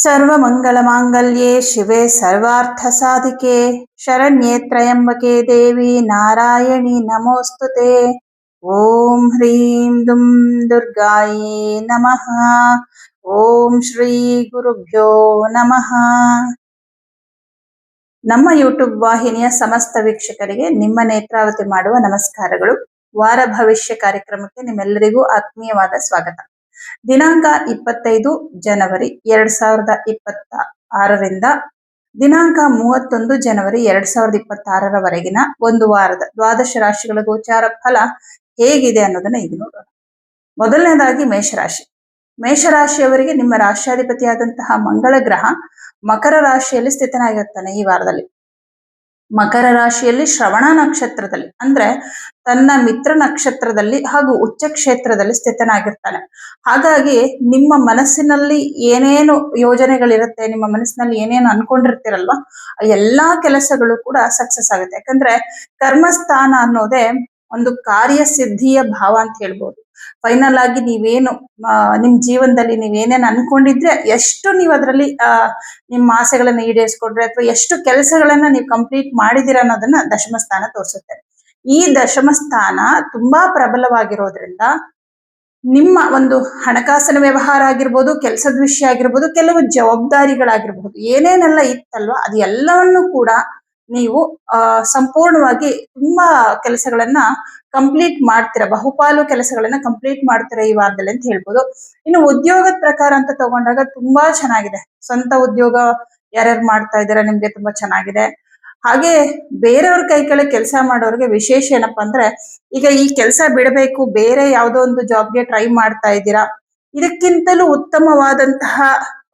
सर्वमङ्गलमाङ्गल्ये शिवे सर्वार्थसाधिके शरण्ये त्र्यम्बके देवी नारायणी नमोऽस्तुते। ॐ ह्रीं दुं दुर्गायै नमः। ಓಂ ಶ್ರೀ ಗುರುಭ್ಯೋ ನಮಃ. ನಮ್ಮ ಯೂಟ್ಯೂಬ್ ವಾಹಿನಿಯ ಸಮಸ್ತ ವೀಕ್ಷಕರಿಗೆ ನಿಮ್ಮ ನೇತ್ರಾವತಿ ಮಾಡುವ ನಮಸ್ಕಾರಗಳು. ವಾರ ಭವಿಷ್ಯ ಕಾರ್ಯಕ್ರಮಕ್ಕೆ ನಿಮ್ಮೆಲ್ಲರಿಗೂ ಆತ್ಮೀಯವಾದ ಸ್ವಾಗತ. ದಿನಾಂಕ 25 ಜನವರಿ 2026ರಿಂದ ದಿನಾಂಕ 31 ಜನವರಿ 2026ರವರೆಗಿನ ಒಂದು ವಾರದ ದ್ವಾದಶ ರಾಶಿಗಳ ಗೋಚಾರ ಫಲ ಹೇಗಿದೆ ಅನ್ನೋದನ್ನ ಈಗ ನೋಡೋಣ. ಮೊದಲನೇದಾಗಿ ಮೇಷರಾಶಿ. ಮೇಷರಾಶಿಯವರಿಗೆ ನಿಮ್ಮ ರಾಶ್ಯಾಧಿಪತಿಯಾದಂತಹ ಮಂಗಳ ಗ್ರಹ ಮಕರ ರಾಶಿಯಲ್ಲಿ ಸ್ಥಿತನಾಗಿರ್ತಾನೆ. ಈ ವಾರದಲ್ಲಿ ಮಕರ ರಾಶಿಯಲ್ಲಿ ಶ್ರವಣ ನಕ್ಷತ್ರದಲ್ಲಿ ಅಂದ್ರೆ ತನ್ನ ಮಿತ್ರ ನಕ್ಷತ್ರದಲ್ಲಿ ಹಾಗೂ ಉಚ್ಚ ಕ್ಷೇತ್ರದಲ್ಲಿ ಸ್ಥಿತನಾಗಿರ್ತಾನೆ. ಹಾಗಾಗಿ ನಿಮ್ಮ ಮನಸ್ಸಿನಲ್ಲಿ ಏನೇನು ಯೋಜನೆಗಳಿರುತ್ತೆ, ನಿಮ್ಮ ಮನಸ್ಸಿನಲ್ಲಿ ಏನೇನು ಅನ್ಕೊಂಡಿರ್ತೀರಲ್ವಾ, ಎಲ್ಲಾ ಕೆಲಸಗಳು ಕೂಡ ಸಕ್ಸಸ್ ಆಗುತ್ತೆ. ಯಾಕಂದ್ರೆ ಕರ್ಮಸ್ಥಾನ ಅನ್ನೋದೇ ಒಂದು ಕಾರ್ಯಸಿದ್ಧಿಯ ಭಾವ ಅಂತ ಹೇಳ್ಬೋದು. ಫೈನಲ್ ಆಗಿ ನೀವೇನು ನಿಮ್ ಜೀವನದಲ್ಲಿ ನೀವೇನೇನು ಅನ್ಕೊಂಡಿದ್ರೆ, ಎಷ್ಟು ನೀವು ಅದರಲ್ಲಿ ನಿಮ್ಮ ಆಸೆಗಳನ್ನ ಈಡೇರಿಸ್ಕೊಂಡ್ರೆ ಅಥವಾ ಎಷ್ಟು ಕೆಲಸಗಳನ್ನ ನೀವು ಕಂಪ್ಲೀಟ್ ಮಾಡಿದಿರ ಅನ್ನೋದನ್ನ ದಶಮ ಸ್ಥಾನ ತೋರಿಸುತ್ತೆ. ಈ ದಶಮ ಸ್ಥಾನ ತುಂಬಾ ಪ್ರಬಲವಾಗಿರೋದ್ರಿಂದ ನಿಮ್ಮ ಒಂದು ಹಣಕಾಸಿನ ವ್ಯವಹಾರ ಆಗಿರ್ಬೋದು, ಕೆಲಸದ ವಿಷಯ ಆಗಿರ್ಬೋದು, ಕೆಲವು ಜವಾಬ್ದಾರಿಗಳಾಗಿರ್ಬೋದು, ಏನೇನೆಲ್ಲ ಇತ್ತಲ್ವಾ ಅದು ಎಲ್ಲವನ್ನು ಕೂಡ ನೀವು ಸಂಪೂರ್ಣವಾಗಿ ತುಂಬಾ ಕೆಲಸಗಳನ್ನ ಕಂಪ್ಲೀಟ್ ಮಾಡ್ತೀರಾ, ಬಹುಪಾಲು ಕೆಲಸಗಳನ್ನ ಕಂಪ್ಲೀಟ್ ಮಾಡ್ತೀರಾ ಈ ವಾರದಲ್ಲಿ ಅಂತ ಹೇಳ್ಬೋದು. ಇನ್ನು ಉದ್ಯೋಗದ ಪ್ರಕಾರ ಅಂತ ತಗೊಂಡಾಗ ತುಂಬಾ ಚೆನ್ನಾಗಿದೆ. ಸ್ವಂತ ಉದ್ಯೋಗ ಯಾರ್ಯಾರು ಮಾಡ್ತಾ ಇದ್ದೀರಾ ನಿಮ್ಗೆ ತುಂಬಾ ಚೆನ್ನಾಗಿದೆ. ಹಾಗೆ ಬೇರೆಯವ್ರ ಕೈ ಕೆಳಗೆ ಕೆಲಸ ಮಾಡೋರಿಗೆ ವಿಶೇಷ ಏನಪ್ಪಾ ಅಂದ್ರೆ, ಈಗ ಈ ಕೆಲಸ ಬಿಡಬೇಕು, ಬೇರೆ ಯಾವುದೋ ಒಂದು ಜಾಬ್ಗೆ ಟ್ರೈ ಮಾಡ್ತಾ ಇದ್ದೀರಾ, ಇದಕ್ಕಿಂತಲೂ ಉತ್ತಮವಾದಂತಹ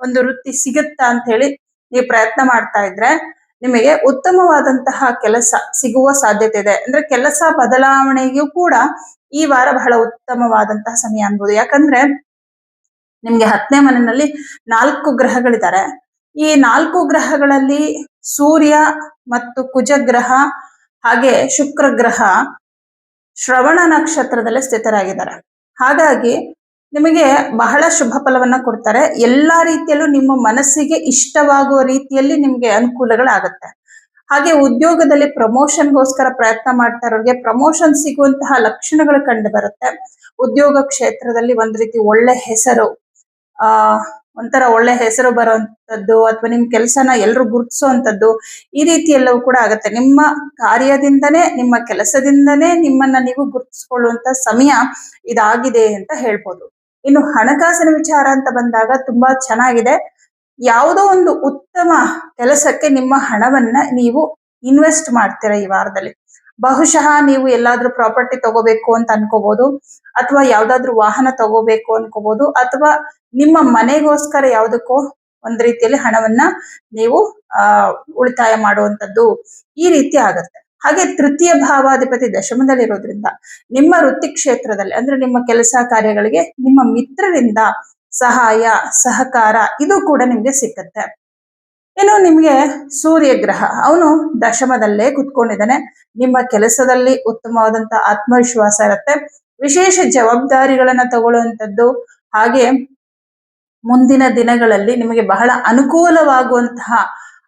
ಒಂದು ವೃತ್ತಿ ಸಿಗುತ್ತಾ ಅಂತ ಹೇಳಿ ನೀವು ಪ್ರಯತ್ನ ಮಾಡ್ತಾ ಇದ್ರೆ ನಿಮಗೆ ಉತ್ತಮವಾದಂತಹ ಕೆಲಸ ಸಿಗುವ ಸಾಧ್ಯತೆ ಇದೆ. ಅಂದ್ರೆ ಕೆಲಸ ಬದಲಾವಣೆಗೂ ಕೂಡ ಈ ವಾರ ಬಹಳ ಉತ್ತಮವಾದಂತಹ ಸಮಯ ಅನ್ಬೋದು. ಯಾಕಂದ್ರೆ ನಿಮ್ಗೆ 10ನೇ ಮನೆಯಲ್ಲಿ 4 ಗ್ರಹಗಳಿದ್ದಾರೆ. ಈ 4 ಗ್ರಹಗಳಲ್ಲಿ ಸೂರ್ಯ ಮತ್ತು ಕುಜ ಗ್ರಹ ಹಾಗೆ ಶುಕ್ರ ಗ್ರಹ ಶ್ರವಣ ನಕ್ಷತ್ರದಲ್ಲಿ ಸ್ಥಿತರಾಗಿದ್ದಾರೆ. ಹಾಗಾಗಿ ನಿಮಗೆ ಬಹಳ ಶುಭ ಫಲವನ್ನ ಕೊಡ್ತಾರೆ. ಎಲ್ಲಾ ರೀತಿಯಲ್ಲೂ ನಿಮ್ಮ ಮನಸ್ಸಿಗೆ ಇಷ್ಟವಾಗುವ ರೀತಿಯಲ್ಲಿ ನಿಮ್ಗೆ ಅನುಕೂಲಗಳಾಗತ್ತೆ. ಹಾಗೆ ಉದ್ಯೋಗದಲ್ಲಿ ಪ್ರಮೋಷನ್ಗೋಸ್ಕರ ಪ್ರಯತ್ನ ಮಾಡ್ತಾ ಇರೋರಿಗೆ ಪ್ರಮೋಷನ್ ಸಿಗುವಂತಹ ಲಕ್ಷಣಗಳು ಕಂಡು ಬರುತ್ತೆ. ಉದ್ಯೋಗ ಕ್ಷೇತ್ರದಲ್ಲಿ ಒಂದ್ ರೀತಿ ಒಳ್ಳೆ ಹೆಸರು, ಒಂಥರ ಒಳ್ಳೆ ಹೆಸರು ಬರುವಂತದ್ದು ಅಥವಾ ನಿಮ್ ಕೆಲಸನ ಎಲ್ರು ಗುರುತಿಸುವಂತದ್ದು, ಈ ರೀತಿ ಎಲ್ಲವೂ ಕೂಡ ಆಗತ್ತೆ. ನಿಮ್ಮ ಕಾರ್ಯದಿಂದನೇ, ನಿಮ್ಮ ಕೆಲಸದಿಂದನೇ ನಿಮ್ಮನ್ನ ನೀವು ಗುರುತಿಸ್ಕೊಳ್ಳುವಂತ ಸಮಯ ಇದಾಗಿದೆ ಅಂತ ಹೇಳ್ಬೋದು. ಇನ್ನು ಹಣಕಾಸಿನ ವಿಚಾರ ಅಂತ ಬಂದಾಗ ತುಂಬಾ ಚೆನ್ನಾಗಿದೆ. ಯಾವುದೋ ಒಂದು ಉತ್ತಮ ಕೆಲಸಕ್ಕೆ ನಿಮ್ಮ ಹಣವನ್ನ ನೀವು ಇನ್ವೆಸ್ಟ್ ಮಾಡ್ತೀರಾ ಈ ವಾರದಲ್ಲಿ. ಬಹುಶಃ ನೀವು ಎಲ್ಲಾದ್ರೂ ಪ್ರಾಪರ್ಟಿ ತಗೋಬೇಕು ಅಂತ ಅನ್ಕೋಬಹುದು, ಅಥವಾ ಯಾವ್ದಾದ್ರು ವಾಹನ ತಗೋಬೇಕು ಅನ್ಕೋಬಹುದು, ಅಥವಾ ನಿಮ್ಮ ಮನೆಗೋಸ್ಕರ ಯಾವುದಕ್ಕೋ ಒಂದ್ ರೀತಿಯಲ್ಲಿ ಹಣವನ್ನ ನೀವು ಉಳಿತಾಯ ಮಾಡುವಂತದ್ದು, ಈ ರೀತಿ ಆಗತ್ತೆ. ಹಾಗೆ ತೃತೀಯ ಭಾವಾಧಿಪತಿ ದಶಮದಲ್ಲಿರೋದ್ರಿಂದ ನಿಮ್ಮ ವೃತ್ತಿ ಕ್ಷೇತ್ರದಲ್ಲಿ ಅಂದ್ರೆ ನಿಮ್ಮ ಕೆಲಸ ಕಾರ್ಯಗಳಿಗೆ ನಿಮ್ಮ ಮಿತ್ರರಿಂದ ಸಹಾಯ ಸಹಕಾರ ಇದು ಕೂಡ ನಿಮ್ಗೆ ಸಿಕ್ಕತ್ತೆ. ಇನ್ನು ನಿಮ್ಗೆ ಸೂರ್ಯ ಗ್ರಹ ಅವನು ದಶಮದಲ್ಲೇ ಕುತ್ಕೊಂಡಿದ್ದಾನೆ. ನಿಮ್ಮ ಕೆಲಸದಲ್ಲಿ ಉತ್ತಮವಾದಂತ ಆತ್ಮವಿಶ್ವಾಸ ಇರುತ್ತೆ, ವಿಶೇಷ ಜವಾಬ್ದಾರಿಗಳನ್ನ ತಗೊಳ್ಳುವಂಥದ್ದು, ಹಾಗೆ ಮುಂದಿನ ದಿನಗಳಲ್ಲಿ ನಿಮಗೆ ಬಹಳ ಅನುಕೂಲವಾಗುವಂತಹ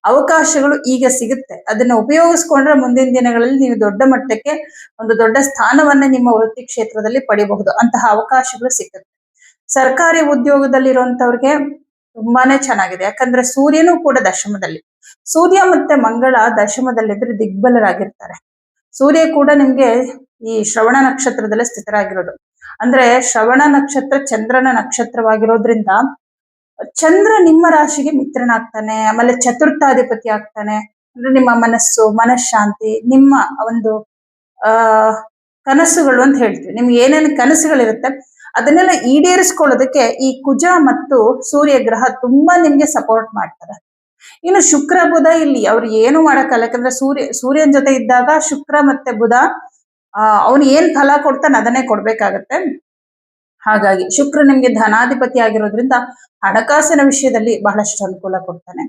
ಅವಕಾಶಗಳು ಈಗ ಸಿಗುತ್ತೆ. ಅದನ್ನ ಉಪಯೋಗಿಸ್ಕೊಂಡ್ರೆ ಮುಂದಿನ ದಿನಗಳಲ್ಲಿ ನೀವು ದೊಡ್ಡ ಮಟ್ಟಕ್ಕೆ ಒಂದು ದೊಡ್ಡ ಸ್ಥಾನವನ್ನ ನಿಮ್ಮ ವೃತ್ತಿ ಕ್ಷೇತ್ರದಲ್ಲಿ ಪಡಿಬಹುದು. ಅಂತಹ ಅವಕಾಶಗಳು ಸಿಗುತ್ತೆ. ಸರ್ಕಾರಿ ಉದ್ಯೋಗದಲ್ಲಿರುವಂತವ್ರಿಗೆ ತುಂಬಾನೇ ಚೆನ್ನಾಗಿದೆ. ಯಾಕಂದ್ರೆ ಸೂರ್ಯನೂ ಕೂಡ ದಶಮದಲ್ಲಿ, ಸೂರ್ಯ ಮತ್ತೆ ಮಂಗಳ ದಶಮದಲ್ಲಿದ್ರೆ ದಿಗ್ಬಲರಾಗಿರ್ತಾರೆ. ಸೂರ್ಯ ಕೂಡ ನಿಮ್ಗೆ ಈ ಶ್ರವಣ ನಕ್ಷತ್ರದಲ್ಲೇ ಸ್ಥಿತರಾಗಿರೋದು. ಅಂದ್ರೆ ಶ್ರವಣ ನಕ್ಷತ್ರ ಚಂದ್ರನ ನಕ್ಷತ್ರವಾಗಿರೋದ್ರಿಂದ ಚಂದ್ರ ನಿಮ್ಮ ರಾಶಿಗೆ ಮಿತ್ರನಾಗ್ತಾನೆ. ಆಮೇಲೆ ಚತುರ್ಥಾಧಿಪತಿ ಆಗ್ತಾನೆ. ಅಂದ್ರೆ ನಿಮ್ಮ ಮನಸ್ಸು, ಮನಃಶಾಂತಿ, ನಿಮ್ಮ ಒಂದು ಕನಸುಗಳು ಅಂತ ಹೇಳ್ತೀವಿ. ನಿಮ್ಗೆ ಏನೇನು ಕನಸುಗಳಿರುತ್ತೆ ಅದನ್ನೆಲ್ಲ ಈಡೇರಿಸ್ಕೊಳ್ಳೋದಕ್ಕೆ ಈ ಕುಜ ಮತ್ತು ಸೂರ್ಯ ಗ್ರಹ ತುಂಬಾ ನಿಮ್ಗೆ ಸಪೋರ್ಟ್ ಮಾಡ್ತಾರೆ. ಇನ್ನು ಶುಕ್ರ ಬುಧ ಇಲ್ಲಿ ಅವ್ರು ಏನು ಮಾಡಕ್ಕಲ್ಲ. ಯಾಕಂದ್ರೆ ಸೂರ್ಯನ ಜೊತೆ ಇದ್ದಾಗ ಶುಕ್ರ ಮತ್ತೆ ಬುಧ ಅವನು ಏನ್ ಫಲ ಕೊಡ್ತಾನೆ ಅದನ್ನೇ ಕೊಡ್ಬೇಕಾಗತ್ತೆ. ಹಾಗಾಗಿ ಶುಕ್ರ ನಿಮ್ಗೆ ಧನಾಧಿಪತಿ ಆಗಿರೋದ್ರಿಂದ ಹಣಕಾಸಿನ ವಿಷಯದಲ್ಲಿ ಬಹಳಷ್ಟು ಅನುಕೂಲ ಕೊಡ್ತಾನೆ.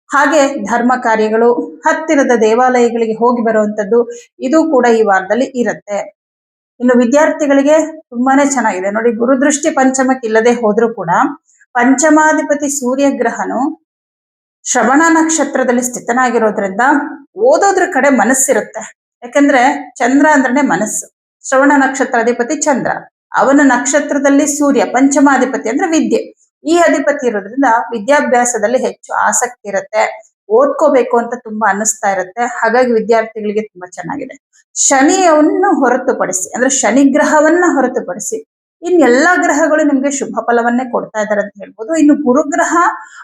ಹಾಗೆ ಧರ್ಮ ಕಾರ್ಯಗಳು, ಹತ್ತಿರದ ದೇವಾಲಯಗಳಿಗೆ ಹೋಗಿ ಬರುವಂತದ್ದು, ಇದು ಕೂಡ ಈ ವಾರದಲ್ಲಿ ಇರುತ್ತೆ. ಇನ್ನು ವಿದ್ಯಾರ್ಥಿಗಳಿಗೆ ತುಂಬಾನೇ ಚೆನ್ನಾಗಿದೆ ನೋಡಿ. ಗುರುದೃಷ್ಟಿ ಪಂಚಮಕ್ಕೆ ಇಲ್ಲದೆ ಹೋದ್ರೂ ಕೂಡ ಪಂಚಮಾಧಿಪತಿ ಸೂರ್ಯ ಗ್ರಹನು ಶ್ರವಣ ನಕ್ಷತ್ರದಲ್ಲಿ ಸ್ಥಿತನಾಗಿರೋದ್ರಿಂದ ಓದೋದ್ರ ಕಡೆ ಮನಸ್ಸಿರುತ್ತೆ. ಯಾಕಂದ್ರೆ ಚಂದ್ರ ಅಂದ್ರನೆ ಮನಸ್ಸು. ಶ್ರವಣ ನಕ್ಷತ್ರ ಅಧಿಪತಿ ಚಂದ್ರ, ಅವನ ನಕ್ಷತ್ರದಲ್ಲಿ ಸೂರ್ಯ ಪಂಚಮಾಧಿಪತಿ ಅಂದ್ರೆ ವಿದ್ಯೆ. ಈ ಅಧಿಪತಿ ಇರೋದ್ರಿಂದ ವಿದ್ಯಾಭ್ಯಾಸದಲ್ಲಿ ಹೆಚ್ಚು ಆಸಕ್ತಿ ಇರುತ್ತೆ, ಓದ್ಕೋಬೇಕು ಅಂತ ತುಂಬಾ ಅನ್ನಿಸ್ತಾ ಇರುತ್ತೆ. ಹಾಗಾಗಿ ವಿದ್ಯಾರ್ಥಿಗಳಿಗೆ ತುಂಬಾ ಚೆನ್ನಾಗಿದೆ. ಶನಿಯನ್ನು ಹೊರತುಪಡಿಸಿ ಅಂದ್ರೆ ಶನಿ ಗ್ರಹವನ್ನ ಹೊರತುಪಡಿಸಿ ಇನ್ನೆಲ್ಲಾ ಗ್ರಹಗಳು ನಿಮ್ಗೆ ಶುಭ ಫಲವನ್ನೇ ಕೊಡ್ತಾ ಇದಾರೆ ಅಂತ ಹೇಳ್ಬೋದು. ಇನ್ನು ಗುರುಗ್ರಹ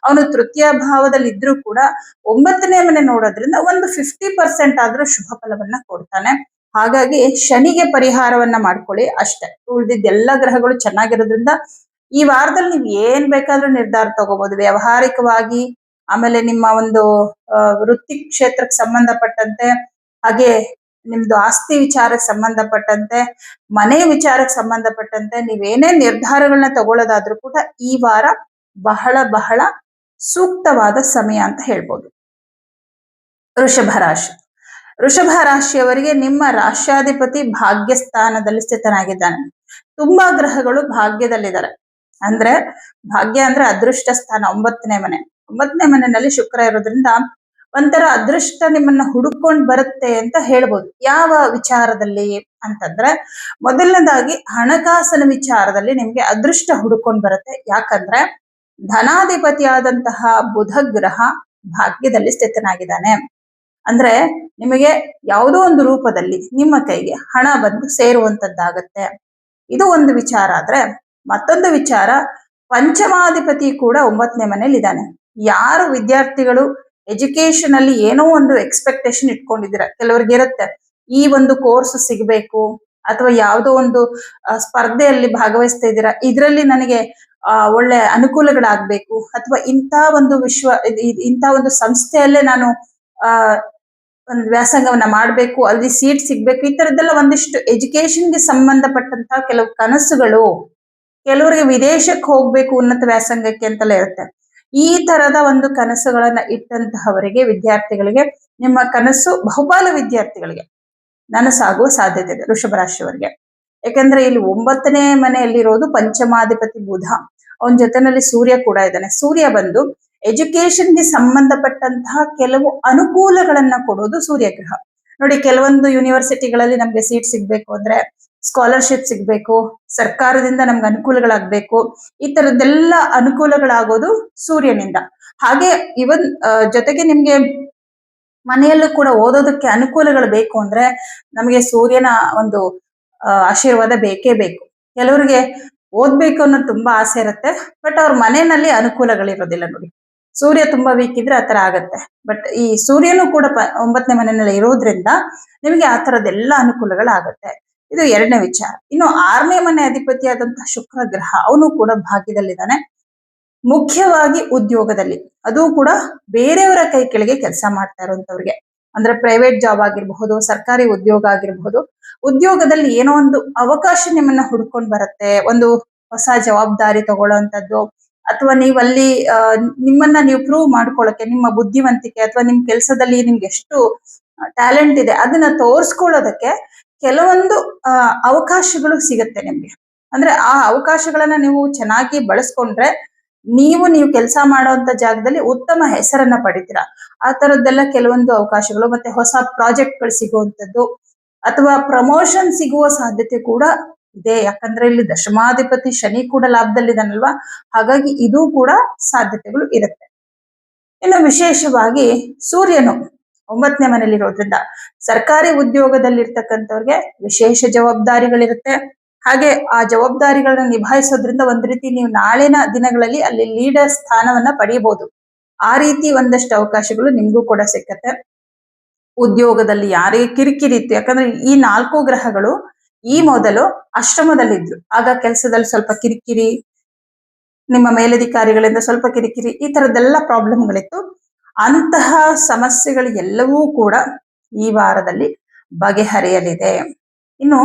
ಅವನು ತೃತೀಯ ಭಾವದಲ್ಲಿ ಇದ್ರೂ ಕೂಡ 9ನೇ ಮನೆ ನೋಡೋದ್ರಿಂದ ಒಂದು 50% ಆದ್ರೂ ಶುಭ ಫಲವನ್ನ ಕೊಡ್ತಾನೆ. ಹಾಗಾಗಿ ಶನಿಗೆ ಪರಿಹಾರವನ್ನ ಮಾಡ್ಕೊಳ್ಳಿ ಅಷ್ಟೇ. ಉಳಿದಿದ್ದ ಎಲ್ಲಾ ಗ್ರಹಗಳು ಚೆನ್ನಾಗಿರೋದ್ರಿಂದ ಈ ವಾರದಲ್ಲಿ ನೀವು ಏನ್ ಬೇಕಾದ್ರೂ ನಿರ್ಧಾರ ತಗೋಬಹುದು. ವ್ಯಾವಹಾರಿಕವಾಗಿ, ಆಮೇಲೆ ನಿಮ್ಮ ಒಂದು ವೃತ್ತಿ ಕ್ಷೇತ್ರಕ್ಕೆ ಸಂಬಂಧಪಟ್ಟಂತೆ, ಹಾಗೆ ನಿಮ್ದು ಆಸ್ತಿ ವಿಚಾರಕ್ಕೆ ಸಂಬಂಧಪಟ್ಟಂತೆ, ಮನೆ ವಿಚಾರಕ್ಕೆ ಸಂಬಂಧಪಟ್ಟಂತೆ ನೀವೇನೇ ನಿರ್ಧಾರಗಳನ್ನ ತಗೊಳ್ಳೋದಾದ್ರೂ ಕೂಡ ಈ ವಾರ ಬಹಳ ಬಹಳ ಸೂಕ್ತವಾದ ಸಮಯ ಅಂತ ಹೇಳ್ಬೋದು. ವೃಷಭ ರಾಶಿ. ವೃಷಭ ರಾಶಿಯವರಿಗೆ ನಿಮ್ಮ ರಾಶ್ಯಾಧಿಪತಿ ಭಾಗ್ಯ ಸ್ಥಾನದಲ್ಲಿ ಸ್ಥಿತನಾಗಿದ್ದಾನೆ. ತುಂಬಾ ಗ್ರಹಗಳು ಭಾಗ್ಯದಲ್ಲಿದ್ದಾರೆ. ಅಂದ್ರೆ ಭಾಗ್ಯ ಅಂದ್ರೆ ಅದೃಷ್ಟ ಸ್ಥಾನ, 9ನೇ ಮನೆ. 9ನೇ ಮನೆಯಲ್ಲಿ ಶುಕ್ರ ಇರೋದ್ರಿಂದ ಒಂಥರ ಅದೃಷ್ಟ ನಿಮ್ಮನ್ನ ಹುಡುಕೊಂಡ್ ಬರುತ್ತೆ ಅಂತ ಹೇಳ್ಬೋದು. ಯಾವ ವಿಚಾರದಲ್ಲಿ ಅಂತಂದ್ರೆ, ಮೊದಲನೇದಾಗಿ ಹಣಕಾಸಿನ ವಿಚಾರದಲ್ಲಿ ನಿಮ್ಗೆ ಅದೃಷ್ಟ ಹುಡುಕೊಂಡ್ ಬರುತ್ತೆ. ಯಾಕಂದ್ರೆ ಧನಾಧಿಪತಿಯಾದಂತಹ ಬುಧ ಗ್ರಹ ಭಾಗ್ಯದಲ್ಲಿ ಸ್ಥಿತನಾಗಿದ್ದಾನೆ. ಅಂದ್ರೆ ನಿಮಗೆ ಯಾವುದೋ ಒಂದು ರೂಪದಲ್ಲಿ ನಿಮ್ಮ ಕೈಗೆ ಹಣ ಬಂದು ಸೇರುವಂತದ್ದಾಗತ್ತೆ. ಇದು ಒಂದು ವಿಚಾರ. ಆದ್ರೆ ಮತ್ತೊಂದು ವಿಚಾರ, ಪಂಚಮಾಧಿಪತಿ ಕೂಡ 9ನೇ ಮನೇಲಿ ಇದ್ದಾನೆ. ಯಾರು ವಿದ್ಯಾರ್ಥಿಗಳು ಎಜುಕೇಶನ್ ಅಲ್ಲಿ ಏನೋ ಒಂದು ಎಕ್ಸ್ಪೆಕ್ಟೇಷನ್ ಇಟ್ಕೊಂಡಿದ್ದೀರ, ಕೆಲವ್ರಿಗೆ ಇರುತ್ತೆ ಈ ಒಂದು ಕೋರ್ಸ್ ಸಿಗಬೇಕು, ಅಥವಾ ಯಾವುದೋ ಒಂದು ಸ್ಪರ್ಧೆಯಲ್ಲಿ ಭಾಗವಹಿಸ್ತಾ ಇದ್ದೀರಾ, ಇದರಲ್ಲಿ ನನಗೆ ಒಳ್ಳೆ ಅನುಕೂಲಗಳಾಗ್ಬೇಕು, ಅಥವಾ ಇಂಥ ಒಂದು ಸಂಸ್ಥೆಯಲ್ಲೇ ನಾನು ಒಂದು ವ್ಯಾಸಂಗವನ್ನ ಮಾಡ್ಬೇಕು, ಅಲ್ಲಿ ಸೀಟ್ ಸಿಗ್ಬೇಕು, ಈ ತರದ್ದೆಲ್ಲ ಒಂದಿಷ್ಟು ಎಜುಕೇಶನ್ಗೆ ಸಂಬಂಧಪಟ್ಟಂತ ಕೆಲವು ಕನಸುಗಳು, ಕೆಲವರಿಗೆ ವಿದೇಶಕ್ಕೆ ಹೋಗ್ಬೇಕು ಉನ್ನತ ವ್ಯಾಸಂಗಕ್ಕೆ ಅಂತೆಲ್ಲ ಇರುತ್ತೆ. ಈ ತರದ ಒಂದು ಕನಸುಗಳನ್ನ ಇಟ್ಟಂತಹವರಿಗೆ, ವಿದ್ಯಾರ್ಥಿಗಳಿಗೆ, ನಿಮ್ಮ ಕನಸು ಬಹುಪಾಲು ವಿದ್ಯಾರ್ಥಿಗಳಿಗೆ ನನಸಾಗುವ ಸಾಧ್ಯತೆ ಇದೆ ವೃಷಭ ರಾಶಿಯವರಿಗೆ. ಯಾಕಂದ್ರೆ ಇಲ್ಲಿ 9ನೇ ಮನೆಯಲ್ಲಿರೋದು ಪಂಚಮಾಧಿಪತಿ ಬುಧ, ಅವನ ಜೊತೆನಲ್ಲಿ ಸೂರ್ಯ ಕೂಡ ಇದ್ದಾನೆ. ಸೂರ್ಯ ಬಂದು ಎಜುಕೇಶನ್ಗೆ ಸಂಬಂಧಪಟ್ಟಂತಹ ಕೆಲವು ಅನುಕೂಲಗಳನ್ನ ಕೊಡೋದು ಸೂರ್ಯ ಗ್ರಹ. ನೋಡಿ, ಕೆಲವೊಂದು ಯೂನಿವರ್ಸಿಟಿಗಳಲ್ಲಿ ನಮ್ಗೆ ಸೀಟ್ ಸಿಗ್ಬೇಕು ಅಂದ್ರೆ, ಸ್ಕಾಲರ್ಶಿಪ್ ಸಿಗ್ಬೇಕು, ಸರ್ಕಾರದಿಂದ ನಮ್ಗೆ ಅನುಕೂಲಗಳಾಗ್ಬೇಕು, ಈ ತರದ್ದೆಲ್ಲ ಅನುಕೂಲಗಳಾಗೋದು ಸೂರ್ಯನಿಂದ. ಹಾಗೆ ಇವನ್ ಜೊತೆಗೆ ನಿಮ್ಗೆ ಮನೆಯಲ್ಲೂ ಕೂಡ ಓದೋದಕ್ಕೆ ಅನುಕೂಲಗಳು ಬೇಕು ಅಂದ್ರೆ ನಮಗೆ ಸೂರ್ಯನ ಒಂದು ಆಶೀರ್ವಾದ ಬೇಕೇ ಬೇಕು. ಕೆಲವರಿಗೆ ಓದ್ಬೇಕು ಅನ್ನೋದು ತುಂಬಾ ಆಸೆ ಇರುತ್ತೆ, ಬಟ್ ಅವ್ರ ಮನೆಯಲ್ಲಿ ಅನುಕೂಲಗಳಿರೋದಿಲ್ಲ. ನೋಡಿ, ಸೂರ್ಯ ತುಂಬಾ ವೀಕ್ ಇದ್ರೆ ಆತರ ಆಗತ್ತೆ. ಬಟ್ ಈ ಸೂರ್ಯನು ಕೂಡ 9ನೇ ಮನೆಯಲ್ಲಿ ಇರೋದ್ರಿಂದ ನಿಮಗೆ ಆ ತರದ್ದೆಲ್ಲ ಅನುಕೂಲಗಳಾಗತ್ತೆ. ಇದು 2ನೇ ವಿಚಾರ. ಇನ್ನು 6ನೇ ಮನೆ ಅಧಿಪತಿಯಾದಂತಹ ಶುಕ್ರ ಗ್ರಹ, ಅವನು ಕೂಡ ಭಾಗ್ಯದಲ್ಲಿದ್ದಾನೆ. ಮುಖ್ಯವಾಗಿ ಉದ್ಯೋಗದಲ್ಲಿ, ಅದು ಕೂಡ ಬೇರೆಯವರ ಕೈ ಕೆಳಗೆ ಕೆಲಸ ಮಾಡ್ತಾ ಇರುವಂತವ್ರಿಗೆ, ಅಂದ್ರೆ ಪ್ರೈವೇಟ್ ಜಾಬ್ ಆಗಿರಬಹುದು, ಸರ್ಕಾರಿ ಉದ್ಯೋಗ ಆಗಿರಬಹುದು, ಉದ್ಯೋಗದಲ್ಲಿ ಏನೋ ಒಂದು ಅವಕಾಶ ನಿಮ್ಮನ್ನ ಹುಡ್ಕೊಂಡ್ ಬರುತ್ತೆ. ಒಂದು ಹೊಸ ಜವಾಬ್ದಾರಿ ತಗೊಳ್ಳೋಂಥದ್ದು, ಅಥವಾ ನೀವಲ್ಲಿ ನಿಮ್ಮನ್ನ ನೀವು ಪ್ರೂವ್ ಮಾಡ್ಕೊಳ್ಳೋಕೆ, ನಿಮ್ಮ ಬುದ್ಧಿವಂತಿಕೆ ಅಥವಾ ನಿಮ್ ಕೆಲಸದಲ್ಲಿ ನಿಮ್ಗೆ ಎಷ್ಟು ಟ್ಯಾಲೆಂಟ್ ಇದೆ ಅದನ್ನ ತೋರ್ಸ್ಕೊಳ್ಳೋದಕ್ಕೆ ಕೆಲವೊಂದು ಅವಕಾಶಗಳು ಸಿಗುತ್ತೆ ನಿಮ್ಗೆ. ಅಂದ್ರೆ ಆ ಅವಕಾಶಗಳನ್ನ ನೀವು ಚೆನ್ನಾಗಿ ಬಳಸ್ಕೊಂಡ್ರೆ ನೀವು ಕೆಲಸ ಮಾಡುವಂತ ಜಾಗದಲ್ಲಿ ಉತ್ತಮ ಹೆಸರನ್ನ ಪಡಿತೀರಾ. ಆ ತರದ್ದೆಲ್ಲ ಕೆಲವೊಂದು ಅವಕಾಶಗಳು, ಮತ್ತೆ ಹೊಸ ಪ್ರಾಜೆಕ್ಟ್ಗಳು ಸಿಗುವಂಥದ್ದು, ಅಥವಾ ಪ್ರಮೋಷನ್ ಸಿಗುವ ಸಾಧ್ಯತೆ ಕೂಡ ಇದೆ. ಯಾಕಂದ್ರೆ ಇಲ್ಲಿ ದಶಮಾಧಿಪತಿ ಶನಿ ಕೂಡ ಲಾಭದಲ್ಲಿದ್ದಾನಲ್ವಾ, ಹಾಗಾಗಿ ಇದು ಕೂಡ ಸಾಧ್ಯತೆಗಳು ಇರುತ್ತೆ. ಇನ್ನು ವಿಶೇಷವಾಗಿ ಸೂರ್ಯನು 9ನೇ ಮನೆಯಲ್ಲಿರೋದ್ರಿಂದ ಸರ್ಕಾರಿ ಉದ್ಯೋಗದಲ್ಲಿರ್ತಕ್ಕಂಥವ್ರಿಗೆ ವಿಶೇಷ ಜವಾಬ್ದಾರಿಗಳಿರುತ್ತೆ. ಹಾಗೆ ಆ ಜವಾಬ್ದಾರಿಗಳನ್ನ ನಿಭಾಯಿಸೋದ್ರಿಂದ ಒಂದ್ ರೀತಿ ನೀವು ನಾಳಿನ ದಿನಗಳಲ್ಲಿ ಅಲ್ಲಿ ಲೀಡರ್ ಸ್ಥಾನವನ್ನ ಪಡೆಯಬಹುದು. ಆ ರೀತಿ ಒಂದಷ್ಟು ಅವಕಾಶಗಳು ನಿಮ್ಗೂ ಕೂಡ ಸಿಕ್ಕತ್ತೆ. ಉದ್ಯೋಗದಲ್ಲಿ ಯಾರೇ ಕಿರಿಕಿರಿ ಇತ್ತು, ಯಾಕಂದ್ರೆ ಈ 4 ಗ್ರಹಗಳು ಈ ಮೊದಲು ಅಷ್ಟಮದಲ್ಲಿದ್ರು, ಆಗ ಕೆಲಸದಲ್ಲಿ ಸ್ವಲ್ಪ ಕಿರಿಕಿರಿ, ನಿಮ್ಮ ಮೇಲಧಿಕಾರಿಗಳಿಂದ ಸ್ವಲ್ಪ ಕಿರಿಕಿರಿ, ಈ ತರದ್ದೆಲ್ಲ ಪ್ರಾಬ್ಲಮ್ಗಳಿತ್ತು. ಅಂತಹ ಸಮಸ್ಯೆಗಳು ಎಲ್ಲವೂ ಕೂಡ ಈ ವಾರದಲ್ಲಿ ಬಗೆಹರಿಯಲಿದೆ. ಇನ್ನು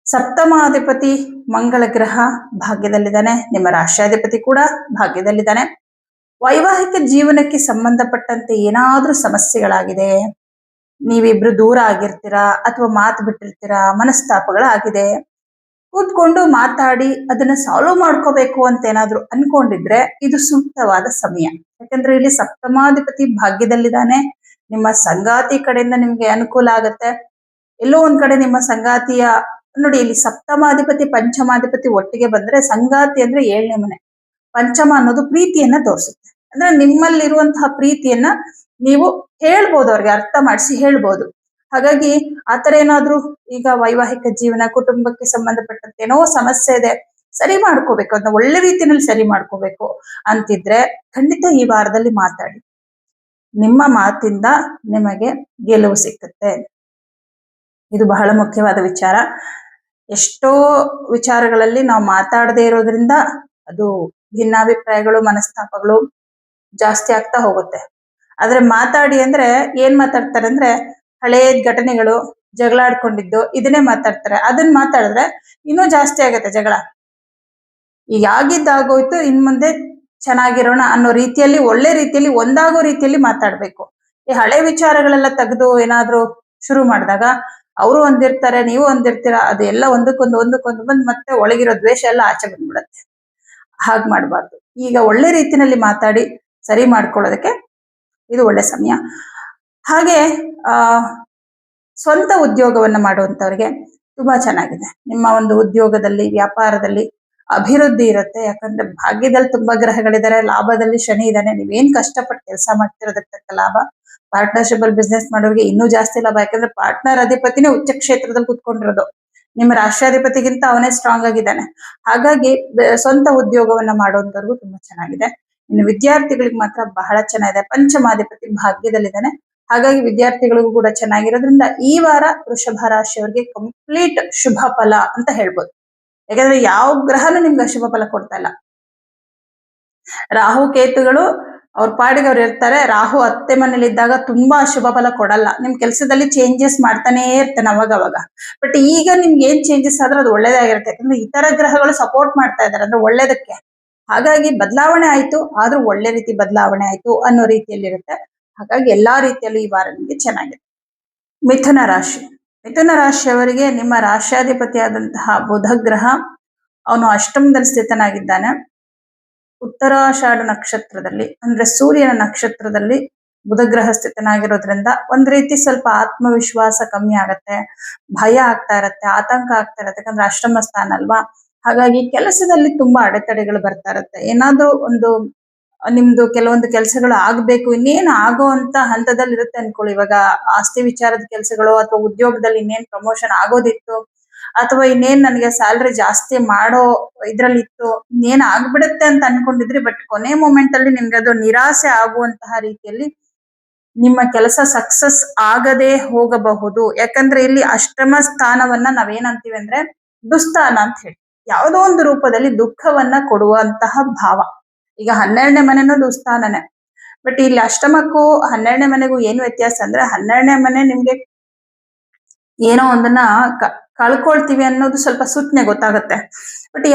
ಸಪ್ತಮಾಧಿಪತಿ ಮಂಗಳ ಗ್ರಹ ಭಾಗ್ಯದಲ್ಲಿದ್ದಾನೆ, ನಿಮ್ಮ ರಾಷ್ಟ್ರಾಧಿಪತಿ ಕೂಡ ಭಾಗ್ಯದಲ್ಲಿದ್ದಾನೆ. ವೈವಾಹಿಕ ಜೀವನಕ್ಕೆ ಸಂಬಂಧಪಟ್ಟಂತೆ ಏನಾದ್ರೂ ಸಮಸ್ಯೆಗಳಾಗಿದೆ, ನೀವಿಬ್ರು ದೂರ ಆಗಿರ್ತೀರಾ, ಅಥವಾ ಮಾತು ಬಿಟ್ಟಿರ್ತೀರಾ, ಮನಸ್ತಾಪಗಳಾಗಿದೆ, ಕೂತ್ಕೊಂಡು ಮಾತಾಡಿ ಅದನ್ನ ಸಾಲ್ವ್ ಮಾಡ್ಕೋಬೇಕು ಅಂತ ಏನಾದ್ರು ಅನ್ಕೊಂಡಿದ್ರೆ ಇದು ಸೂಕ್ತವಾದ ಸಮಯ. ಯಾಕಂದ್ರೆ ಇಲ್ಲಿ ಸಪ್ತಮಾಧಿಪತಿ ಭಾಗ್ಯದಲ್ಲಿದ್ದಾನೆ. ನಿಮ್ಮ ಸಂಗಾತಿ ಕಡೆಯಿಂದ ನಿಮ್ಗೆ ಅನುಕೂಲ ಆಗತ್ತೆ. ಎಲ್ಲೋ ಒಂದ್ ಕಡೆ ನಿಮ್ಮ ಸಂಗಾತಿಯ ನೋಡಿ, ಇಲ್ಲಿ ಸಪ್ತಮಾಧಿಪತಿ ಪಂಚಮಾಧಿಪತಿ ಒಟ್ಟಿಗೆ ಬಂದ್ರೆ ಸಂಗಾತಿ ಅಂದ್ರೆ 7ನೇ ಮನೆ, ಪಂಚಮ ಅನ್ನೋದು ಪ್ರೀತಿಯನ್ನ ತೋರಿಸುತ್ತೆ. ಅಂದ್ರೆ ನಿಮ್ಮಲ್ಲಿರುವಂತಹ ಪ್ರೀತಿಯನ್ನ ನೀವು ಹೇಳ್ಬೋದು, ಅವ್ರಿಗೆ ಅರ್ಥ ಮಾಡಿಸಿ ಹೇಳ್ಬೋದು. ಹಾಗಾಗಿ ಆತರ ಏನಾದ್ರು ಈಗ ವೈವಾಹಿಕ ಜೀವನ, ಕುಟುಂಬಕ್ಕೆ ಸಂಬಂಧಪಟ್ಟಂತೆ ಏನೋ ಸಮಸ್ಯೆ ಇದೆ, ಸರಿ ಮಾಡ್ಕೋಬೇಕು, ಅದನ್ನ ಒಳ್ಳೆ ರೀತಿಯಲ್ಲಿ ಸರಿ ಮಾಡ್ಕೋಬೇಕು ಅಂತಿದ್ರೆ ಖಂಡಿತ ಈ ವಾರದಲ್ಲಿ ಮಾತಾಡಿ. ನಿಮ್ಮ ಮಾತಿಂದ ನಿಮಗೆ ಗೆಲುವು ಸಿಕ್ಕುತ್ತೆ. ಇದು ಬಹಳ ಮುಖ್ಯವಾದ ವಿಚಾರ. ಎಷ್ಟೋ ವಿಚಾರಗಳಲ್ಲಿ ನಾವು ಮಾತಾಡದೇ ಇರೋದ್ರಿಂದ ಅದು ಭಿನ್ನಾಭಿಪ್ರಾಯಗಳು, ಮನಸ್ತಾಪಗಳು ಜಾಸ್ತಿ ಆಗ್ತಾ ಹೋಗುತ್ತೆ. ಆದ್ರೆ ಮಾತಾಡಿ ಅಂದ್ರೆ ಏನ್ ಮಾತಾಡ್ತಾರೆ ಅಂದ್ರೆ ಹಳೇ ಘಟನೆಗಳು, ಜಗಳ ಆಡ್ಕೊಂಡಿದ್ದು ಇದನ್ನೇ ಮಾತಾಡ್ತಾರೆ. ಅದನ್ನ ಮಾತಾಡಿದ್ರೆ ಇನ್ನೂ ಜಾಸ್ತಿ ಆಗತ್ತೆ ಜಗಳ. ಈಗ ಆಗಿದ್ದಾಗೋಯ್ತು, ಇನ್ ಮುಂದೆ ಚೆನ್ನಾಗಿರೋಣ ಅನ್ನೋ ರೀತಿಯಲ್ಲಿ, ಒಳ್ಳೆ ರೀತಿಯಲ್ಲಿ, ಒಂದಾಗೋ ರೀತಿಯಲ್ಲಿ ಮಾತಾಡ್ಬೇಕು. ಈ ಹಳೆ ವಿಚಾರಗಳೆಲ್ಲ ತೆಗೆದು ಏನಾದ್ರು ಶುರು ಮಾಡಿದಾಗ ಅವರು ಒಂದಿರ್ತಾರೆ, ನೀವು ಒಂದಿರ್ತೀರ, ಅದೆಲ್ಲ ಒಂದಕ್ಕೊಂದು ಬಂದ್ ಮತ್ತೆ ಒಳಗಿರೋ ದ್ವೇಷ ಎಲ್ಲ ಆಚೆ ಬಂದ್ಬಿಡತ್ತೆ. ಹಾಗೆ ಮಾಡಬಾರ್ದು. ಈಗ ಒಳ್ಳೆ ರೀತಿಯಲ್ಲಿ ಮಾತಾಡಿ ಸರಿ ಮಾಡ್ಕೊಳ್ಳೋದಕ್ಕೆ ಇದು ಒಳ್ಳೆ ಸಮಯ. ಹಾಗೆ ಸ್ವಂತ ಉದ್ಯೋಗವನ್ನ ಮಾಡುವಂತವ್ರಿಗೆ ತುಂಬಾ ಚೆನ್ನಾಗಿದೆ. ನಿಮ್ಮ ಒಂದು ಉದ್ಯೋಗದಲ್ಲಿ, ವ್ಯಾಪಾರದಲ್ಲಿ ಅಭಿವೃದ್ಧಿ ಇರುತ್ತೆ. ಯಾಕಂದ್ರೆ ಭಾಗ್ಯದಲ್ಲಿ ತುಂಬಾ ಗ್ರಹಗಳಿದ್ದಾರೆ, ಲಾಭದಲ್ಲಿ ಶನಿ ಇದ್ದಾನೆ. ನೀವೇನ್ ಕಷ್ಟಪಟ್ಟು ಕೆಲಸ ಮಾಡ್ತಿರೋದಕ್ಕೆ ತಕ್ಕ ಲಾಭ. ಪಾರ್ಟ್ನರ್ಶಿಪ್ ಅಲ್ಲಿ ಬಿಸ್ನೆಸ್ ಮಾಡೋರಿಗೆ ಇನ್ನೂ ಜಾಸ್ತಿ ಲಾಭ. ಯಾಕಂದ್ರೆ ಪಾರ್ಟ್ನರ್ ಅಧಿಪತಿನೇ ಉಚ್ಚ ಕ್ಷೇತ್ರದಲ್ಲಿ ಕುತ್ಕೊಂಡಿರೋದು, ನಿಮ್ಮ ರಾಷ್ಟ್ರಾಧಿಪತಿಗಿಂತ ಅವನೇ ಸ್ಟ್ರಾಂಗ್ ಆಗಿದ್ದಾನೆ. ಹಾಗಾಗಿ ಸ್ವಂತ ಉದ್ಯೋಗವನ್ನ ಮಾಡುವಂತವ್ರಿಗೂ ತುಂಬಾ ಚೆನ್ನಾಗಿದೆ. ಇನ್ನು ವಿದ್ಯಾರ್ಥಿಗಳಿಗೆ ಮಾತ್ರ ಬಹಳ ಚೆನ್ನಾಗಿದೆ. ಪಂಚಮಾಧಿಪತಿ ಭಾಗ್ಯದಲ್ಲಿದ್ದಾನೆ. ಹಾಗಾಗಿ ವಿದ್ಯಾರ್ಥಿಗಳಿಗೂ ಕೂಡ ಚೆನ್ನಾಗಿರೋದ್ರಿಂದ ಈ ವಾರ ವೃಷಭ ರಾಶಿಯವರಿಗೆ ಕಂಪ್ಲೀಟ್ ಶುಭ ಫಲ ಅಂತ ಹೇಳ್ಬೋದು. ಯಾಕಂದ್ರೆ ಯಾವ ಗ್ರಹನೂ ನಿಮ್ಗೆ ಅಶುಭ ಫಲ ಕೊಡ್ತಾ ಇಲ್ಲ. ರಾಹು ಕೇತುಗಳು ಅವ್ರ ಪಾಡಿಗೆ ಅವ್ರು ಇರ್ತಾರೆ. ರಾಹು 10ನೇ ಮನೇಲಿ ಇದ್ದಾಗ ತುಂಬಾ ಅಶುಭ ಫಲ ಕೊಡಲ್ಲ. ನಿಮ್ ಕೆಲಸದಲ್ಲಿ ಚೇಂಜಸ್ ಮಾಡ್ತಾನೆ ಇರ್ತಾನೆ ಅವಾಗ. ಬಟ್ ಈಗ ನಿಮ್ಗೆ ಏನ್ ಚೇಂಜಸ್ ಆದ್ರೆ ಅದು ಒಳ್ಳೇದಾಗಿರುತ್ತೆ. ಯಾಕಂದ್ರೆ ಇತರ ಗ್ರಹಗಳು ಸಪೋರ್ಟ್ ಮಾಡ್ತಾ ಇದಾರೆ ಅಂದ್ರೆ ಒಳ್ಳೇದಕ್ಕೆ. ಹಾಗಾಗಿ ಬದಲಾವಣೆ ಆಯ್ತು, ಆದ್ರೂ ಒಳ್ಳೆ ರೀತಿ ಬದಲಾವಣೆ ಆಯ್ತು ಅನ್ನೋ ರೀತಿಯಲ್ಲಿ ಇರುತ್ತೆ. ಹಾಗಾಗಿ ಎಲ್ಲಾ ರೀತಿಯಲ್ಲೂ ಈ ವಾರ ನಿಮ್ಗೆ ಚೆನ್ನಾಗಿದೆ. ಮಿಥುನ ರಾಶಿ. ಮಿಥುನ ರಾಶಿಯವರಿಗೆ ನಿಮ್ಮ ರಾಶ್ಯಾಧಿಪತಿಯಾದಂತಹ ಬುಧ ಗ್ರಹ ಅವನು ಅಷ್ಟಮದಲ್ಲಿ ಸ್ಥಿತನಾಗಿದ್ದಾನೆ. ಉತ್ತರಾಷಾಢ ನಕ್ಷತ್ರದಲ್ಲಿ ಅಂದ್ರೆ ಸೂರ್ಯನ ನಕ್ಷತ್ರದಲ್ಲಿ ಬುಧ ಗ್ರಹ ಸ್ಥಿತನಾಗಿರೋದ್ರಿಂದ ಒಂದ್ ರೀತಿ ಸ್ವಲ್ಪ ಆತ್ಮವಿಶ್ವಾಸ ಕಮ್ಮಿ ಆಗತ್ತೆ, ಭಯ ಆಗ್ತಾ ಇರತ್ತೆ, ಆತಂಕ ಆಗ್ತಾ ಇರತ್ತೆ. ಯಾಕಂದ್ರೆ ಅಷ್ಟಮ ಸ್ಥಾನ ಅಲ್ವಾ. ಹಾಗಾಗಿ ಕೆಲಸದಲ್ಲಿ ತುಂಬಾ ಅಡೆತಡೆಗಳು ಬರ್ತಾ ಇರತ್ತೆ. ಏನಾದ್ರೂ ಒಂದು ನಿಮ್ದು ಕೆಲವೊಂದು ಕೆಲಸಗಳು ಆಗ್ಬೇಕು, ಇನ್ನೇನು ಆಗೋ ಅಂತ ಹಂತದಲ್ಲಿ ಇರುತ್ತೆ ಅನ್ಕೊಳ್ಳಿ. ಇವಾಗ ಆಸ್ತಿ ವಿಚಾರದ ಕೆಲಸಗಳು ಅಥವಾ ಉದ್ಯೋಗದಲ್ಲಿ ಇನ್ನೇನ್ ಪ್ರಮೋಷನ್ ಆಗೋದಿತ್ತು, ಅಥವಾ ಇನ್ನೇನ್ ನನಗೆ ಸ್ಯಾಲ್ರಿ ಜಾಸ್ತಿ ಮಾಡೋ ಇದ್ರಲ್ಲಿ ಇತ್ತು, ಇನ್ನೇನ್ ಆಗ್ಬಿಡುತ್ತೆ ಅಂತ ಅನ್ಕೊಂಡಿದ್ರಿ. ಬಟ್ ಕೊನೆ ಮೂಮೆಂಟ್ ಅಲ್ಲಿ ನಿಮ್ಗೆ ಅದು ನಿರಾಸೆ ಆಗುವಂತಹ ರೀತಿಯಲ್ಲಿ ನಿಮ್ಮ ಕೆಲಸ ಸಕ್ಸಸ್ ಆಗದೆ ಹೋಗಬಹುದು. ಯಾಕಂದ್ರೆ ಇಲ್ಲಿ ಅಷ್ಟಮ ಸ್ಥಾನವನ್ನ ನಾವೇನಂತೀವಿ ಅಂದ್ರೆ ದುಸ್ಥಾನ ಅಂತ ಹೇಳಿ, ಯಾವುದೋ ಒಂದು ರೂಪದಲ್ಲಿ ದುಃಖವನ್ನ ಕೊಡುವಂತಹ ಭಾವ. ಈಗ 12ನೇ ಮನೆನೂ ದುಸ್ಥಾನನೇ. ಬಟ್ ಇಲ್ಲಿ ಅಷ್ಟಮಕ್ಕೂ 12ನೇ ಮನೆಗೂ ಏನು ವ್ಯತ್ಯಾಸ ಅಂದ್ರೆ 12ನೇ ಮನೆ ನಿಮ್ಗೆ ಏನೋ ಒಂದನ್ನ ಕಳ್ಕೊಳ್ತೀವಿ ಅನ್ನೋದು ಸ್ವಲ್ಪ ಸೂಚನೆ ಗೊತ್ತಾಗುತ್ತೆ. ಬಟ್ ಈ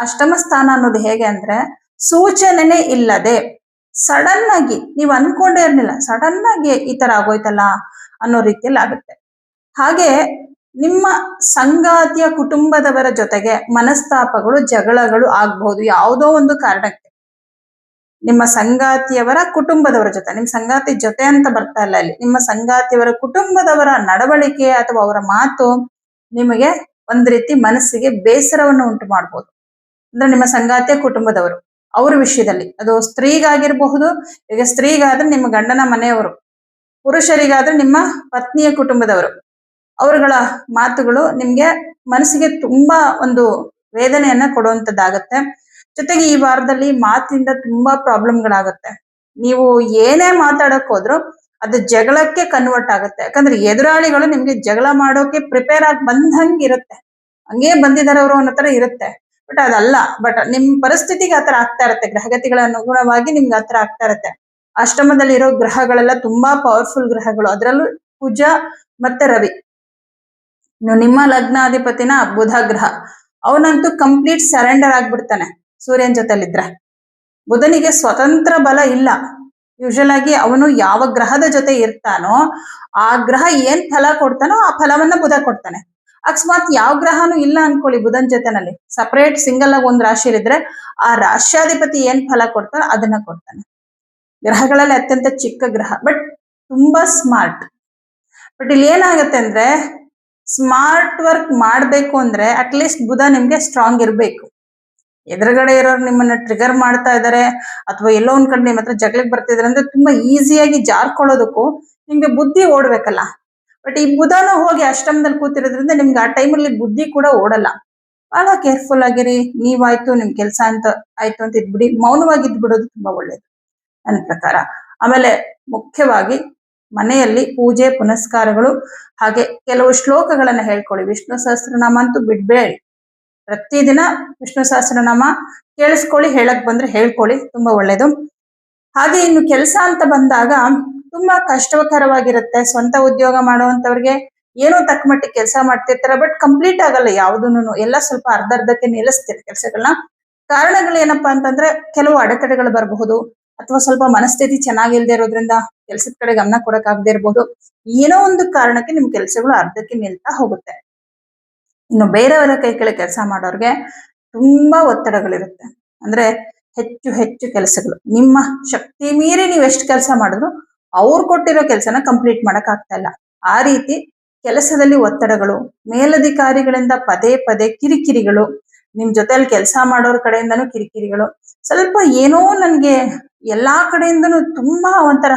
ಅಷ್ಟಮ ಸ್ಥಾನ ಅನ್ನೋದು ಹೇಗೆ ಅಂದ್ರೆ ಸೂಚನೆನೇ ಇಲ್ಲದೆ ಸಡನ್ ಆಗಿ ನೀವು ಅನ್ಕೊಂಡೇ ಇರ್ಲಿಲ್ಲ, ಸಡನ್ ಆಗಿ ಈ ತರ ಆಗೋಯ್ತಲ್ಲ ಅನ್ನೋ ರೀತಿಯಲ್ಲಿ ಆಗುತ್ತೆ. ಹಾಗೆ ನಿಮ್ಮ ಸಂಗಾತಿಯ ಕುಟುಂಬದವರ ಜೊತೆಗೆ ಮನಸ್ತಾಪಗಳು, ಜಗಳಗಳು ಆಗ್ಬಹುದು ಯಾವುದೋ ಒಂದು ಕಾರಣಕ್ಕೆ. ನಿಮ್ಮ ಸಂಗಾತಿಯವರ ಕುಟುಂಬದವರ ಜೊತೆ, ನಿಮ್ ಸಂಗಾತಿ ಜೊತೆ ಅಂತ ಬರ್ತಾ ಇಲ್ಲ ಇಲ್ಲಿ, ನಿಮ್ಮ ಸಂಗಾತಿಯವರ ಕುಟುಂಬದವರ ನಡವಳಿಕೆ ಅಥವಾ ಅವರ ಮಾತು ನಿಮಗೆ ಒಂದ್ ರೀತಿ ಮನಸ್ಸಿಗೆ ಬೇಸರವನ್ನು ಉಂಟು ಮಾಡ್ಬೋದು. ಅಂದ್ರೆ ನಿಮ್ಮ ಸಂಗಾತಿಯ ಕುಟುಂಬದವರು ಅವ್ರ ವಿಷಯದಲ್ಲಿ, ಅದು ಸ್ತ್ರೀಗಾಗಿರಬಹುದು. ಈಗ ಸ್ತ್ರೀಗಾದ್ರೆ ನಿಮ್ಮ ಗಂಡನ ಮನೆಯವರು, ಪುರುಷರಿಗಾದ್ರೆ ನಿಮ್ಮ ಪತ್ನಿಯ ಕುಟುಂಬದವರು, ಅವರುಗಳ ಮಾತುಗಳು ನಿಮ್ಗೆ ಮನಸ್ಸಿಗೆ ತುಂಬಾ ಒಂದು ವೇದನೆಯನ್ನ ಕೊಡುವಂತದ್ದಾಗತ್ತೆ. ಜೊತೆಗೆ ಈ ವಾರದಲ್ಲಿ ಮಾತಿಂದ ತುಂಬಾ ಪ್ರಾಬ್ಲಮ್ಗಳಾಗತ್ತೆ. ನೀವು ಏನೇ ಮಾತಾಡಕ್ ಹೋದ್ರು ಅದು ಜಗಳಕ್ಕೆ ಕನ್ವರ್ಟ್ ಆಗುತ್ತೆ. ಯಾಕಂದ್ರೆ ಎದುರಾಳಿಗಳು ನಿಮ್ಗೆ ಜಗಳ ಮಾಡೋಕೆ ಪ್ರಿಪೇರ್ ಆಗಿ ಬಂದಂಗಿರುತ್ತೆ, ಹಂಗೇ ಬಂದಿದ್ದಾರೆ ಅವರು ಅನ್ನೋ ತರ ಇರುತ್ತೆ. ಬಟ್ ಅದಲ್ಲ. ಬಟ್ ನಿಮ್ ಪರಿಸ್ಥಿತಿಗೆ ಆತರ ಆಗ್ತಾ ಇರತ್ತೆ, ಗ್ರಹಗತಿಗಳ ಅನುಗುಣವಾಗಿ ನಿಮ್ಗೆ ಆತರ ಆಗ್ತಾ ಇರತ್ತೆ. ಅಷ್ಟಮದಲ್ಲಿ ಇರೋ ಗ್ರಹಗಳೆಲ್ಲ ತುಂಬಾ ಪವರ್ಫುಲ್ ಗ್ರಹಗಳು, ಅದರಲ್ಲೂ ಕುಜ ಮತ್ತೆ ರವಿ. ನಿಮ್ಮ ಲಗ್ನಾಧಿಪತಿನ ಬುಧ ಗ್ರಹ, ಅವನಂತೂ ಕಂಪ್ಲೀಟ್ ಸರೆಂಡರ್ ಆಗ್ಬಿಡ್ತಾನೆ ಸೂರ್ಯನ ಜೊತೆಲಿದ್ರೆ. ಬುಧನಿಗೆ ಸ್ವತಂತ್ರ ಬಲ ಇಲ್ಲ. ಯೂಶಲ್ ಆಗಿ ಅವನು ಯಾವ ಗ್ರಹದ ಜೊತೆ ಇರ್ತಾನೋ ಆ ಗ್ರಹ ಏನ್ ಫಲ ಕೊಡ್ತಾನೋ ಆ ಫಲವನ್ನ ಬುಧ ಕೊಡ್ತಾನೆ. ಅಕಸ್ಮಾತ್ ಯಾವ ಗ್ರಹನೂ ಇಲ್ಲ ಅನ್ಕೊಳ್ಳಿ ಬುಧನ್ ಜೊತೆನಲ್ಲಿ, ಸಪರೇಟ್ ಸಿಂಗಲ್ ಆಗಿ ಒಂದ್ ರಾಶಿಲಿದ್ರೆ ಆ ರಾಶ್ಯಾಧಿಪತಿ ಏನ್ ಫಲ ಕೊಡ್ತಾನೆ ಅದನ್ನ ಕೊಡ್ತಾನೆ. ಗ್ರಹಗಳಲ್ಲಿ ಅತ್ಯಂತ ಚಿಕ್ಕ ಗ್ರಹ, ಬಟ್ ತುಂಬಾ ಸ್ಮಾರ್ಟ್. ಬಟ್ ಇಲ್ಲಿ ಏನಾಗುತ್ತೆ ಅಂದ್ರೆ, ಸ್ಮಾರ್ಟ್ ವರ್ಕ್ ಮಾಡ್ಬೇಕು ಅಂದ್ರೆ ಅಟ್ಲೀಸ್ಟ್ ಬುಧ ನಿಮ್ಗೆ ಸ್ಟ್ರಾಂಗ್ ಇರ್ಬೇಕು. ಎದುರುಗಡೆ ಇರೋರು ನಿಮ್ಮನ್ನ ಟ್ರಿಗರ್ ಮಾಡ್ತಾ ಇದಾರೆ ಅಥವಾ ಎಲ್ಲೋ ಒಂದ್ ಕಡೆ ನಿಮ್ಮ ಹತ್ರ ಜಗಳಕ್ಕೆ ಬರ್ತಿದಾರೆ ಅಂದ್ರೆ ತುಂಬಾ ಈಸಿಯಾಗಿ ಜಾರ್ಕೊಳ್ಳೋದಕ್ಕೂ ನಿಮ್ಗೆ ಬುದ್ಧಿ ಓಡ್ಬೇಕಲ್ಲ. ಬಟ್ ಈ ಬುಧನೂ ಹೋಗಿ ಅಷ್ಟಮದಲ್ಲಿ ಕೂತಿರೋದ್ರಿಂದ ನಿಮ್ಗೆ ಆ ಟೈಮಲ್ಲಿ ಬುದ್ಧಿ ಕೂಡ ಓಡಲ್ಲ. ಬಹಳ ಕೇರ್ಫುಲ್ ಆಗಿರಿ. ನೀವಾಯ್ತು ನಿಮ್ ಕೆಲಸ ಅಂತ ಆಯ್ತು ಅಂತ ಇದ್ಬಿಡಿ, ಮೌನವಾಗಿ ಇದ್ಬಿಡೋದು ತುಂಬಾ ಒಳ್ಳೇದು ನನ್ನ ಪ್ರಕಾರ. ಆಮೇಲೆ ಮುಖ್ಯವಾಗಿ ಮನೆಯಲ್ಲಿ ಪೂಜೆ ಪುನಸ್ಕಾರಗಳು ಹಾಗೆ ಕೆಲವು ಶ್ಲೋಕಗಳನ್ನ ಹೇಳ್ಕೊಳ್ಳಿ. ವಿಷ್ಣು ಸಹಸ್ರನಾಮ ಅಂತೂ ಬಿಡ್ಬೇಡಿ. ಪ್ರತಿದಿನ ವಿಷ್ಣು ಸಹಸ್ರನಾಮ ಕೇಳಿಸ್ಕೊಳ್ಳಿ, ಹೇಳಕ್ ಬಂದ್ರೆ ಹೇಳ್ಕೊಳ್ಳಿ, ತುಂಬಾ ಒಳ್ಳೇದು. ಹಾಗೆ ಇನ್ನು ಕೆಲಸ ಅಂತ ಬಂದಾಗ ತುಂಬಾ ಕಷ್ಟಕರವಾಗಿರುತ್ತೆ. ಸ್ವಂತ ಉದ್ಯೋಗ ಮಾಡುವಂತವ್ರಿಗೆ ಏನೋ ತಕ್ಕ ಮಟ್ಟಿಗೆ ಕೆಲಸ ಮಾಡ್ತಿರ್ತಾರೆ, ಬಟ್ ಕಂಪ್ಲೀಟ್ ಆಗಲ್ಲ ಯಾವುದೂನು. ಎಲ್ಲ ಸ್ವಲ್ಪ ಅರ್ಧಕ್ಕೆ ನಿಲ್ಲಿಸ್ತೀರಿ ಕೆಲಸಗಳನ್ನ. ಕಾರಣಗಳು ಏನಪ್ಪಾ ಅಂತಂದ್ರೆ, ಕೆಲವು ಅಡೆತಡೆಗಳು ಬರಬಹುದು, ಅಥವಾ ಸ್ವಲ್ಪ ಮನಸ್ಥಿತಿ ಚೆನ್ನಾಗಿಲ್ದೇ ಇರೋದ್ರಿಂದ ಕೆಲಸದ ಕಡೆ ಗಮನ ಕೊಡಕ್ ಆಗದೆ ಇರ್ಬೋದು. ಏನೋ ಒಂದು ಕಾರಣಕ್ಕೆ ನಿಮ್ ಕೆಲಸಗಳು ಅರ್ಧಕ್ಕೆ ನಿಲ್ತಾ ಹೋಗುತ್ತೆ. ಇನ್ನು ಬೇರೆಯವರ ಕೈ ಕೆಳಗೆ ಕೆಲಸ ಮಾಡೋರ್ಗೆ ತುಂಬಾ ಒತ್ತಡಗಳಿರುತ್ತೆ. ಅಂದ್ರೆ ಹೆಚ್ಚು ಹೆಚ್ಚು ಕೆಲಸಗಳು, ನಿಮ್ಮ ಶಕ್ತಿ ಮೀರಿ ನೀವು ಎಷ್ಟು ಕೆಲಸ ಮಾಡಿದ್ರು ಅವ್ರು ಕೊಟ್ಟಿರೋ ಕೆಲಸನ ಕಂಪ್ಲೀಟ್ ಮಾಡಕ್ ಆಗ್ತಾ ಇಲ್ಲ. ಆ ರೀತಿ ಕೆಲಸದಲ್ಲಿ ಒತ್ತಡಗಳು, ಮೇಲಧಿಕಾರಿಗಳಿಂದ ಪದೇ ಪದೇ ಕಿರಿಕಿರಿಗಳು, ನಿಮ್ ಜೊತೆಲಿ ಕೆಲಸ ಮಾಡೋರ್ ಕಡೆಯಿಂದನೂ ಕಿರಿಕಿರಿಗಳು, ಸ್ವಲ್ಪ ಏನೋ ನನ್ಗೆ ಎಲ್ಲಾ ಕಡೆಯಿಂದನೂ ತುಂಬಾ ಒಂಥರ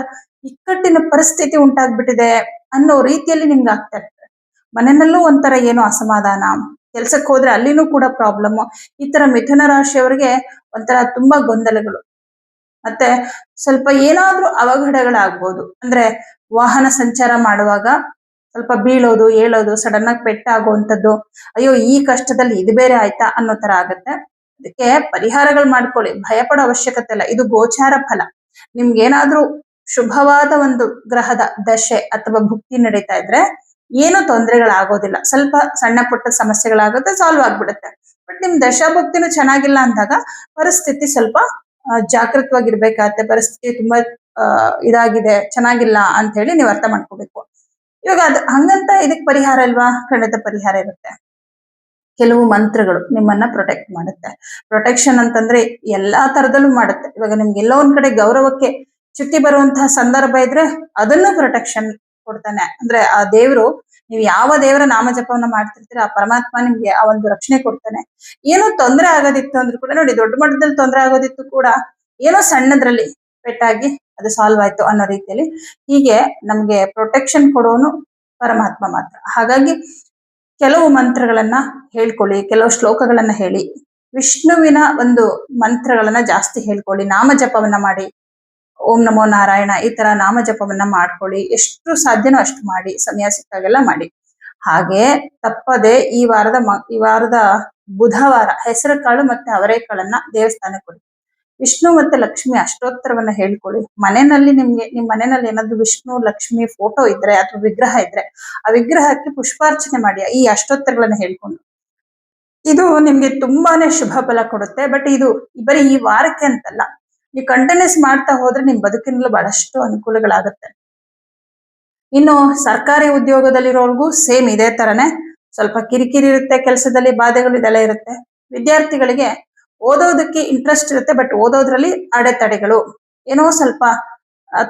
ಇಕ್ಕಟ್ಟಿನ ಪರಿಸ್ಥಿತಿ ಉಂಟಾಗ್ಬಿಟ್ಟಿದೆ ಅನ್ನೋ ರೀತಿಯಲ್ಲಿ ನಿಮ್ಗೆ ಆಗ್ತಾ ಇರ್ತದೆ. ಮನೆಯಲ್ಲೂ ಒಂಥರ ಏನೋ ಅಸಮಾಧಾನ, ಕೆಲ್ಸಕ್ಕೆ ಹೋದ್ರೆ ಅಲ್ಲಿನೂ ಕೂಡ ಪ್ರಾಬ್ಲಮ್. ಈ ತರ ಮಿಥುನ ರಾಶಿಯವರಿಗೆ ಒಂಥರ ತುಂಬಾ ಗೊಂದಲಗಳು, ಮತ್ತೆ ಸ್ವಲ್ಪ ಏನಾದ್ರೂ ಅವಘಡಗಳಾಗ್ಬೋದು. ಅಂದ್ರೆ ವಾಹನ ಸಂಚಾರ ಮಾಡುವಾಗ ಸ್ವಲ್ಪ ಬೀಳೋದು, ಏಳೋದು, ಸಡನ್ ಆಗಿ ಪೆಟ್ಟಾಗುವಂಥದ್ದು, ಅಯ್ಯೋ ಈ ಕಷ್ಟದಲ್ಲಿ ಇದು ಬೇರೆ ಆಯ್ತಾ ಅನ್ನೋ ತರ ಆಗತ್ತೆ. ಅದಕ್ಕೆ ಪರಿಹಾರಗಳು ಮಾಡ್ಕೊಳ್ಳಿ, ಭಯ ಪಡೋ ಅವಶ್ಯಕತೆ ಇಲ್ಲ. ಇದು ಗೋಚಾರ ಫಲ. ನಿಮ್ಗೇನಾದ್ರೂ ಶುಭವಾದ ಒಂದು ಗ್ರಹದ ದಶೆ ಅಥವಾ ಭುಕ್ತಿ ನಡೀತಾ ಇದ್ರೆ ಏನು ತೊಂದರೆಗಳಾಗೋದಿಲ್ಲ. ಸ್ವಲ್ಪ ಸಣ್ಣ ಪುಟ್ಟ ಸಮಸ್ಯೆಗಳಾಗುತ್ತೆ, ಸಾಲ್ವ್ ಆಗ್ಬಿಡುತ್ತೆ. ಬಟ್ ನಿಮ್ ದಶಾಭಕ್ತಿನೂ ಚೆನ್ನಾಗಿಲ್ಲ ಅಂದಾಗ ಪರಿಸ್ಥಿತಿ ಸ್ವಲ್ಪ ಜಾಗೃತವಾಗಿರ್ಬೇಕಾಗತ್ತೆ. ಪರಿಸ್ಥಿತಿ ತುಂಬಾ ಇದಾಗಿದೆ, ಚೆನ್ನಾಗಿಲ್ಲ ಅಂತ ಹೇಳಿ ನೀವು ಅರ್ಥ ಮಾಡ್ಕೋಬೇಕು. ಇವಾಗ ಹಂಗಂತ ಇದಕ್ ಪರಿಹಾರ ಇಲ್ವಾ? ಖಂಡಿತ ಪರಿಹಾರ ಇರುತ್ತೆ. ಕೆಲವು ಮಂತ್ರಗಳು ನಿಮ್ಮನ್ನ ಪ್ರೊಟೆಕ್ಟ್ ಮಾಡುತ್ತೆ. ಪ್ರೊಟೆಕ್ಷನ್ ಅಂತಂದ್ರೆ ಎಲ್ಲಾ ತರದಲ್ಲೂ ಮಾಡುತ್ತೆ. ಇವಾಗ ನಿಮ್ಗೆ ಎಲ್ಲೋ ಒಂದ್ ಕಡೆ ಗೌರವಕ್ಕೆ ಚ್ಯುತಿ ಬರುವಂತಹ ಸಂದರ್ಭ ಇದ್ರೆ ಅದನ್ನು ಪ್ರೊಟೆಕ್ಷನ್ ಕೊಡ್ತಾನೆ. ಅಂದ್ರೆ ಆ ದೇವ್ರು, ನೀವು ಯಾವ ದೇವರ ನಾಮಜಪವನ್ನ ಮಾಡ್ತಿರ್ತೀರ ಆ ಪರಮಾತ್ಮ ನಿಮ್ಗೆ ಆ ಒಂದು ರಕ್ಷಣೆ ಕೊಡ್ತಾನೆ. ಏನೋ ತೊಂದರೆ ಆಗೋದಿತ್ತು ಅಂದ್ರೂ ಕೂಡ, ನೋಡಿ ದೊಡ್ಡ ಮಟ್ಟದಲ್ಲಿ ತೊಂದರೆ ಆಗೋದಿತ್ತು ಕೂಡ ಏನೋ ಸಣ್ಣದ್ರಲ್ಲಿ ಪೆಟ್ಟಾಗಿ ಅದು ಸಾಲ್ವ್ ಆಯ್ತು ಅನ್ನೋ ರೀತಿಯಲ್ಲಿ ಹೀಗೆ ನಮ್ಗೆ ಪ್ರೊಟೆಕ್ಷನ್ ಕೊಡೋನು ಪರಮಾತ್ಮ ಮಾತ್ರ. ಹಾಗಾಗಿ ಕೆಲವು ಮಂತ್ರಗಳನ್ನ ಹೇಳ್ಕೊಳ್ಳಿ, ಕೆಲವು ಶ್ಲೋಕಗಳನ್ನ ಹೇಳಿ, ವಿಷ್ಣುವಿನ ಒಂದು ಮಂತ್ರಗಳನ್ನ ಜಾಸ್ತಿ ಹೇಳ್ಕೊಳ್ಳಿ, ನಾಮಜಪವನ್ನ ಮಾಡಿ. ಓಂ ನಮೋ ನಾರಾಯಣ ಈ ತರ ನಾಮಜಪವನ್ನ ಮಾಡ್ಕೊಳ್ಳಿ. ಎಷ್ಟು ಸಾಧ್ಯನೋ ಅಷ್ಟು ಮಾಡಿ, ಸಮಯ ಸಿಕ್ಕಾಗೆಲ್ಲ ಮಾಡಿ. ಹಾಗೆ ತಪ್ಪದೆ ಈ ವಾರದ ಬುಧವಾರ ಹೆಸರು ಕಾಳು ಮತ್ತೆ ಅವರೆಕಾಳನ್ನ ದೇವಸ್ಥಾನಕ್ಕೆ ಕೊಡಿ. ವಿಷ್ಣು ಮತ್ತೆ ಲಕ್ಷ್ಮಿ ಅಷ್ಟೋತ್ತರವನ್ನ ಹೇಳ್ಕೊಳ್ಳಿ. ಮನೆಯಲ್ಲಿ ನಿಮ್ ಮನೆಯಲ್ಲಿ ಏನಾದ್ರು ವಿಷ್ಣು ಲಕ್ಷ್ಮಿ ಫೋಟೋ ಇದ್ರೆ ಅಥವಾ ವಿಗ್ರಹ ಇದ್ರೆ ಆ ವಿಗ್ರಹಕ್ಕೆ ಪುಷ್ಪಾರ್ಚನೆ ಮಾಡಿ ಈ ಅಷ್ಟೋತ್ತರಗಳನ್ನ ಹೇಳ್ಕೊಂಡು. ಇದು ನಿಮ್ಗೆ ತುಂಬಾನೇ ಶುಭ ಫಲ ಕೊಡುತ್ತೆ. ಬಟ್ ಇದು ಬರೀ ಈ ವಾರಕ್ಕೆ ಅಂತಲ್ಲ, ನೀವು ಕಂಟಿನ್ಯೂಸ್ ಮಾಡ್ತಾ ಹೋದ್ರೆ ನಿಮ್ ಬದುಕಿನಲ್ಲೂ ಬಹಳಷ್ಟು ಅನುಕೂಲಗಳಾಗುತ್ತೆ. ಇನ್ನು ಸರ್ಕಾರಿ ಉದ್ಯೋಗದಲ್ಲಿರೋರ್ಗೂ ಸೇಮ್ ಇದೇ ತರನೇ ಸ್ವಲ್ಪ ಕಿರಿಕಿರಿ ಇರುತ್ತೆ, ಕೆಲಸದಲ್ಲಿ ಬಾಧೆಗಳು ಇದೆಲ್ಲ ಇರುತ್ತೆ. ವಿದ್ಯಾರ್ಥಿಗಳಿಗೆ ಓದೋದಕ್ಕೆ ಇಂಟ್ರೆಸ್ಟ್ ಇರುತ್ತೆ, ಬಟ್ ಓದೋದ್ರಲ್ಲಿ ಅಡೆತಡೆಗಳು, ಏನೋ ಸ್ವಲ್ಪ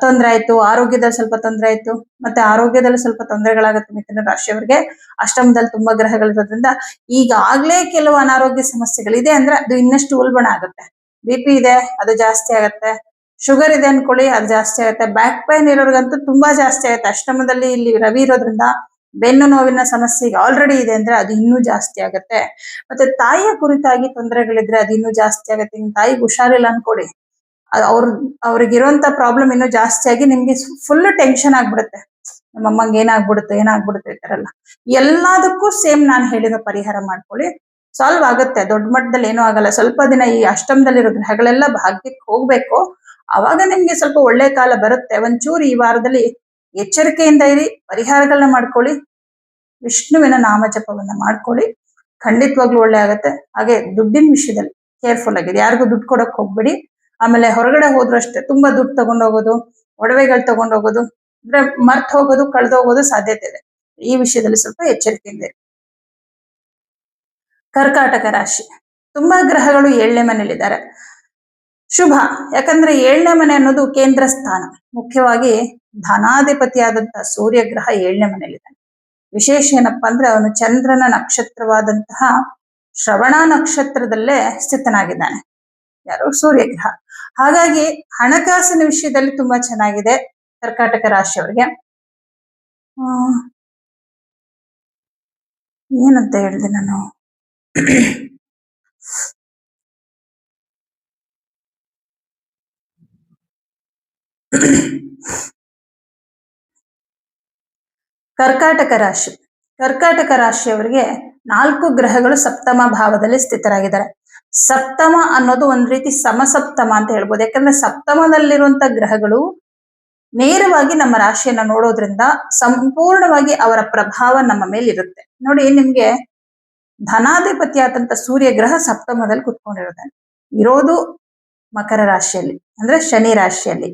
ತೊಂದರೆ ಆಯ್ತು, ಆರೋಗ್ಯದಲ್ಲಿ ಸ್ವಲ್ಪ ತೊಂದರೆ ಆಯ್ತು. ಮತ್ತೆ ಆರೋಗ್ಯದಲ್ಲಿ ಸ್ವಲ್ಪ ತೊಂದರೆಗಳಾಗುತ್ತೆ ಮಿಥುನ ರಾಶಿಯವರಿಗೆ. ಅಷ್ಟಮದಲ್ಲಿ ತುಂಬಾ ಗ್ರಹಗಳಿರೋದ್ರಿಂದ ಈಗಾಗ್ಲೇ ಕೆಲವು ಅನಾರೋಗ್ಯ ಸಮಸ್ಯೆಗಳಿದೆ ಅಂದ್ರೆ ಅದು ಇನ್ನಷ್ಟು ಉಲ್ಬಣ ಆಗುತ್ತೆ. BP ಇದೆ ಅದು ಜಾಸ್ತಿ ಆಗತ್ತೆ, ಶುಗರ್ ಇದೆ ಅನ್ಕೊಳ್ಳಿ ಅದು ಜಾಸ್ತಿ ಆಗುತ್ತೆ, ಬ್ಯಾಕ್ ಪೈನ್ ಇರೋರ್ಗಂತೂ ತುಂಬಾ ಜಾಸ್ತಿ ಆಗುತ್ತೆ. ಅಷ್ಟಮದಲ್ಲಿ ಇಲ್ಲಿ ರವಿ ಇರೋದ್ರಿಂದ ಬೆನ್ನು ನೋವಿನ ಸಮಸ್ಯೆ ಆಲ್ರೆಡಿ ಇದೆ ಅಂದ್ರೆ ಅದು ಇನ್ನೂ ಜಾಸ್ತಿ ಆಗುತ್ತೆ. ಮತ್ತೆ ತಾಯಿಯ ಕುರಿತಾಗಿ ತೊಂದರೆಗಳಿದ್ರೆ ಅದು ಇನ್ನೂ ಜಾಸ್ತಿ ಆಗುತ್ತೆ. ನಿಮ್ ತಾಯಿಗೆ ಹುಷಾರಿಲ್ಲ ಅನ್ಕೊಳ್ಳಿ, ಅವ್ರಿಗಿರುವಂತ ಪ್ರಾಬ್ಲಮ್ ಇನ್ನೂ ಜಾಸ್ತಿ ಆಗಿ ನಿಮ್ಗೆ ಫುಲ್ ಟೆನ್ಷನ್ ಆಗ್ಬಿಡುತ್ತೆ. ನಮ್ಮಮ್ಮಂಗೆ ಏನಾಗ್ಬಿಡುತ್ತೆ ಈ ತರ ಎಲ್ಲ. ಎಲ್ಲದಕ್ಕೂ ಸೇಮ್ ನಾನು ಹೇಳಿರೋ ಪರಿಹಾರ ಮಾಡ್ಕೊಳ್ಳಿ, ಸಾಲ್ವ್ ಆಗುತ್ತೆ. ದೊಡ್ಡ ಮಟ್ಟದಲ್ಲಿ ಏನೂ ಆಗಲ್ಲ. ಸ್ವಲ್ಪ ದಿನ ಈ ಅಷ್ಟಮದಲ್ಲಿರೋ ಗ್ರಹಗಳೆಲ್ಲ ಭಾಗ್ಯಕ್ಕೆ ಹೋಗ್ಬೇಕು, ಅವಾಗ ನಿಮ್ಗೆ ಸ್ವಲ್ಪ ಒಳ್ಳೆ ಕಾಲ ಬರುತ್ತೆ. ಒಂಚೂರು ಈ ವಾರದಲ್ಲಿ ಎಚ್ಚರಿಕೆಯಿಂದ ಇರಿ, ಪರಿಹಾರಗಳನ್ನ ಮಾಡ್ಕೊಳ್ಳಿ, ವಿಷ್ಣುವಿನ ನಾಮಜಪವನ್ನ ಮಾಡ್ಕೊಳ್ಳಿ, ಖಂಡಿತವಾಗ್ಲೂ ಒಳ್ಳೆ ಆಗತ್ತೆ. ಹಾಗೆ ದುಡ್ಡಿನ ವಿಷಯದಲ್ಲಿ ಕೇರ್ಫುಲ್ ಆಗಿದೆ, ಯಾರಿಗೂ ದುಡ್ಡು ಕೊಡಕ್ ಹೋಗ್ಬೇಡಿ. ಆಮೇಲೆ ಹೊರಗಡೆ ಹೋದ್ರು ಅಷ್ಟೇ ತುಂಬಾ ದುಡ್ಡು ತಗೊಂಡೋಗೋದು, ಒಡವೆಗಳು ತಗೊಂಡೋಗೋದು, ಅಂದ್ರೆ ಮರ್ತ್ ಹೋಗೋದು, ಕಳ್ದೋಗೋದು ಸಾಧ್ಯತೆ ಇದೆ. ಈ ವಿಷಯದಲ್ಲಿ ಸ್ವಲ್ಪ ಎಚ್ಚರಿಕೆಯಿಂದ ಇರಿ. ಕರ್ಕಾಟಕ ರಾಶಿ ತುಂಬಾ ಗ್ರಹಗಳು 7ನೇ ಮನೆಯಲ್ಲಿದ್ದಾರೆ. ಶುಭ, ಯಾಕಂದ್ರೆ 7ನೇ ಮನೆ ಅನ್ನೋದು ಕೇಂದ್ರ ಸ್ಥಾನ. ಮುಖ್ಯವಾಗಿ ಧನಾಧಿಪತಿಯಾದಂತಹ ಸೂರ್ಯ ಗ್ರಹ 7ನೇ ಮನೆಯಲ್ಲಿದ್ದಾನೆ. ವಿಶೇಷ ಏನಪ್ಪಾ ಅಂದ್ರೆ ಅವನು ಚಂದ್ರನ ನಕ್ಷತ್ರವಾದಂತಹ ಶ್ರವಣ ನಕ್ಷತ್ರದಲ್ಲೇ ಸ್ಥಿತನಾಗಿದ್ದಾನೆ. ಯಾರು? ಸೂರ್ಯ ಗ್ರಹ. ಹಾಗಾಗಿ ಹಣಕಾಸಿನ ವಿಷಯದಲ್ಲಿ ತುಂಬಾ ಚೆನ್ನಾಗಿದೆ ಕರ್ಕಾಟಕ ರಾಶಿಯವರಿಗೆ. ಏನಂತ ಹೇಳಿದೆ ನಾನು? ಕರ್ಕಾಟಕ ರಾಶಿ. ಕರ್ಕಾಟಕ ರಾಶಿಯವರಿಗೆ 4 ಗ್ರಹಗಳು ಸಪ್ತಮ ಭಾವದಲ್ಲಿ ಸ್ಥಿತರಾಗಿದ್ದಾರೆ. ಸಪ್ತಮ ಅನ್ನೋದು ಒಂದ್ ರೀತಿ ಸಮಸಪ್ತಮ ಅಂತ ಹೇಳ್ಬೋದು. ಯಾಕಂದ್ರೆ ಸಪ್ತಮದಲ್ಲಿರುವಂತ ಗ್ರಹಗಳು ನೇರವಾಗಿ ನಮ್ಮ ರಾಶಿಯನ್ನ ನೋಡೋದ್ರಿಂದ ಸಂಪೂರ್ಣವಾಗಿ ಅವರ ಪ್ರಭಾವ ನಮ್ಮ ಮೇಲೆ ಇರುತ್ತೆ. ನೋಡಿ, ನಿಮ್ಗೆ ಧನಾಧಿಪತಿಯಾದಂತ ಸೂರ್ಯ ಗ್ರಹ ಸಪ್ತಮದಲ್ಲಿ ಕುತ್ಕೊಂಡಿರುತ್ತೆ. ಇರೋದು ಮಕರ ರಾಶಿಯಲ್ಲಿ, ಅಂದ್ರೆ ಶನಿ ರಾಶಿಯಲ್ಲಿ.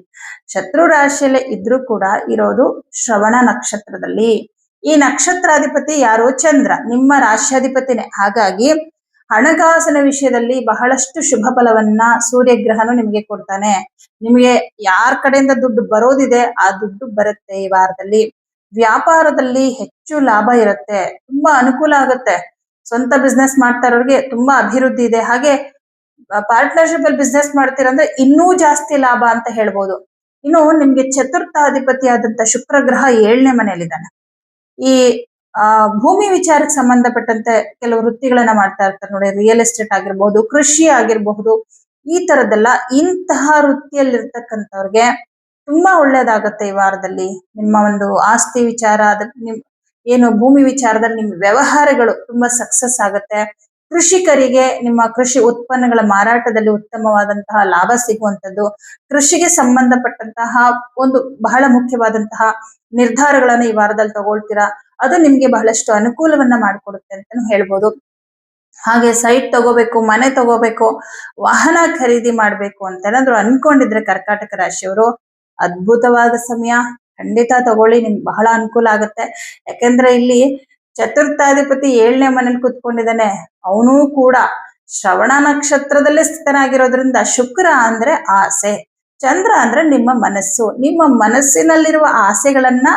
ಶತ್ರು ರಾಶಿಯಲ್ಲಿ ಇದ್ರೂ ಕೂಡ ಇರೋದು ಶ್ರವಣ ನಕ್ಷತ್ರದಲ್ಲಿ. ಈ ನಕ್ಷತ್ರಾಧಿಪತಿ ಯಾರು? ಚಂದ್ರ, ನಿಮ್ಮ ರಾಶ್ಯಾಧಿಪತಿನೇ. ಹಾಗಾಗಿ ಹಣಕಾಸಿನ ವಿಷಯದಲ್ಲಿ ಬಹಳಷ್ಟು ಶುಭ ಫಲವನ್ನ ಸೂರ್ಯ ಗ್ರಹನು ನಿಮಗೆ ಕೊಡ್ತಾನೆ. ನಿಮಗೆ ಯಾರ ಕಡೆಯಿಂದ ದುಡ್ಡು ಬರೋದಿದೆ ಆ ದುಡ್ಡು ಬರುತ್ತೆ ಈ ವಾರದಲ್ಲಿ. ವ್ಯಾಪಾರದಲ್ಲಿ ಹೆಚ್ಚು ಲಾಭ ಇರುತ್ತೆ, ತುಂಬಾ ಅನುಕೂಲ ಆಗುತ್ತೆ. ಸ್ವಂತ ಬಿಸ್ನೆಸ್ ಮಾಡ್ತಾ ಇರೋರಿಗೆ ತುಂಬಾ ಅಭಿವೃದ್ಧಿ ಇದೆ. ಹಾಗೆ ಪಾರ್ಟ್ನರ್ಶಿಪ್ ಅಲ್ಲಿ ಬಿಸ್ನೆಸ್ ಮಾಡ್ತೀರಂದ್ರೆ ಇನ್ನೂ ಜಾಸ್ತಿ ಲಾಭ ಅಂತ ಹೇಳ್ಬೋದು. ಇನ್ನು ನಿಮ್ಗೆ ಚತುರ್ಥಾಧಿಪತಿಯಾದಂತ ಶುಕ್ರ ಗ್ರಹ 7ನೇ ಮನೆಯಲ್ಲಿದ್ದಾನೆ. ಈ ಭೂಮಿ ವಿಚಾರಕ್ಕೆ ಸಂಬಂಧಪಟ್ಟಂತೆ ಕೆಲವು ವೃತ್ತಿಗಳನ್ನ ಮಾಡ್ತಾ ಇರ್ತಾರೆ ನೋಡಿ, ರಿಯಲ್ ಎಸ್ಟೇಟ್ ಆಗಿರ್ಬಹುದು, ಕೃಷಿ ಆಗಿರಬಹುದು, ಈ ತರದ್ದೆಲ್ಲ ಇಂತಹ ವೃತ್ತಿಯಲ್ಲಿರ್ತಕ್ಕಂಥವ್ರಿಗೆ ತುಂಬಾ ಒಳ್ಳೇದಾಗತ್ತೆ ಈ ವಾರದಲ್ಲಿ. ನಿಮ್ಮ ಒಂದು ಆಸ್ತಿ ವಿಚಾರ, ಏನು ಭೂಮಿ ವಿಚಾರದಲ್ಲಿ ನಿಮ್ಮ ವ್ಯವಹಾರಗಳು ತುಂಬಾ ಸಕ್ಸಸ್ ಆಗುತ್ತೆ. ಕೃಷಿಕರಿಗೆ ನಿಮ್ಮ ಕೃಷಿ ಉತ್ಪನ್ನಗಳ ಮಾರಾಟದಲ್ಲಿ ಉತ್ತಮವಾದಂತಹ ಲಾಭ ಸಿಗುವಂಥದ್ದು, ಕೃಷಿಗೆ ಸಂಬಂಧಪಟ್ಟಂತಹ ಒಂದು ಬಹಳ ಮುಖ್ಯವಾದಂತಹ ನಿರ್ಧಾರಗಳನ್ನ ಈ ವಾರದಲ್ಲಿ ತಗೊಳ್ತೀರಾ. ಅದು ನಿಮ್ಗೆ ಬಹಳಷ್ಟು ಅನುಕೂಲವನ್ನ ಮಾಡಿಕೊಡುತ್ತೆ ಅಂತಾನು ಹೇಳ್ಬೋದು. ಹಾಗೆ ಸೈಟ್ ತಗೋಬೇಕು, ಮನೆ ತಗೋಬೇಕು, ವಾಹನ ಖರೀದಿ ಮಾಡ್ಬೇಕು ಅಂತ ಏನಾದ್ರು ಅನ್ಕೊಂಡಿದ್ರೆ ಕರ್ಕಾಟಕ ರಾಶಿಯವರು ಅದ್ಭುತವಾದ ಸಮಯ. ಖಂಡಿತ ತಗೊಳ್ಳಿ, ನಿಮ್ಗೆ ಬಹಳ ಅನುಕೂಲ ಆಗುತ್ತೆ. ಯಾಕಂದ್ರೆ ಇಲ್ಲಿ ಚತುರ್ಥಾಧಿಪತಿ 7ನೇ ಮನೇಲಿ ಕುತ್ಕೊಂಡಿದ್ದಾನೆ. ಅವನು ಕೂಡ ಶ್ರವಣ ನಕ್ಷತ್ರದಲ್ಲೇ ಸ್ಥಿತನಾಗಿರೋದ್ರಿಂದ ಶುಕ್ರ ಅಂದ್ರೆ ಆಸೆ, ಚಂದ್ರ ಅಂದ್ರೆ ನಿಮ್ಮ ಮನಸ್ಸು. ನಿಮ್ಮ ಮನಸ್ಸಿನಲ್ಲಿರುವ ಆಸೆಗಳನ್ನ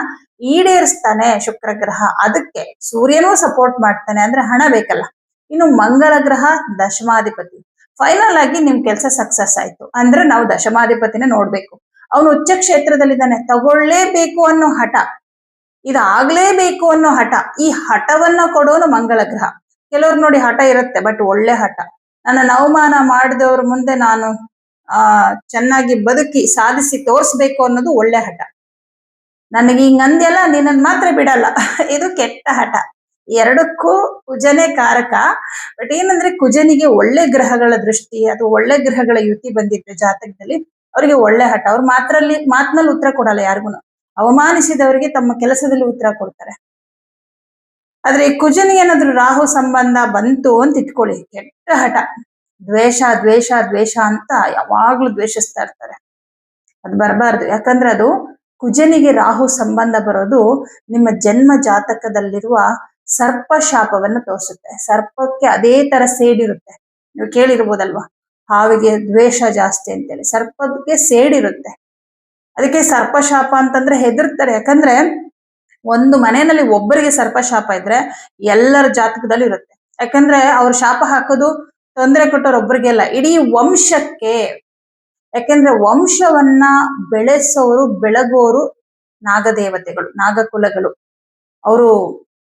ಈಡೇರಿಸ್ತಾನೆ ಶುಕ್ರ ಗ್ರಹ. ಅದಕ್ಕೆ ಸೂರ್ಯನೂ ಸಪೋರ್ಟ್ ಮಾಡ್ತಾನೆ, ಅಂದ್ರೆ ಹಣ ಬೇಕಲ್ಲ. ಇನ್ನು ಮಂಗಳ ಗ್ರಹ ದಶಮಾಧಿಪತಿ. ಫೈನಲ್ ಆಗಿ ನಿಮ್ ಕೆಲಸ ಸಕ್ಸಸ್ ಆಯ್ತು ಅಂದ್ರೆ ನಾವು ದಶಮಾಧಿಪತಿನ ನೋಡ್ಬೇಕು. ಅವನು ಉಚ್ಚ ಕ್ಷೇತ್ರದಲ್ಲಿದ್ದಾನೆ, ತಗೊಳ್ಳೇಬೇಕು ಅನ್ನೋ ಹಠ, ಇದಾಗ್ಲೇಬೇಕು ಅನ್ನೋ ಹಠ. ಈ ಹಠವನ್ನ ಕೊಡೋನು ಮಂಗಳ ಗ್ರಹ. ಕೆಲವ್ರು ನೋಡಿ ಹಠ ಇರುತ್ತೆ, ಬಟ್ ಒಳ್ಳೆ ಹಠ. ನನ್ನ ಅವಮಾನ ಮಾಡಿದವ್ರ ಮುಂದೆ ನಾನು ಚೆನ್ನಾಗಿ ಬದುಕಿ ಸಾಧಿಸಿ ತೋರಿಸ್ಬೇಕು ಅನ್ನೋದು ಒಳ್ಳೆ ಹಠ. ನನಗೆ ಹಿಂಗಂದ್ಯಲ್ಲ, ನಿನ್ನನ್ ಮಾತ್ರ ಬಿಡಲ್ಲ, ಇದು ಕೆಟ್ಟ ಹಠ. ಎರಡಕ್ಕೂ ಕುಜನೇ ಕಾರಕ. ಬಟ್ ಏನಂದ್ರೆ ಕುಜನಿಗೆ ಒಳ್ಳೆ ಗ್ರಹಗಳ ದೃಷ್ಟಿ ಅಥವಾ ಒಳ್ಳೆ ಗ್ರಹಗಳ ಯುತಿ ಬಂದಿದ್ರೆ ಜಾತಕದಲ್ಲಿ ಅವ್ರಿಗೆ ಒಳ್ಳೆ ಹಠ. ಅವ್ರು ಮಾತಿನಲ್ಲಿ ಉತ್ತರ ಕೊಡಲ್ಲ ಯಾರಿಗೂ. ಅವಮಾನಿಸಿದವರಿಗೆ ತಮ್ಮ ಕೆಲಸದಲ್ಲಿ ಉತ್ತರ ಕೊಡ್ತಾರೆ. ಆದ್ರೆ ಈ ಕುಜನಿಗೆ ಏನಾದ್ರು ರಾಹು ಸಂಬಂಧ ಬಂತು ಅಂತ ಇಟ್ಕೊಳ್ಳಿ, ಕೆಟ್ಟ ಹಠ. ದ್ವೇಷ ದ್ವೇಷ ದ್ವೇಷ ಅಂತ ಯಾವಾಗ್ಲೂ ದ್ವೇಷಿಸ್ತಾ ಇರ್ತಾರೆ. ಅದು ಬರಬಾರ್ದು. ಯಾಕಂದ್ರೆ ಅದು ಕುಜನಿಗೆ ರಾಹು ಸಂಬಂಧ ಬರೋದು ನಿಮ್ಮ ಜನ್ಮ ಜಾತಕದಲ್ಲಿರುವ ಸರ್ಪ ಶಾಪವನ್ನು ತೋರಿಸುತ್ತೆ. ಸರ್ಪಕ್ಕೆ ಅದೇ ತರ ಸೇಡಿರುತ್ತೆ. ನೀವು ಕೇಳಿರ್ಬೋದಲ್ವಾ, ಹಾವಿಗೆ ದ್ವೇಷ ಜಾಸ್ತಿ ಅಂತೇಳಿ. ಸರ್ಪಕ್ಕೆ ಸೇಡಿರುತ್ತೆ. ಅದಕ್ಕೆ ಸರ್ಪಶಾಪ ಅಂತಂದ್ರೆ ಹೆದರ್ತಾರೆ. ಯಾಕಂದ್ರೆ ಒಂದು ಮನೆಯಲ್ಲಿ ಒಬ್ಬರಿಗೆ ಸರ್ಪಶಾಪ ಇದ್ರೆ ಎಲ್ಲರ ಜಾತಕದಲ್ಲಿ ಇರುತ್ತೆ. ಯಾಕಂದ್ರೆ ಅವ್ರು ಶಾಪ ಹಾಕೋದು ತೊಂದರೆ ಕೊಟ್ಟವ್ರು ಒಬ್ರಿಗೆಲ್ಲ, ಇಡೀ ವಂಶಕ್ಕೆ. ಯಾಕಂದ್ರೆ ವಂಶವನ್ನ ಬೆಳೆಸೋರು ಬೆಳಗೋರು ನಾಗದೇವತೆಗಳು, ನಾಗಕುಲಗಳು. ಅವರು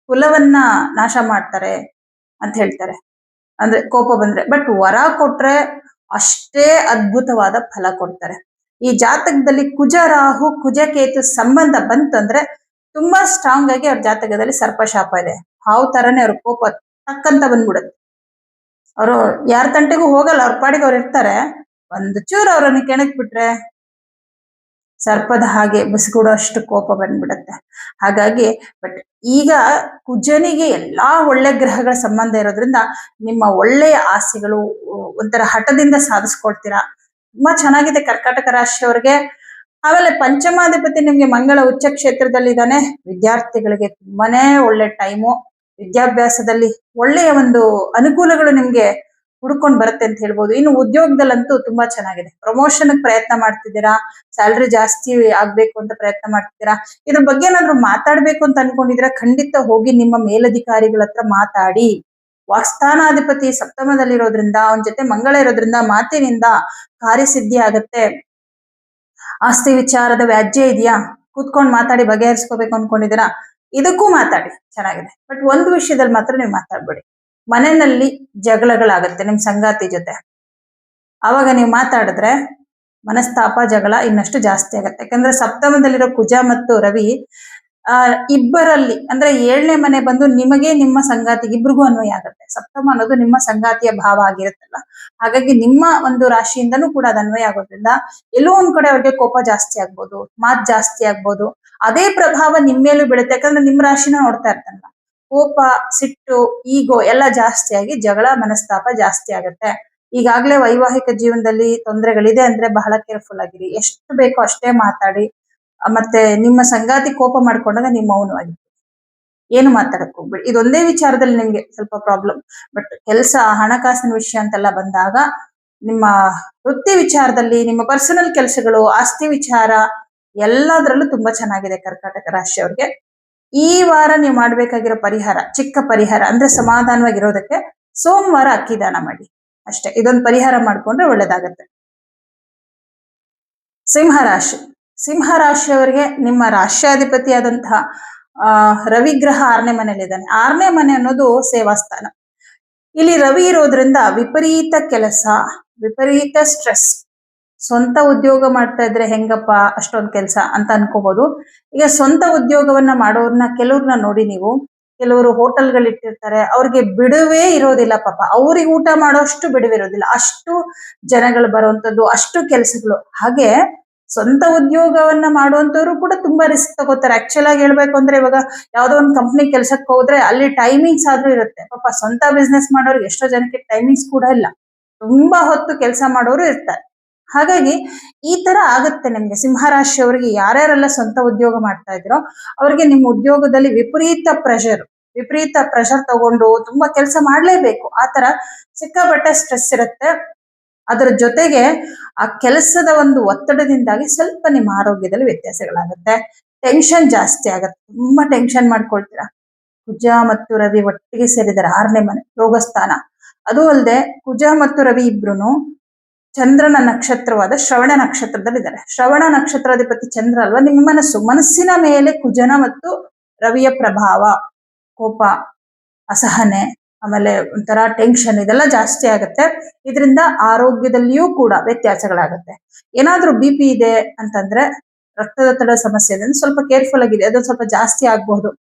ಕುಲವನ್ನ ನಾಶ ಮಾಡ್ತಾರೆ ಅಂತ ಹೇಳ್ತಾರೆ, ಅಂದ್ರೆ ಕೋಪ ಬಂದ್ರೆ. ಬಟ್ ವರ ಕೊಟ್ರೆ ಅಷ್ಟೇ ಅದ್ಭುತವಾದ ಫಲ ಕೊಡ್ತಾರೆ. ಈ ಜಾತಕದಲ್ಲಿ ಕುಜ ರಾಹು ಕುಜ ಕೇತು ಸಂಬಂಧ ಬಂತಂದ್ರೆ ತುಂಬಾ ಸ್ಟ್ರಾಂಗ್ ಆಗಿ ಅವ್ರ ಜಾತಕದಲ್ಲಿ ಸರ್ಪಶಾಪ ಇದೆ. ಹಾವು ತರನೇ ಅವ್ರ ಕೋಪ ಟಕ್ಕಂತ ಬಂದ್ಬಿಡುತ್ತೆ. ಅವರು ಯಾರ ತಂಟೆಗೂ ಹೋಗಲ್ಲ, ಅವ್ರ ಪಾಡಿಗೆ ಅವ್ರು ಇರ್ತಾರೆ. ಒಂದು ಚೂರು ಅವ್ರನ್ನ ಕೆಣಕ್ ಬಿಟ್ರೆ ಸರ್ಪದ ಹಾಗೆ ಬಸ್ಗೂಡೋ ಅಷ್ಟು ಕೋಪ ಬಂದ್ಬಿಡತ್ತೆ. ಹಾಗಾಗಿ ಬಟ್ ಈಗ ಕುಜನಿಗೆ ಎಲ್ಲಾ ಒಳ್ಳೆ ಗ್ರಹಗಳ ಸಂಬಂಧ ಇರೋದ್ರಿಂದ ನಿಮ್ಮ ಒಳ್ಳೆಯ ಆಸೆಗಳು ಒಂಥರ ಹಠದಿಂದ ಸಾಧಿಸ್ಕೊಳ್ತೀರಾ. ತುಂಬಾ ಚೆನ್ನಾಗಿದೆ ಕರ್ಕಾಟಕ ರಾಶಿಯವರಿಗೆ. ಆಮೇಲೆ ಪಂಚಮಾಧಿಪತಿ ನಿಮ್ಗೆ ಮಂಗಳ ಉಚ್ಚ ಕ್ಷೇತ್ರದಲ್ಲಿ ಇದ್ದಾನೆ. ವಿದ್ಯಾರ್ಥಿಗಳಿಗೆ ತುಂಬಾನೇ ಒಳ್ಳೆ ಟೈಮು. ವಿದ್ಯಾಭ್ಯಾಸದಲ್ಲಿ ಒಳ್ಳೆಯ ಒಂದು ಅನುಕೂಲಗಳು ನಿಮ್ಗೆ ಹುಡ್ಕೊಂಡ್ ಬರುತ್ತೆ ಅಂತ ಹೇಳ್ಬೋದು. ಇನ್ನು ಉದ್ಯೋಗದಲ್ಲಂತೂ ತುಂಬಾ ಚೆನ್ನಾಗಿದೆ. ಪ್ರಮೋಷನ್ ಪ್ರಯತ್ನ ಮಾಡ್ತಿದ್ದೀರಾ, ಸ್ಯಾಲ್ರಿ ಜಾಸ್ತಿ ಆಗ್ಬೇಕು ಅಂತ ಪ್ರಯತ್ನ ಮಾಡ್ತಿದ್ದೀರಾ. ಇದ್ರ ಬಗ್ಗೆ ಏನಾದ್ರು ಮಾತಾಡ್ಬೇಕು ಅಂತ ಅನ್ಕೊಂಡಿದ್ರೆ ಖಂಡಿತ ಹೋಗಿ ನಿಮ್ಮ ಮೇಲಧಿಕಾರಿಗಳ ಹತ್ರ ಮಾತಾಡಿ. ವಾಕ್ಸ್ಥಾನಾಧಿಪತಿ ಸಪ್ತಮದಲ್ಲಿರೋದ್ರಿಂದ, ಅವನ ಜೊತೆ ಮಂಗಳ ಇರೋದ್ರಿಂದ ಮಾತಿನಿಂದ ಕಾರ್ಯಸಿದ್ಧಿ ಆಗತ್ತೆ. ಆಸ್ತಿ ವಿಚಾರದ ವ್ಯಾಜ್ಯ ಇದೆಯಾ, ಕೂತ್ಕೊಂಡು ಮಾತಾಡಿ ಬಗೆಹರಿಸ್ಕೋಬೇಕು ಅನ್ಕೊಂಡಿದ್ದೀರಾ, ಇದಕ್ಕೂ ಮಾತಾಡಿ, ಚೆನ್ನಾಗಿದೆ. ಬಟ್ ಒಂದು ವಿಷಯದಲ್ಲಿ ಮಾತ್ರ ನೀವು ಮಾತಾಡ್ಬೇಡಿ. ಮನೆಯಲ್ಲಿ ಜಗಳಗಳಾಗತ್ತೆ ನಿಮ್ ಸಂಗಾತಿ ಜೊತೆ. ಅವಾಗ ನೀವು ಮಾತಾಡಿದ್ರೆ ಮನಸ್ತಾಪ ಜಗಳ ಇನ್ನಷ್ಟು ಜಾಸ್ತಿ ಆಗತ್ತೆ. ಯಾಕಂದ್ರೆ ಸಪ್ತಮದಲ್ಲಿರೋ ಕುಜ ಮತ್ತು ರವಿ ಇಬ್ಬರಲ್ಲಿ ಅಂದ್ರೆ 7ನೇ ಮನೆ ಬಂದು ನಿಮಗೆ ನಿಮ್ಮ ಸಂಗಾತಿಗೆ ಇಬ್ರಿಗೂ ಅನ್ವಯ ಆಗುತ್ತೆ. ಸಪ್ತಮ ಅನ್ನೋದು ನಿಮ್ಮ ಸಂಗಾತಿಯ ಭಾವ ಆಗಿರುತ್ತಲ್ಲ, ಹಾಗಾಗಿ ನಿಮ್ಮ ಒಂದು ರಾಶಿಯಿಂದನೂ ಕೂಡ ಅದು ಅನ್ವಯ ಆಗೋದ್ರಿಂದ ಎಲ್ಲೋ ಒಂದ್ ಕಡೆ ಅವ್ರಿಗೆ ಕೋಪ ಜಾಸ್ತಿ ಆಗ್ಬೋದು, ಮಾತ್ ಜಾಸ್ತಿ ಆಗ್ಬೋದು. ಅದೇ ಪ್ರಭಾವ ನಿಮ್ಮೇಲೂ ಬೀಳುತ್ತೆ. ಯಾಕಂದ್ರೆ ನಿಮ್ ರಾಶಿನ ನೋಡ್ತಾ ಇರ್ತಾನಲ್ಲ, ಕೋಪ, ಸಿಟ್ಟು, ಈಗೋ ಎಲ್ಲ ಜಾಸ್ತಿ ಆಗಿ ಜಗಳ, ಮನಸ್ತಾಪ ಜಾಸ್ತಿ ಆಗುತ್ತೆ. ಈಗಾಗ್ಲೇ ವೈವಾಹಿಕ ಜೀವನದಲ್ಲಿ ತೊಂದರೆಗಳಿದೆ ಅಂದ್ರೆ ಬಹಳ ಕೇರ್ಫುಲ್ ಆಗಿರಿ. ಎಷ್ಟು ಬೇಕೋ ಅಷ್ಟೇ ಮಾತಾಡಿ. ಮತ್ತೆ ನಿಮ್ಮ ಸಂಗಾತಿ ಕೋಪ ಮಾಡ್ಕೊಂಡಾಗ ನೀವು ಮೌನವಾಗಿ ಏನು ಮಾತಾಡಕ್ ಹೋಗ್ಬೇಡಿ. ಇದೊಂದೇ ವಿಚಾರದಲ್ಲಿ ನಿಮ್ಗೆ ಸ್ವಲ್ಪ ಪ್ರಾಬ್ಲಮ್. ಬಟ್ ಕೆಲಸ, ಹಣಕಾಸಿನ ವಿಷಯ ಅಂತೆಲ್ಲ ಬಂದಾಗ ನಿಮ್ಮ ವೃತ್ತಿ ವಿಚಾರದಲ್ಲಿ, ನಿಮ್ಮ ಪರ್ಸನಲ್ ಕೆಲಸಗಳು, ಆಸ್ತಿ ವಿಚಾರ ಎಲ್ಲದರಲ್ಲೂ ತುಂಬಾ ಚೆನ್ನಾಗಿದೆ ಕರ್ಕಾಟಕ ರಾಶಿಯವ್ರಿಗೆ. ಈ ವಾರ ನೀವು ಮಾಡ್ಬೇಕಾಗಿರೋ ಪರಿಹಾರ, ಚಿಕ್ಕ ಪರಿಹಾರ ಅಂದ್ರೆ ಸಮಾಧಾನವಾಗಿರೋದಕ್ಕೆ ಸೋಮವಾರ ಅಕ್ಕಿ ದಾನ ಮಾಡಿ ಅಷ್ಟೇ. ಇದೊಂದು ಪರಿಹಾರ ಮಾಡ್ಕೊಂಡ್ರೆ ಒಳ್ಳೇದಾಗತ್ತೆ. ಸಿಂಹರಾಶಿ. ಸಿಂಹರಾಶಿಯವರಿಗೆ ನಿಮ್ಮ ರಾಶ್ಯಾಧಿಪತಿಯಾದಂತಹ ರವಿಗ್ರಹ 6ನೇ ಮನೆಯಲ್ಲಿದ್ದಾನೆ. 6ನೇ ಮನೆ ಅನ್ನೋದು ಸೇವಾಸ್ಥಾನ. ಇಲ್ಲಿ ರವಿ ಇರೋದ್ರಿಂದ ವಿಪರೀತ ಕೆಲಸ, ವಿಪರೀತ ಸ್ಟ್ರೆಸ್. ಸ್ವಂತ ಉದ್ಯೋಗ ಮಾಡ್ತಾ ಇದ್ರೆ ಹೆಂಗಪ್ಪ ಅಷ್ಟೊಂದು ಕೆಲಸ ಅಂತ ಅನ್ಕೋಬಹುದು. ಈಗ ಸ್ವಂತ ಉದ್ಯೋಗವನ್ನ ಮಾಡೋರ್ನ ಕೆಲವ್ರನ್ನ ನೋಡಿ ನೀವು, ಕೆಲವರು ಹೋಟೆಲ್ಗಳು ಇಟ್ಟಿರ್ತಾರೆ, ಅವ್ರಿಗೆ ಬಿಡುವೇ ಇರೋದಿಲ್ಲ ಪಾಪ. ಅವ್ರಿಗೆ ಊಟ ಮಾಡೋಷ್ಟು ಬಿಡುವಿರೋದಿಲ್ಲ, ಅಷ್ಟು ಜನಗಳು ಬರುವಂತದ್ದು, ಅಷ್ಟು ಕೆಲಸಗಳು. ಹಾಗೆ ಸ್ವಂತ ಉದ್ಯೋಗವನ್ನ ಮಾಡುವಂತವ್ರು ಕೂಡ ತುಂಬಾ ರಿಸ್ಕ್ ತಗೋತಾರೆ. ಆಕ್ಚುಲ್ ಆಗಿ ಹೇಳ್ಬೇಕು ಅಂದ್ರೆ ಇವಾಗ ಯಾವ್ದೋ ಒಂದು ಕಂಪ್ನಿ ಕೆಲ್ಸಕ್ಕೆ ಹೋದ್ರೆ ಅಲ್ಲಿ ಟೈಮಿಂಗ್ಸ್ ಆದ್ರೂ ಇರುತ್ತೆ. ಪಾಪ ಸ್ವಂತ ಬಿಸ್ನೆಸ್ ಮಾಡೋರಿಗೆ ಎಷ್ಟೋ ಜನಕ್ಕೆ ಟೈಮಿಂಗ್ಸ್ ಕೂಡ ಇಲ್ಲ, ತುಂಬಾ ಹೊತ್ತು ಕೆಲಸ ಮಾಡೋರು ಇರ್ತಾರೆ. ಹಾಗಾಗಿ ಈ ತರ ಆಗತ್ತೆ ನಿಮ್ಗೆ. ಸಿಂಹರಾಶಿಯವರಿಗೆ ಯಾರ್ಯಾರೆಲ್ಲ ಸ್ವಂತ ಉದ್ಯೋಗ ಮಾಡ್ತಾ ಇದ್ರೋ ಅವ್ರಿಗೆ ನಿಮ್ಮ ಉದ್ಯೋಗದಲ್ಲಿ ವಿಪರೀತ ಪ್ರೆಷರ್ ತಗೊಂಡು ತುಂಬಾ ಕೆಲಸ ಮಾಡ್ಲೇಬೇಕು. ಆತರ ಸಿಕ್ಕಾಪಟ್ಟೆ ಸ್ಟ್ರೆಸ್ ಇರುತ್ತೆ. ಅದರ ಜೊತೆಗೆ ಆ ಕೆಲಸದ ಒಂದು ಒತ್ತಡದಿಂದಾಗಿ ಸ್ವಲ್ಪ ನಿಮ್ಮ ಆರೋಗ್ಯದಲ್ಲಿ ವ್ಯತ್ಯಾಸಗಳಾಗುತ್ತೆ. ಟೆನ್ಷನ್ ಜಾಸ್ತಿ ಆಗತ್ತೆ, ತುಂಬಾ ಟೆನ್ಷನ್ ಮಾಡ್ಕೊಳ್ತೀರಾ. ಕುಜ ಮತ್ತು ರವಿ ಒಟ್ಟಿಗೆ ಸೇರಿದ್ದಾರೆ 6ನೇ ಮನೆ, ರೋಗಸ್ಥಾನ. ಅದು ಅಲ್ಲದೆ ಕುಜ ಮತ್ತು ರವಿ ಇಬ್ರು ಚಂದ್ರನ ನಕ್ಷತ್ರವಾದ ಶ್ರವಣ ನಕ್ಷತ್ರದಲ್ಲಿದ್ದಾರೆ. ಶ್ರವಣ ನಕ್ಷತ್ರಾಧಿಪತಿ ಚಂದ್ರ ಅಲ್ವಾ. ನಿಮ್ಮ ಮನಸ್ಸಿನ ಮೇಲೆ ಕುಜನ ಮತ್ತು ರವಿಯ ಪ್ರಭಾವ, ಕೋಪ, ಅಸಹನೆ, ಆಮೇಲೆ ಒಂಥರ ಟೆನ್ಷನ್ ಇದೆಲ್ಲ ಜಾಸ್ತಿ ಆಗುತ್ತೆ. ಇದರಿಂದ ಆರೋಗ್ಯದಲ್ಲಿಯೂ ಕೂಡ ವ್ಯತ್ಯಾಸಗಳಾಗುತ್ತೆ. ಏನಾದ್ರೂ BP ಇದೆ ಅಂತಂದ್ರೆ, ರಕ್ತದೊತ್ತಡ ಸಮಸ್ಯೆ ಇದೆ ಅಂದ್ರೆ ಸ್ವಲ್ಪ ಕೇರ್ಫುಲ್ ಆಗಿದೆ, ಅದು ಸ್ವಲ್ಪ ಜಾಸ್ತಿ ಆಗಬಹುದು.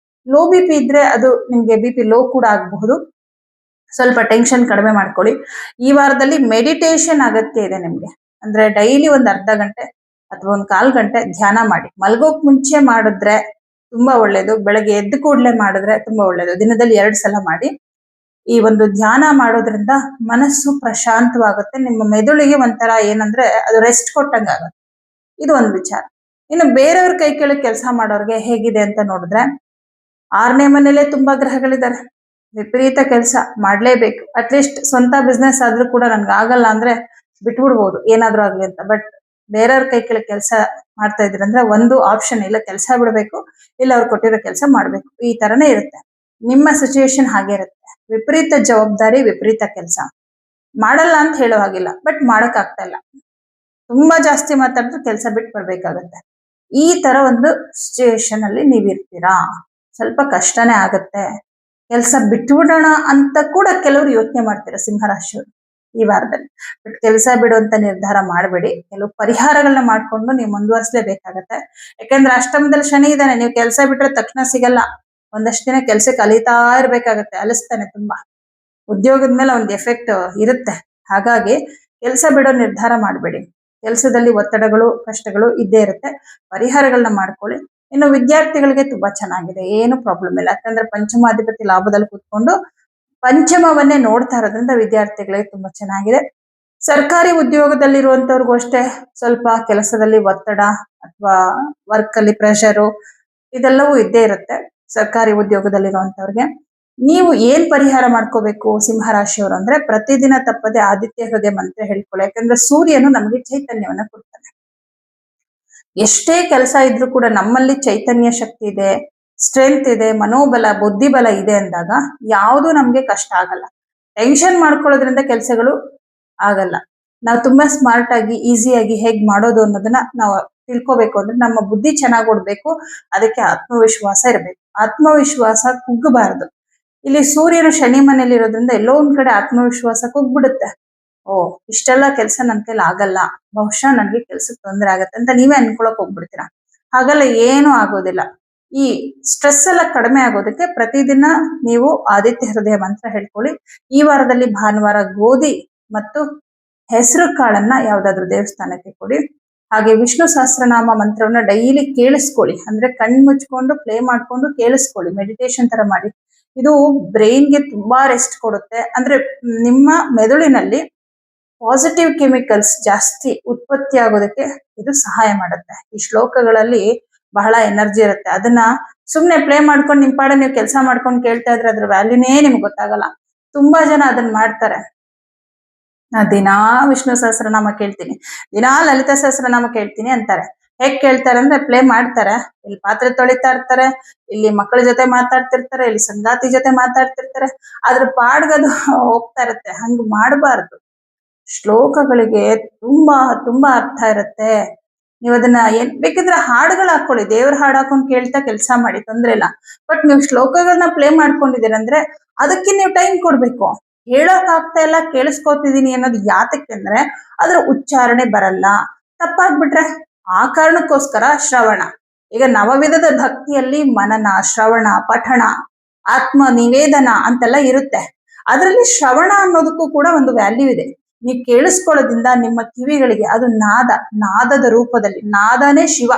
ಲೋ BP ಇದ್ರೆ ಅದು ನಿಮ್ಗೆ BP ಲೋ ಕೂಡ ಆಗಬಹುದು. ಸ್ವಲ್ಪ ಟೆನ್ಷನ್ ಕಡಿಮೆ ಮಾಡ್ಕೊಳ್ಳಿ. ಈ ವಾರದಲ್ಲಿ ಮೆಡಿಟೇಷನ್ ಅಗತ್ಯ ಇದೆ ನಿಮ್ಗೆ. ಅಂದ್ರೆ ಡೈಲಿ ಒಂದು ಅರ್ಧ ಗಂಟೆ ಅಥವಾ ಒಂದು 1/4 ಗಂಟೆ ಧ್ಯಾನ ಮಾಡಿ. ಮಲ್ಗೋಕ್ ಮುಂಚೆ ಮಾಡಿದ್ರೆ ತುಂಬಾ ಒಳ್ಳೇದು, ಬೆಳಗ್ಗೆ ಎದ್ದು ಕೂಡಲೇ ಮಾಡಿದ್ರೆ ತುಂಬಾ ಒಳ್ಳೇದು. ದಿನದಲ್ಲಿ 2 ಸಲ ಮಾಡಿ. ಈ ಒಂದು ಧ್ಯಾನ ಮಾಡೋದ್ರಿಂದ ಮನಸ್ಸು ಪ್ರಶಾಂತವಾಗುತ್ತೆ. ನಿಮ್ಮ ಮೆದುಳಿಗೆ ಒಂಥರ ಏನಂದ್ರೆ ಅದು ರೆಸ್ಟ್ ಕೊಟ್ಟಂಗಾಗುತ್ತೆ. ಇದು ಒಂದು ವಿಚಾರ. ಇನ್ನು ಬೇರೆಯವ್ರ ಕೈ ಕೆಳಗೆ ಕೆಲಸ ಮಾಡೋರ್ಗೆ ಹೇಗಿದೆ ಅಂತ ನೋಡಿದ್ರೆ, 6ನೇ ಮನೇಲೆ ತುಂಬಾ ಗ್ರಹಗಳಿದ್ದಾರೆ. ವಿಪರೀತ ಕೆಲಸ ಮಾಡ್ಲೇಬೇಕು. ಅಟ್ಲೀಸ್ಟ್ ಸ್ವಂತ ಬಿಸ್ನೆಸ್ ಆದ್ರೂ ಕೂಡ ನನ್ಗೆ ಆಗಲ್ಲ ಅಂದ್ರೆ ಬಿಟ್ಬಿಡ್ಬೋದು, ಏನಾದ್ರೂ ಆಗ್ಲಿ ಅಂತ. ಬಟ್ ಬೇರೆಯವ್ರ ಕೈ ಕೆಳಗೆ ಕೆಲಸ ಮಾಡ್ತಾ ಇದ್ರಂದ್ರೆ ಒಂದು ಆಪ್ಷನ್ ಇಲ್ಲ, ಕೆಲಸ ಬಿಡಬೇಕು, ಇಲ್ಲ ಅವ್ರು ಕೊಟ್ಟಿರೋ ಕೆಲಸ ಮಾಡ್ಬೇಕು. ಈ ತರನೇ ಇರುತ್ತೆ. ನಿಮ್ಮ ಸಿಚುಯೇಷನ್ ಹಾಗೆ ಇರುತ್ತೆ. ವಿಪರೀತ ಜವಾಬ್ದಾರಿ, ವಿಪರೀತ ಕೆಲಸ. ಮಾಡಲ್ಲ ಅಂತ ಹೇಳೋ ಹಾಗಿಲ್ಲ, ಬಟ್ ಮಾಡಕ್ ಆಗ್ತಾ ಇಲ್ಲ. ತುಂಬಾ ಜಾಸ್ತಿ ಮಾತಾಡಿದ್ರೆ ಕೆಲಸ ಬಿಟ್ಟು ಬರ್ಬೇಕಾಗತ್ತೆ. ಈ ತರ ಒಂದು ಸಿಚುಯೇಷನ್ ಅಲ್ಲಿ ನೀವಿರ್ತೀರಾ. ಸ್ವಲ್ಪ ಕಷ್ಟನೇ ಆಗತ್ತೆ. ಕೆಲಸ ಬಿಟ್ಬಿಡೋಣ ಅಂತ ಕೂಡ ಕೆಲವರು ಯೋಚನೆ ಮಾಡ್ತೀರಾ ಸಿಂಹರಾಶಿಯವರು ಈ ವಾರದಲ್ಲಿ. ಬಟ್ ಕೆಲಸ ಬಿಡುವಂತ ನಿರ್ಧಾರ ಮಾಡಬೇಡಿ. ಕೆಲವು ಪರಿಹಾರಗಳನ್ನ ಮಾಡ್ಕೊಂಡು ನೀವು ಮುಂದುವರಿಸಲೇಬೇಕಾಗತ್ತೆ. ಯಾಕಂದ್ರೆ ಅಷ್ಟಮದಲ್ಲಿ ಶನಿ ಇದ್ದಾನೆ. ನೀವು ಕೆಲಸ ಬಿಟ್ರೆ ತಕ್ಷಣ ಸಿಗಲ್ಲ. ಒಂದಷ್ಟು ದಿನ ಕೆಲ್ಸಕ್ಕೆ ಕಲಿತಾ ಇರ್ಬೇಕಾಗತ್ತೆ. ಅಲಿಸ್ತಾನೆ ತುಂಬಾ. ಉದ್ಯೋಗದ ಮೇಲೆ ಒಂದು ಎಫೆಕ್ಟ್ ಇರುತ್ತೆ. ಹಾಗಾಗಿ ಕೆಲಸ ಬಿಡೋ ನಿರ್ಧಾರ ಮಾಡಬೇಡಿ. ಕೆಲಸದಲ್ಲಿ ಒತ್ತಡಗಳು, ಕಷ್ಟಗಳು ಇದ್ದೇ ಇರುತ್ತೆ. ಪರಿಹಾರಗಳನ್ನ ಮಾಡ್ಕೊಳ್ಳಿ. ಇನ್ನು ವಿದ್ಯಾರ್ಥಿಗಳಿಗೆ ತುಂಬಾ ಚೆನ್ನಾಗಿದೆ, ಏನು ಪ್ರಾಬ್ಲಮ್ ಇಲ್ಲ. ಯಾಕಂದ್ರೆ ಪಂಚಮಾಧಿಪತಿ ಲಾಭದಲ್ಲಿ ಕೂತ್ಕೊಂಡು ಪಂಚಮವನ್ನೇ ನೋಡ್ತಾ ಇರೋದ್ರಿಂದ ವಿದ್ಯಾರ್ಥಿಗಳಿಗೆ ತುಂಬಾ ಚೆನ್ನಾಗಿದೆ. ಸರ್ಕಾರಿ ಉದ್ಯೋಗದಲ್ಲಿರುವಂತವ್ರಿಗೂ ಅಷ್ಟೇ ಸ್ವಲ್ಪ ಕೆಲಸದಲ್ಲಿ ಒತ್ತಡ ಅಥವಾ ವರ್ಕ್ ಅಲ್ಲಿ ಪ್ರೆಷರು ಇದೆಲ್ಲವೂ ಇದ್ದೇ ಇರುತ್ತೆ ಸರ್ಕಾರಿ ಉದ್ಯೋಗದಲ್ಲಿರುವಂತವ್ರಿಗೆ. ನೀವು ಏನ್ ಪರಿಹಾರ ಮಾಡ್ಕೋಬೇಕು ಸಿಂಹರಾಶಿಯವರು ಅಂದ್ರೆ ಪ್ರತಿದಿನ ತಪ್ಪದೆ ಆದಿತ್ಯ ಹೃದಯ ಮಂತ್ರ ಹೇಳ್ಕೊಳ್ಳಿ. ಯಾಕಂದ್ರೆ ಸೂರ್ಯನು ನಮಗೆ ಚೈತನ್ಯವನ್ನ ಕೊಡ್ತಾನೆ. ಎಷ್ಟೇ ಕೆಲಸ ಇದ್ರೂ ಕೂಡ ನಮ್ಮಲ್ಲಿ ಚೈತನ್ಯ ಶಕ್ತಿ ಇದೆ, ಸ್ಟ್ರೆಂತ್ ಇದೆ, ಮನೋಬಲ, ಬುದ್ಧಿಬಲ ಇದೆ ಅಂದಾಗ ಯಾವುದು ನಮ್ಗೆ ಕಷ್ಟ ಆಗಲ್ಲ. ಟೆನ್ಷನ್ ಮಾಡ್ಕೊಳ್ಳೋದ್ರಿಂದ ಕೆಲಸಗಳು ಆಗಲ್ಲ. ನಾವು ತುಂಬಾ ಸ್ಮಾರ್ಟ್ ಆಗಿ ಈಸಿಯಾಗಿ ಹೇಗ್ ಮಾಡೋದು ಅನ್ನೋದನ್ನ ನಾವು ತಿಳ್ಕೋಬೇಕು ಅಂದ್ರೆ ನಮ್ಮ ಬುದ್ಧಿ ಚೆನ್ನಾಗಿ ಓಡ್ಬೇಕು. ಅದಕ್ಕೆ ಆತ್ಮವಿಶ್ವಾಸ ಇರಬೇಕು. ಆತ್ಮವಿಶ್ವಾಸ ಕುಗ್ಗಬಾರದು. ಇಲ್ಲಿ ಸೂರ್ಯನು ಶನಿ ಮನೇಲಿ ಇರೋದ್ರಿಂದ ಎಲ್ಲೋ ಒಂದ್ ಕಡೆ ಆತ್ಮವಿಶ್ವಾಸ ಕುಗ್ಬಿಡುತ್ತೆ. ಓ, ಇಷ್ಟೆಲ್ಲ ಕೆಲಸ ನನ್ ಕೈಲಿ ಆಗಲ್ಲ, ಬಹುಶಃ ನನ್ಗೆ ಕೆಲ್ಸಕ್ಕೆ ತೊಂದರೆ ಆಗತ್ತೆ ಅಂತ ನೀವೇ ಅನ್ಕೊಳಕ್ ಹೋಗ್ಬಿಡ್ತೀರಾ. ಹಾಗಲ್ಲ, ಏನೂ ಆಗೋದಿಲ್ಲ. ಈ ಸ್ಟ್ರೆಸ್ ಎಲ್ಲ ಕಡಿಮೆ ಆಗೋದಕ್ಕೆ ಪ್ರತಿದಿನ ನೀವು ಆದಿತ್ಯ ಹೃದಯ ಮಂತ್ರ ಹೇಳ್ಕೊಳ್ಳಿ. ಈ ವಾರದಲ್ಲಿ ಭಾನುವಾರ ಗೋಧಿ ಮತ್ತು ಹೆಸರು ಕಾಳನ್ನ ಯಾವ್ದಾದ್ರು ದೇವಸ್ಥಾನಕ್ಕೆ ಕೊಡಿ. ಹಾಗೆ ವಿಷ್ಣು ಸಹಸ್ರನಾಮ ಮಂತ್ರವನ್ನ ಡೈಲಿ ಕೇಳಿಸ್ಕೊಳ್ಳಿ. ಅಂದ್ರೆ ಕಣ್ ಮುಚ್ಕೊಂಡು ಪ್ಲೇ ಮಾಡ್ಕೊಂಡು ಕೇಳಿಸ್ಕೊಳ್ಳಿ. ಮೆಡಿಟೇಷನ್ ತರ ಮಾಡಿ. ಇದು ಬ್ರೈನ್ಗೆ ತುಂಬಾ ರೆಸ್ಟ್ ಕೊಡುತ್ತೆ. ಅಂದ್ರೆ ನಿಮ್ಮ ಮೆದುಳಿನಲ್ಲಿ ಪಾಸಿಟಿವ್ ಕೆಮಿಕಲ್ಸ್ ಜಾಸ್ತಿ ಉತ್ಪತ್ತಿ ಆಗೋದಕ್ಕೆ ಇದು ಸಹಾಯ ಮಾಡುತ್ತೆ. ಈ ಶ್ಲೋಕಗಳಲ್ಲಿ ಬಹಳ ಎನರ್ಜಿ ಇರುತ್ತೆ. ಅದನ್ನ ಸುಮ್ನೆ ಪ್ಲೇ ಮಾಡ್ಕೊಂಡು ನಿಮ್ ಪಾಡ ನೀವು ಕೆಲಸ ಮಾಡ್ಕೊಂಡು ಕೇಳ್ತಾ ಇದ್ರೆ ಅದ್ರ ವ್ಯಾಲ್ಯೂನೇ ನಿಮ್ಗೆ ಗೊತ್ತಾಗಲ್ಲ. ತುಂಬಾ ಜನ ಅದನ್ನ ಮಾಡ್ತಾರೆ. ನಾ ದಿನಾ ವಿಷ್ಣು ಸಹಸ್ರನಾಮ ಕೇಳ್ತೀನಿ, ದಿನಾ ಲಲಿತಾ ಸಹಸ್ರನಾಮ ಕೇಳ್ತೀನಿ ಅಂತಾರೆ. ಹೇಗ್ ಕೇಳ್ತಾರೆ ಅಂದ್ರೆ ಪ್ಲೇ ಮಾಡ್ತಾರೆ, ಇಲ್ಲಿ ಪಾತ್ರೆ ತೊಳಿತಾ ಇರ್ತಾರೆ, ಇಲ್ಲಿ ಮಕ್ಕಳ ಜೊತೆ ಮಾತಾಡ್ತಿರ್ತಾರೆ, ಇಲ್ಲಿ ಸಂಗಾತಿ ಜೊತೆ ಮಾತಾಡ್ತಿರ್ತಾರೆ, ಅದ್ರ ಪಾಡ್ಗದು ಹೋಗ್ತಾ ಇರುತ್ತೆ. ಹಂಗ್ ಮಾಡಬಾರ್ದು. ಶ್ಲೋಕಗಳಿಗೆ ತುಂಬಾ ತುಂಬಾ ಅರ್ಥ ಇರುತ್ತೆ. ನೀವು ಅದನ್ನ ಏನ್ ಬೇಕಿದ್ರೆ ಹಾಡುಗಳು ಹಾಕೊಳ್ಳಿ, ದೇವ್ರ ಹಾಡು ಹಾಕೊಂಡು ಕೇಳ್ತಾ ಕೆಲಸ ಮಾಡಿ, ತೊಂದ್ರೆ ಇಲ್ಲ. ಬಟ್ ನೀವು ಶ್ಲೋಕಗಳನ್ನ ಪ್ಲೇ ಮಾಡ್ಕೊಂಡಿದ್ದೀರಂದ್ರೆ ಅದಕ್ಕೆ ನೀವು ಟೈಮ್ ಕೊಡ್ಬೇಕು. ಹೇಳಕ್ ಆಗ್ತಾ ಇಲ್ಲ, ಕೇಳಿಸ್ಕೊತಿದೀನಿ ಅನ್ನೋದು ಯಾತಕ್ಕೆ ಅಂದ್ರೆ ಅದ್ರ ಉಚ್ಚಾರಣೆ ಬರಲ್ಲ, ತಪ್ಪಾಗ್ಬಿಟ್ರೆ ಆ ಕಾರಣಕ್ಕೋಸ್ಕರ ಶ್ರವಣ. ಈಗ ನವವಿಧದ ಭಕ್ತಿಯಲ್ಲಿ ಮನನ, ಶ್ರವಣ, ಪಠಣ, ಆತ್ಮ ನಿವೇದನ ಅಂತೆಲ್ಲ ಇರುತ್ತೆ. ಅದರಲ್ಲಿ ಶ್ರವಣ ಅನ್ನೋದಕ್ಕೂ ಕೂಡ ಒಂದು ವ್ಯಾಲ್ಯೂ ಇದೆ. ನೀವು ಕೇಳಿಸ್ಕೊಳ್ಳೋದ್ರಿಂದ ನಿಮ್ಮ ಕಿವಿಗಳಿಗೆ ಅದು ನಾದದ ರೂಪದಲ್ಲಿ, ನಾದನೇ ಶಿವ.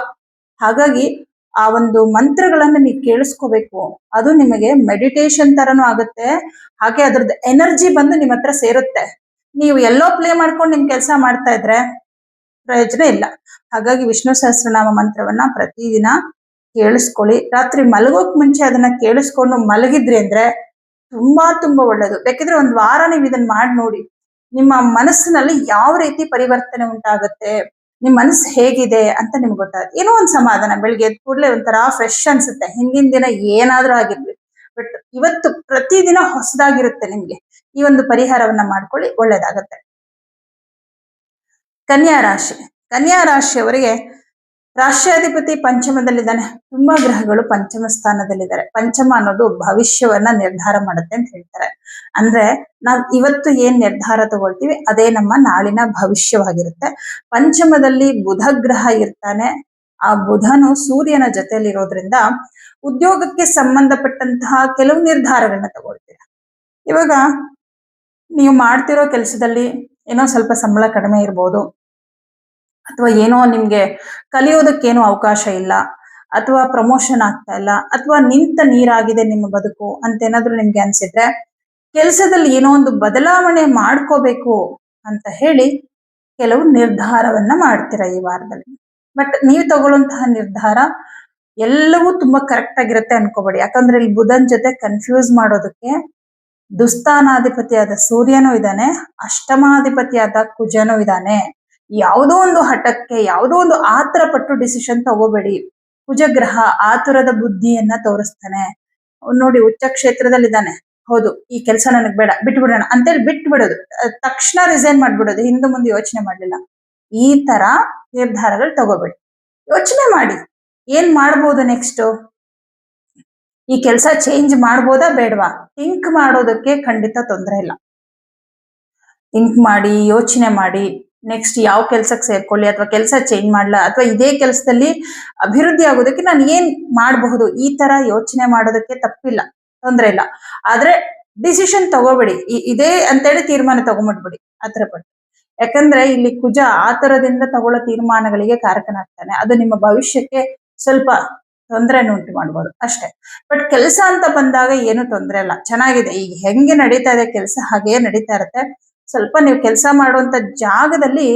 ಹಾಗಾಗಿ ಆ ಒಂದು ಮಂತ್ರಗಳನ್ನ ನೀವು ಕೇಳಿಸ್ಕೋಬೇಕು. ಅದು ನಿಮಗೆ ಮೆಡಿಟೇಷನ್ ತರನೂ ಆಗುತ್ತೆ. ಹಾಗೆ ಅದ್ರದ್ದು ಎನರ್ಜಿ ಬಂದು ನಿಮ್ಮ ಹತ್ರ ಸೇರುತ್ತೆ. ನೀವು ಎಲ್ಲೋ ಪ್ಲೇ ಮಾಡ್ಕೊಂಡು ನಿಮ್ ಕೆಲಸ ಮಾಡ್ತಾ ಇದ್ರೆ ಪ್ರಯೋಜನ ಇಲ್ಲ. ಹಾಗಾಗಿ ವಿಷ್ಣು ಸಹಸ್ರನಾಮ ಮಂತ್ರವನ್ನ ಪ್ರತಿದಿನ ಕೇಳಿಸ್ಕೊಳ್ಳಿ. ರಾತ್ರಿ ಮಲಗೋಕ್ ಮುಂಚೆ ಅದನ್ನ ಕೇಳಿಸ್ಕೊಂಡು ಮಲಗಿದ್ರಿ ಅಂದ್ರೆ ತುಂಬಾ ತುಂಬಾ ಒಳ್ಳೇದು. ಬೇಕಿದ್ರೆ ಒಂದ್ ವಾರ ನೀವು ಇದನ್ನ ಮಾಡಿ ನೋಡಿ. ನಿಮ್ಮ ಮನಸ್ಸಿನಲ್ಲಿ ಯಾವ ರೀತಿ ಪರಿವರ್ತನೆ ಉಂಟಾಗುತ್ತೆ, ನಿಮ್ ಮನಸ್ಸು ಹೇಗಿದೆ ಅಂತ ನಿಮ್ಗೆ ಗೊತ್ತಾಗುತ್ತೆ. ಏನೋ ಒಂದ್ ಸಮಾಧಾನ. ಬೆಳಿಗ್ಗೆ ಎದ್ದ ಕೂಡಲೇ ಒಂಥರ ಫ್ರೆಶ್ ಅನ್ಸುತ್ತೆ. ಹಿಂದಿನ ದಿನ ಏನಾದ್ರೂ ಆಗಿರ್ಲಿ, ಬಟ್ ಇವತ್ತು ಪ್ರತಿದಿನ ಹೊಸದಾಗಿರುತ್ತೆ ನಿಮ್ಗೆ. ಈ ಒಂದು ಪರಿಹಾರವನ್ನ ಮಾಡ್ಕೊಳ್ಳಿ, ಒಳ್ಳೇದಾಗತ್ತೆ. ಕನ್ಯಾ ರಾಶಿ. ಕನ್ಯಾ ರಾಶಿಯವರಿಗೆ ರಾಷ್ಟ್ರಾಧಿಪತಿ ಪಂಚಮದಲ್ಲಿದ್ದಾನೆ. ತುಂಬಾ ಗ್ರಹಗಳು ಪಂಚಮ ಸ್ಥಾನದಲ್ಲಿದ್ದಾರೆ. ಪಂಚಮ ಅನ್ನೋದು ಭವಿಷ್ಯವನ್ನ ನಿರ್ಧಾರ ಮಾಡುತ್ತೆ ಅಂತ ಹೇಳ್ತಾರೆ. ಅಂದ್ರೆ ನಾವ್ ಇವತ್ತು ಏನ್ ನಿರ್ಧಾರ ತಗೊಳ್ತೀವಿ ಅದೇ ನಮ್ಮ ನಾಳಿನ ಭವಿಷ್ಯವಾಗಿರುತ್ತೆ. ಪಂಚಮದಲ್ಲಿ ಬುಧ ಗ್ರಹ ಇರ್ತಾನೆ. ಆ ಬುಧನು ಸೂರ್ಯನ ಜೊತೆಯಲ್ಲಿರೋದ್ರಿಂದ ಉದ್ಯೋಗಕ್ಕೆ ಸಂಬಂಧಪಟ್ಟಂತಹ ಕೆಲವು ನಿರ್ಧಾರಗಳನ್ನ ತಗೊಳ್ತೀರ. ಇವಾಗ ನೀವು ಮಾಡ್ತಿರೋ ಕೆಲಸದಲ್ಲಿ ಏನೋ ಸ್ವಲ್ಪ ಸಂಬಳ ಕಡಿಮೆ ಇರ್ಬೋದು, ಅಥವಾ ಏನೋ ನಿಮ್ಗೆ ಕಲಿಯೋದಕ್ಕೇನೋ ಅವಕಾಶ ಇಲ್ಲ, ಅಥವಾ ಪ್ರಮೋಷನ್ ಆಗ್ತಾ ಇಲ್ಲ, ಅಥವಾ ನಿಂತ ನೀರಾಗಿದೆ ನಿಮ್ಮ ಬದುಕು ಅಂತೇನಾದ್ರೂ ನಿಮ್ಗೆ ಅನ್ಸಿದ್ರೆ ಕೆಲಸದಲ್ಲಿ ಏನೋ ಒಂದು ಬದಲಾವಣೆ ಮಾಡ್ಕೋಬೇಕು ಅಂತ ಹೇಳಿ ಕೆಲವು ನಿರ್ಧಾರವನ್ನ ಮಾಡ್ತೀರಾ ಈ ವಾರದಲ್ಲಿ. ಬಟ್ ನೀವು ತಗೊಳ್ಳುವಂತಹ ನಿರ್ಧಾರ ಎಲ್ಲವೂ ತುಂಬಾ ಕರೆಕ್ಟ್ ಆಗಿರುತ್ತೆ ಅನ್ಕೋಬೇಡಿ. ಯಾಕಂದ್ರೆ ಇಲ್ಲಿ ಬುಧನ್ ಜೊತೆ ಕನ್ಫ್ಯೂಸ್ ಮಾಡೋದಕ್ಕೆ ದುಸ್ಥಾನಾಧಿಪತಿಯಾದ ಸೂರ್ಯನೂ ಇದ್ದಾನೆ, ಅಷ್ಟಮಾಧಿಪತಿಯಾದ ಕುಜನೂ ಇದ್ದಾನೆ. ಯಾವುದೋ ಒಂದು ಹಠಕ್ಕೆ, ಯಾವುದೋ ಒಂದು ಆತರ ಪಟ್ಟು ಡಿಸಿಷನ್ ತಗೋಬೇಡಿ. ಕುಜಗ್ರಹ ಆತುರದ ಬುದ್ಧಿಯನ್ನ ತೋರಿಸ್ತಾನೆ. ನೋಡಿ, ಉಚ್ಚ ಕ್ಷೇತ್ರದಲ್ಲಿದ್ದಾನೆ. ಹೌದು, ಈ ಕೆಲಸ ನನಗ್ ಬೇಡ, ಬಿಟ್ಬಿಡೋಣ ಅಂತೇಳಿ ಬಿಟ್ಬಿಡೋದು, ತಕ್ಷಣ ರಿಸೈನ್ ಮಾಡ್ಬಿಡೋದು, ಹಿಂದೆ ಮುಂದೆ ಯೋಚನೆ ಮಾಡ್ಲಿಲ್ಲ. ಈ ತರ ನಿರ್ಧಾರಗಳು ತಗೋಬೇಡಿ. ಯೋಚನೆ ಮಾಡಿ, ಏನ್ ಮಾಡ್ಬೋದು ನೆಕ್ಸ್ಟ್, ಈ ಕೆಲಸ ಚೇಂಜ್ ಮಾಡ್ಬೋದಾ ಬೇಡವಾ, ಥಿಂಕ್ ಮಾಡೋದಕ್ಕೆ ಖಂಡಿತ ತೊಂದರೆ ಇಲ್ಲ. ಥಿಂಕ್ ಮಾಡಿ, ಯೋಚನೆ ಮಾಡಿ, ನೆಕ್ಸ್ಟ್ ಯಾವ ಕೆಲ್ಸಕ್ಕೆ ಸೇರ್ಕೊಳ್ಳಿ, ಅಥವಾ ಕೆಲಸ ಚೇಂಜ್ ಮಾಡ್ಲಾ, ಅಥವಾ ಇದೇ ಕೆಲಸದಲ್ಲಿ ಅಭಿವೃದ್ಧಿ ಆಗೋದಕ್ಕೆ ನಾನು ಏನ್ ಮಾಡಬಹುದು, ಈ ತರ ಯೋಚನೆ ಮಾಡೋದಕ್ಕೆ ತಪ್ಪಿಲ್ಲ, ತೊಂದರೆ ಇಲ್ಲ. ಆದ್ರೆ ಡಿಸಿಷನ್ ತಗೋಬೇಡಿ, ಇದೇ ಅಂತೇಳಿ ತೀರ್ಮಾನ ತಗೊಂಡ್ಬಿಡ್ಬಿಡಿ ಆತರ ಪಟ್ಟು. ಯಾಕಂದ್ರೆ ಇಲ್ಲಿ ಕುಜ ಆತರದಿಂದ ತಗೊಳ್ಳೋ ತೀರ್ಮಾನಗಳಿಗೆ ಕಾರಕನಾಗ್ತಾನೆ. ಅದು ನಿಮ್ಮ ಭವಿಷ್ಯಕ್ಕೆ ಸ್ವಲ್ಪ ತೊಂದರೆಯನ್ನು ಉಂಟು ಮಾಡ್ಬೋದು ಅಷ್ಟೇ. ಬಟ್ ಕೆಲಸ ಅಂತ ಬಂದಾಗ ಏನು ತೊಂದರೆ ಇಲ್ಲ, ಚೆನ್ನಾಗಿದೆ. ಈಗ ಹೆಂಗೆ ನಡೀತಾ ಇದೆ ಕೆಲಸ ಹಾಗೇ ನಡೀತಾ ಇರುತ್ತೆ. ಸ್ವಲ್ಪ ನೀವು ಕೆಲಸ ಮಾಡುವಂತ ಜಾಗದಲ್ಲಿ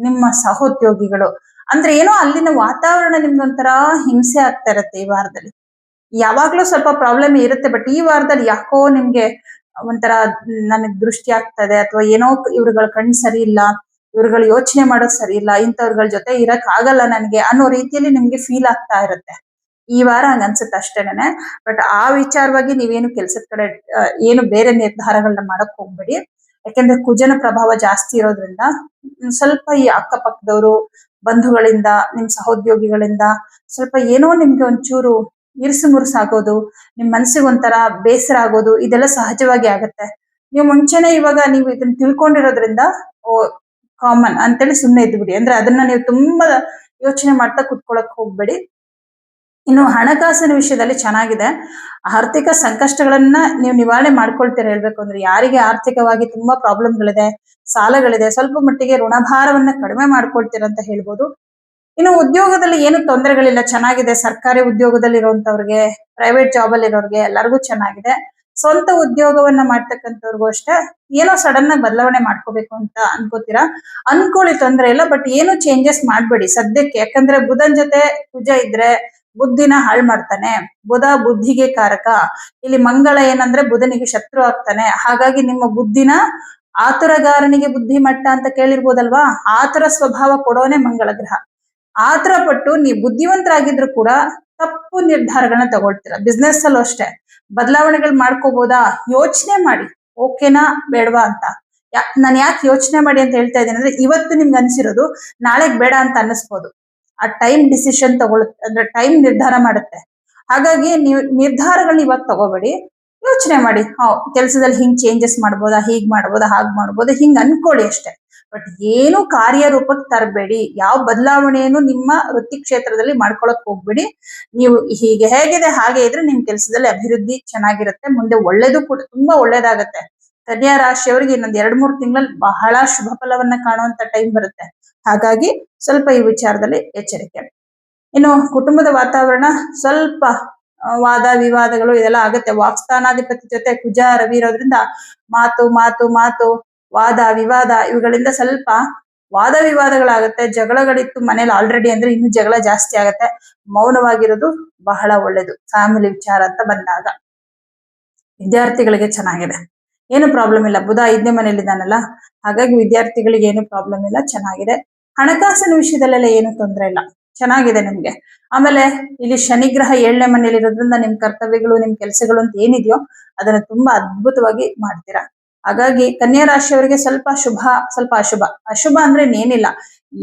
ನಿಮ್ಮ ಸಹೋದ್ಯೋಗಿಗಳು ಅಂದ್ರೆ ಏನೋ ಅಲ್ಲಿನ ವಾತಾವರಣ ನಿಮ್ಗೊಂಥರ ಹಿಂಸೆ ಆಗ್ತಾ ಇರತ್ತೆ ಈ ವಾರದಲ್ಲಿ. ಯಾವಾಗ್ಲೂ ಸ್ವಲ್ಪ ಪ್ರಾಬ್ಲಮ್ ಇರುತ್ತೆ. ಬಟ್ ಈ ವಾರದಲ್ಲಿ ಯಾಕೋ ನಿಮ್ಗೆ ಒಂಥರ ನನಗ್ ದೃಷ್ಟಿ ಆಗ್ತದೆ, ಅಥವಾ ಏನೋ ಇವ್ರುಗಳ ಕಣ್ ಸರಿ ಇಲ್ಲ, ಇವ್ರುಗಳು ಯೋಚನೆ ಮಾಡೋದ್ ಸರಿ ಇಲ್ಲ, ಇಂಥವ್ರಗಳ ಜೊತೆ ಇರಕ್ ಆಗಲ್ಲ ನನ್ಗೆ ಅನ್ನೋ ರೀತಿಯಲ್ಲಿ ನಿಮ್ಗೆ ಫೀಲ್ ಆಗ್ತಾ ಇರುತ್ತೆ. ಈ ವಾರ ಹಂಗ ಅನ್ಸುತ್ತೆ ಅಷ್ಟೇನೆ. ಬಟ್ ಆ ವಿಚಾರವಾಗಿ ನೀವೇನು ಕೆಲ್ಸದ ಕಡೆ ಏನು ಬೇರೆ ನಿರ್ಧಾರಗಳನ್ನ ಮಾಡಕ್ ಹೋಗ್ಬೇಡಿ. ಯಾಕೆಂದ್ರೆ ಕುಜನ ಪ್ರಭಾವ ಜಾಸ್ತಿ ಇರೋದ್ರಿಂದ ಸ್ವಲ್ಪ ಈ ಅಕ್ಕಪಕ್ಕದವರು, ಬಂಧುಗಳಿಂದ, ನಿಮ್ ಸಹೋದ್ಯೋಗಿಗಳಿಂದ ಸ್ವಲ್ಪ ಏನೋ ನಿಮ್ಗೆ ಒಂಚೂರು ಇರಿಸು ಮುರುಸಾಗೋದು, ನಿಮ್ ಮನ್ಸಿಗೆ ಒಂಥರ ಬೇಸರ ಆಗೋದು, ಇದೆಲ್ಲ ಸಹಜವಾಗಿ ಆಗತ್ತೆ. ನೀವು ಮುಂಚೆನೆ ಇವಾಗ ನೀವು ಇದನ್ನ ತಿಳ್ಕೊಂಡಿರೋದ್ರಿಂದ ಓ ಕಾಮನ್ ಅಂತೇಳಿ ಸುಮ್ಮನೆ ಇದ್ಬಿಡಿ. ಅಂದ್ರೆ ಅದನ್ನ ನೀವು ತುಂಬಾ ಯೋಚನೆ ಮಾಡ್ತಾ ಕುತ್ಕೊಳಕ್ ಹೋಗ್ಬೇಡಿ. ಇನ್ನು ಹಣಕಾಸಿನ ವಿಷಯದಲ್ಲಿ ಚೆನ್ನಾಗಿದೆ. ಆರ್ಥಿಕ ಸಂಕಷ್ಟಗಳನ್ನ ನೀವು ನಿವಾರಣೆ ಮಾಡ್ಕೊಳ್ತೀರಾ. ಹೇಳ್ಬೇಕು ಅಂದ್ರೆ ಯಾರಿಗೆ ಆರ್ಥಿಕವಾಗಿ ತುಂಬಾ ಪ್ರಾಬ್ಲಮ್ಗಳಿದೆ, ಸಾಲಗಳಿದೆ, ಸ್ವಲ್ಪ ಮಟ್ಟಿಗೆ ಋಣಭಾರವನ್ನ ಕಡಿಮೆ ಮಾಡ್ಕೊಳ್ತೀರಾ ಅಂತ ಹೇಳ್ಬೋದು. ಇನ್ನು ಉದ್ಯೋಗದಲ್ಲಿ ಏನು ತೊಂದರೆಗಳಿಲ್ಲ, ಚೆನ್ನಾಗಿದೆ. ಸರ್ಕಾರಿ ಉದ್ಯೋಗದಲ್ಲಿ ಇರುವಂತವ್ರಿಗೆ, ಪ್ರೈವೇಟ್ ಜಾಬ್ ಅಲ್ಲಿ ಇರೋರ್ಗೆ ಎಲ್ಲರಿಗೂ ಚೆನ್ನಾಗಿದೆ. ಸ್ವಂತ ಉದ್ಯೋಗವನ್ನ ಮಾಡ್ತಕ್ಕಂಥವ್ರಿಗೂ ಅಷ್ಟೇ ಏನೋ ಸಡನ್ ಆಗಿ ಬದಲಾವಣೆ ಮಾಡ್ಕೋಬೇಕು ಅಂತ ಅನ್ಕೋತೀರಾ, ಅನ್ಕೊಳ್ಳಿ, ತೊಂದರೆ ಇಲ್ಲ. ಬಟ್ ಏನು ಚೇಂಜಸ್ ಮಾಡ್ಬೇಡಿ ಸದ್ಯಕ್ಕೆ. ಯಾಕಂದ್ರೆ ಬುಧನ್ ಜೊತೆ ಕುಜ ಇದ್ರೆ ಬುದ್ಧಿನ ಹಾಳು ಮಾಡ್ತಾನೆ. ಬುಧ ಬುದ್ಧಿಗೆ ಕಾರಕ. ಇಲ್ಲಿ ಮಂಗಳ ಏನಂದ್ರೆ ಬುಧನಿಗೆ ಶತ್ರು ಆಗ್ತಾನೆ. ಹಾಗಾಗಿ ನಿಮ್ಮ ಬುದ್ಧಿನ ಆತುರಗಾರನಿಗೆ ಬುದ್ಧಿ ಮಟ್ಟ ಅಂತ ಕೇಳಿರ್ಬೋದಲ್ವಾ, ಆತುರ ಸ್ವಭಾವ ಕೊಡೋನೆ ಮಂಗಳ ಗ್ರಹ. ಆತರ ಪಟ್ಟು ನೀವು ಬುದ್ಧಿವಂತರಾಗಿದ್ರು ಕೂಡ ತಪ್ಪು ನಿರ್ಧಾರಗಳನ್ನ ತಗೊಳ್ತೀರಾ. ಬಿಸ್ನೆಸ್ ಅಲ್ಲೂ ಅಷ್ಟೇ ಬದಲಾವಣೆಗಳು ಮಾಡ್ಕೋಬಹುದಾ, ಯೋಚನೆ ಮಾಡಿ ಓಕೆನಾ ಬೇಡವಾ ಅಂತ. ನಾನು ಯಾಕೆ ಯೋಚನೆ ಮಾಡಿ ಅಂತ ಹೇಳ್ತಾ ಇದ್ದೇನೆ ಅಂದ್ರೆ, ಇವತ್ತು ನಿಮ್ಗೆ ಅನ್ಸಿರೋದು ನಾಳೆಗ್ ಬೇಡ ಅಂತ ಅನ್ನಿಸ್ಬೋದು. ಆ ಟೈಮ್ ಡಿಸಿಷನ್ ತಗೊಳುತ್ತೆ, ಅಂದ್ರೆ ಟೈಮ್ ನಿರ್ಧಾರ ಮಾಡುತ್ತೆ. ಹಾಗಾಗಿ ನೀವು ನಿರ್ಧಾರಗಳನ್ನ ಇವಾಗ ತಗೋಬೇಡಿ, ಯೋಚನೆ ಮಾಡಿ. ಕೆಲಸದಲ್ಲಿ ಹಿಂಗ್ ಚೇಂಜಸ್ ಮಾಡ್ಬೋದಾ, ಹೀಗ್ ಮಾಡ್ಬೋದಾ, ಹಾಗ್ ಮಾಡ್ಬೋದಾ, ಹಿಂಗ್ ಅನ್ಕೊಳ್ಳಿ ಅಷ್ಟೇ. ಬಟ್ ಏನು ಕಾರ್ಯರೂಪಕ್ಕೆ ತರಬೇಡಿ. ಯಾವ ಬದಲಾವಣೆಯನ್ನು ನಿಮ್ಮ ವೃತ್ತಿ ಕ್ಷೇತ್ರದಲ್ಲಿ ಮಾಡ್ಕೊಳಕ್ ಹೋಗ್ಬೇಡಿ. ನೀವು ಹೀಗೆ ಹೇಗಿದೆ ಹಾಗೆ ಇದ್ರೆ ನಿಮ್ ಕೆಲಸದಲ್ಲಿ ಅಭಿವೃದ್ಧಿ ಚೆನ್ನಾಗಿರುತ್ತೆ. ಮುಂದೆ ಒಳ್ಳೇದು ಕೂಡ ತುಂಬಾ ಒಳ್ಳೇದಾಗತ್ತೆ. ಕನ್ಯಾ ರಾಶಿಯವರಿಗೆ ಇನ್ನೊಂದ್ 2-3 ತಿಂಗಳಲ್ಲಿ ಬಹಳ ಶುಭ ಫಲವನ್ನ ಕಾಣುವಂತ ಟೈಮ್ ಬರುತ್ತೆ. ಹಾಗಾಗಿ ಸ್ವಲ್ಪ ಈ ವಿಚಾರದಲ್ಲಿ ಎಚ್ಚರಿಕೆ. ಇನ್ನು ಕುಟುಂಬದ ವಾತಾವರಣ ಸ್ವಲ್ಪ ವಾದ ವಿವಾದಗಳು ಇದೆಲ್ಲ ಆಗತ್ತೆ. ವಾಕ್ಸ್ಥಾನಾಧಿಪತಿ ಜೊತೆ ಕುಜ ರವಿ ಇರೋದ್ರಿಂದ ಮಾತು ಮಾತು ಮಾತು, ವಾದ ವಿವಾದ ಇವುಗಳಿಂದ ಸ್ವಲ್ಪ ವಾದ ವಿವಾದಗಳಾಗತ್ತೆ. ಜಗಳಗಳಿತ್ತು ಮನೇಲಿ ಆಲ್ರೆಡಿ ಅಂದ್ರೆ ಇನ್ನು ಜಗಳ ಜಾಸ್ತಿ ಆಗತ್ತೆ. ಮೌನವಾಗಿರೋದು ಬಹಳ ಒಳ್ಳೇದು ಫ್ಯಾಮಿಲಿ ವಿಚಾರ ಅಂತ ಬಂದಾಗ. ವಿದ್ಯಾರ್ಥಿಗಳಿಗೆ ಚೆನ್ನಾಗಿದೆ, ಏನು ಪ್ರಾಬ್ಲಮ್ ಇಲ್ಲ. ಬುಧ 5ನೇ ಮನೇಲಿದ್ದಾನಲ್ಲ, ಹಾಗಾಗಿ ವಿದ್ಯಾರ್ಥಿಗಳಿಗೆ ಏನು ಪ್ರಾಬ್ಲಮ್ ಇಲ್ಲ, ಚೆನ್ನಾಗಿದೆ. ಹಣಕಾಸಿನ ವಿಷಯದಲ್ಲೆಲ್ಲ ಏನು ತೊಂದರೆ ಇಲ್ಲ, ಚೆನ್ನಾಗಿದೆ ನಿಮ್ಗೆ. ಆಮೇಲೆ ಇಲ್ಲಿ ಶನಿಗ್ರಹ 7ನೇ ಮನೇಲಿ ಇರೋದ್ರಿಂದ ನಿಮ್ ಕರ್ತವ್ಯಗಳು, ನಿಮ್ ಕೆಲಸಗಳು ಅಂತ ಏನಿದೆಯೋ ಅದನ್ನ ತುಂಬಾ ಅದ್ಭುತವಾಗಿ ಮಾಡ್ತೀರಾ. ಹಾಗಾಗಿ ಕನ್ಯಾ ರಾಶಿಯವರಿಗೆ ಸ್ವಲ್ಪ ಶುಭ, ಸ್ವಲ್ಪ ಅಶುಭ. ಅಶುಭ ಅಂದ್ರೆ ಏನಿಲ್ಲ,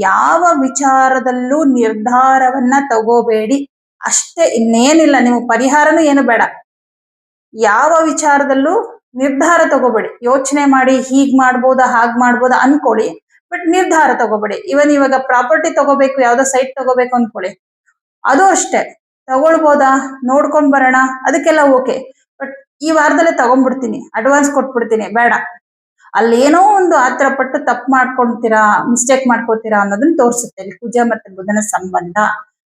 ಯಾವ ವಿಚಾರದಲ್ಲೂ ನಿರ್ಧಾರವನ್ನ ತಗೋಬೇಡಿ ಅಷ್ಟೇ, ಇನ್ನೇನಿಲ್ಲ. ನೀವು ಪರಿಹಾರನೂ ಏನು ಬೇಡ, ಯಾವ ವಿಚಾರದಲ್ಲೂ ನಿರ್ಧಾರ ತಗೋಬೇಡಿ. ಯೋಚನೆ ಮಾಡಿ ಹೀಗ್ ಮಾಡ್ಬೋದಾ ಹಾಗ್ ಮಾಡ್ಬೋದಾ ಅನ್ಕೊಳ್ಳಿ, ಬಟ್ ನಿರ್ಧಾರ ತಗೋಬೇಡಿ. ಇವಾಗ ಪ್ರಾಪರ್ಟಿ ತಗೋಬೇಕು, ಯಾವ್ದೋ ಸೈಟ್ ತಗೋಬೇಕು ಅನ್ಕೊಳ್ಳಿ, ಅದು ಅಷ್ಟೇ. ತಗೊಳ್ಬೋದಾ, ನೋಡ್ಕೊಂಡ್ ಬರೋಣ, ಅದಕ್ಕೆಲ್ಲ ಓಕೆ. ಬಟ್ ಈ ವಾರದಲ್ಲೇ ತಗೊಂಡ್ಬಿಡ್ತೀನಿ, ಅಡ್ವಾನ್ಸ್ ಕೊಟ್ಬಿಡ್ತೀನಿ, ಬೇಡ. ಅಲ್ಲೇನೋ ಒಂದು ಆತರ ಪಟ್ಟು ತಪ್ಪು ಮಾಡ್ಕೊಂತೀರಾ, ಮಿಸ್ಟೇಕ್ ಮಾಡ್ಕೋತೀರಾ ಅನ್ನೋದನ್ನ ತೋರಿಸುತ್ತೆ. ಇಲ್ಲಿ ಕುಜ ಮತ್ತೆ ಬುಧನ ಸಂಬಂಧ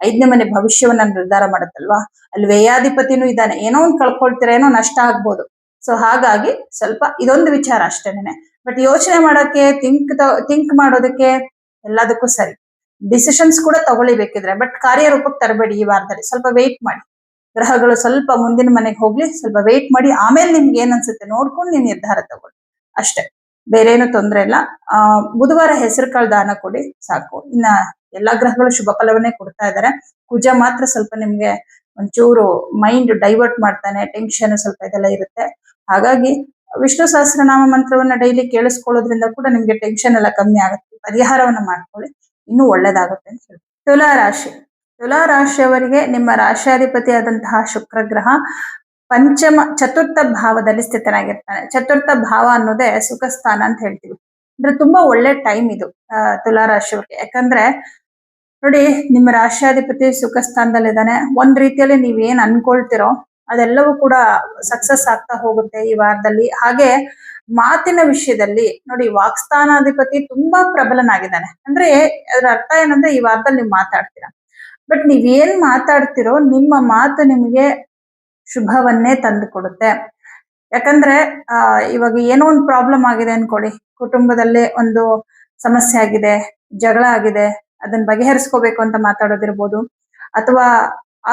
5ನೇ ಮನೆ ಭವಿಷ್ಯವನ್ನ ನಿರ್ಧಾರ ಮಾಡುತ್ತಲ್ವಾ. ಅಲ್ಲಿ ವ್ಯಯಾಧಿಪತಿನೂ ಇದ್ದಾನೆ, ಏನೋ ಒಂದು ಕಳ್ಕೊಳ್ತೀರಾ, ಏನೋ ನಷ್ಟ ಆಗ್ಬೋದು. ಸೊ ಹಾಗಾಗಿ ಸ್ವಲ್ಪ ಇದೊಂದು ವಿಚಾರ ಅಷ್ಟೇನೆ. ಬಟ್ ಯೋಚನೆ ಮಾಡೋಕೆ, ಥಿಂಕ್ ಮಾಡೋದಕ್ಕೆ ಎಲ್ಲದಕ್ಕೂ ಸರಿ. ಡಿಸಿಷನ್ಸ್ ಕೂಡ ತಗೊಳ್ಬೇಕಿದ್ರೆ, ಬಟ್ ಕಾರ್ಯರೂಪಕ್ಕೆ ತರಬೇಡಿ ಈ ವಾರದಲ್ಲಿ. ಸ್ವಲ್ಪ ವೆಯ್ಟ್ ಮಾಡಿ, ಗ್ರಹಗಳು ಸ್ವಲ್ಪ ಮುಂದಿನ ಮನೆಗೆ ಹೋಗ್ಲಿ, ಸ್ವಲ್ಪ ವೆಯ್ಟ್ ಮಾಡಿ. ಆಮೇಲೆ ನಿಮ್ಗೆ ಏನ್ ಅನ್ಸುತ್ತೆ ನೋಡ್ಕೊಂಡು ನೀವು ನಿರ್ಧಾರ ತಗೊಳ್ಳಿ ಅಷ್ಟೇ, ಬೇರೆ ಏನು ತೊಂದರೆ ಇಲ್ಲ. ಬುಧವಾರ ಹೆಸರು ಕಾಳು ದಾನ ಕೊಡಿ ಸಾಕು. ಇನ್ನ ಎಲ್ಲಾ ಗ್ರಹಗಳು ಶುಭ ಫಲವನ್ನೇ ಕೊಡ್ತಾ ಇದ್ದಾರೆ. ಕುಜ ಮಾತ್ರ ಸ್ವಲ್ಪ ನಿಮ್ಗೆ ಒಂಚೂರು ಮೈಂಡ್ ಡೈವರ್ಟ್ ಮಾಡ್ತಾನೆ, ಟೆನ್ಷನ್ ಸ್ವಲ್ಪ ಇದೆಲ್ಲ ಇರುತ್ತೆ. ಹಾಗಾಗಿ ವಿಷ್ಣು ಸಹಸ್ರನಾಮ ಮಂತ್ರವನ್ನ ಡೈಲಿ ಕೇಳಿಸ್ಕೊಳ್ಳೋದ್ರಿಂದ ಕೂಡ ನಿಮ್ಗೆ ಟೆನ್ಷನ್ ಎಲ್ಲ ಕಮ್ಮಿ ಆಗುತ್ತೆ. ಪರಿಹಾರವನ್ನ ಮಾಡ್ಕೊಳ್ಳಿ, ಇನ್ನೂ ಒಳ್ಳೇದಾಗುತ್ತೆ ಅಂತ ಹೇಳಿ. ತುಲಾ ರಾಶಿ. ತುಲಾ ರಾಶಿಯವರಿಗೆ ನಿಮ್ಮ ರಾಶಿಯಾಧಿಪತಿ ಆದಂತಹ ಶುಕ್ರ ಗ್ರಹ ಚತುರ್ಥ ಭಾವದಲ್ಲಿ ಸ್ಥಿತನಾಗಿರ್ತಾನೆ. ಚತುರ್ಥ ಭಾವ ಅನ್ನೋದೇ ಸುಖ ಸ್ಥಾನ ಅಂತ ಹೇಳ್ತೀವಿ. ಅಂದ್ರೆ ತುಂಬಾ ಒಳ್ಳೆ ಟೈಮ್ ಇದು ತುಲಾ ರಾಶಿಯವರಿಗೆ. ಯಾಕಂದ್ರೆ ನೋಡಿ, ನಿಮ್ಮ ರಾಶಿಯಾಧಿಪತಿ ಸುಖ ಸ್ಥಾನದಲ್ಲಿದ್ದಾನೆ. ಒಂದ್ ರೀತಿಯಲ್ಲಿ ನೀವೇನ್ ಅನ್ಕೊಳ್ತಿರೋ ಅದೆಲ್ಲವೂ ಕೂಡ ಸಕ್ಸಸ್ ಆಗ್ತಾ ಹೋಗುತ್ತೆ ಈ ವಾರದಲ್ಲಿ. ಹಾಗೆ ಮಾತಿನ ವಿಷಯದಲ್ಲಿ ನೋಡಿ, ವಾಕ್ಸ್ಥಾನಾಧಿಪತಿ ತುಂಬಾ ಪ್ರಬಲನಾಗಿದ್ದಾನೆ. ಅಂದ್ರೆ ಅದ್ರ ಅರ್ಥ ಏನಂದ್ರೆ ಈ ವಾರದಲ್ಲಿ ನೀವು ಮಾತಾಡ್ತೀರಾ, ಬಟ್ ನೀವೇನ್ ಮಾತಾಡ್ತಿರೋ ನಿಮ್ಮ ಮಾತು ನಿಮ್ಗೆ ಶುಭವನ್ನೇ ತಂದು ಕೊಡುತ್ತೆ. ಯಾಕಂದ್ರೆ ಇವಾಗ ಏನೋ ಒಂದು ಪ್ರಾಬ್ಲಮ್ ಆಗಿದೆ ಅನ್ಕೊಳ್ಳಿ, ಕುಟುಂಬದಲ್ಲಿ ಒಂದು ಸಮಸ್ಯೆ ಆಗಿದೆ, ಜಗಳ ಆಗಿದೆ, ಅದನ್ನ ಬಗೆಹರಿಸ್ಕೋಬೇಕು ಅಂತ ಮಾತಾಡೋದಿರ್ಬೋದು, ಅಥವಾ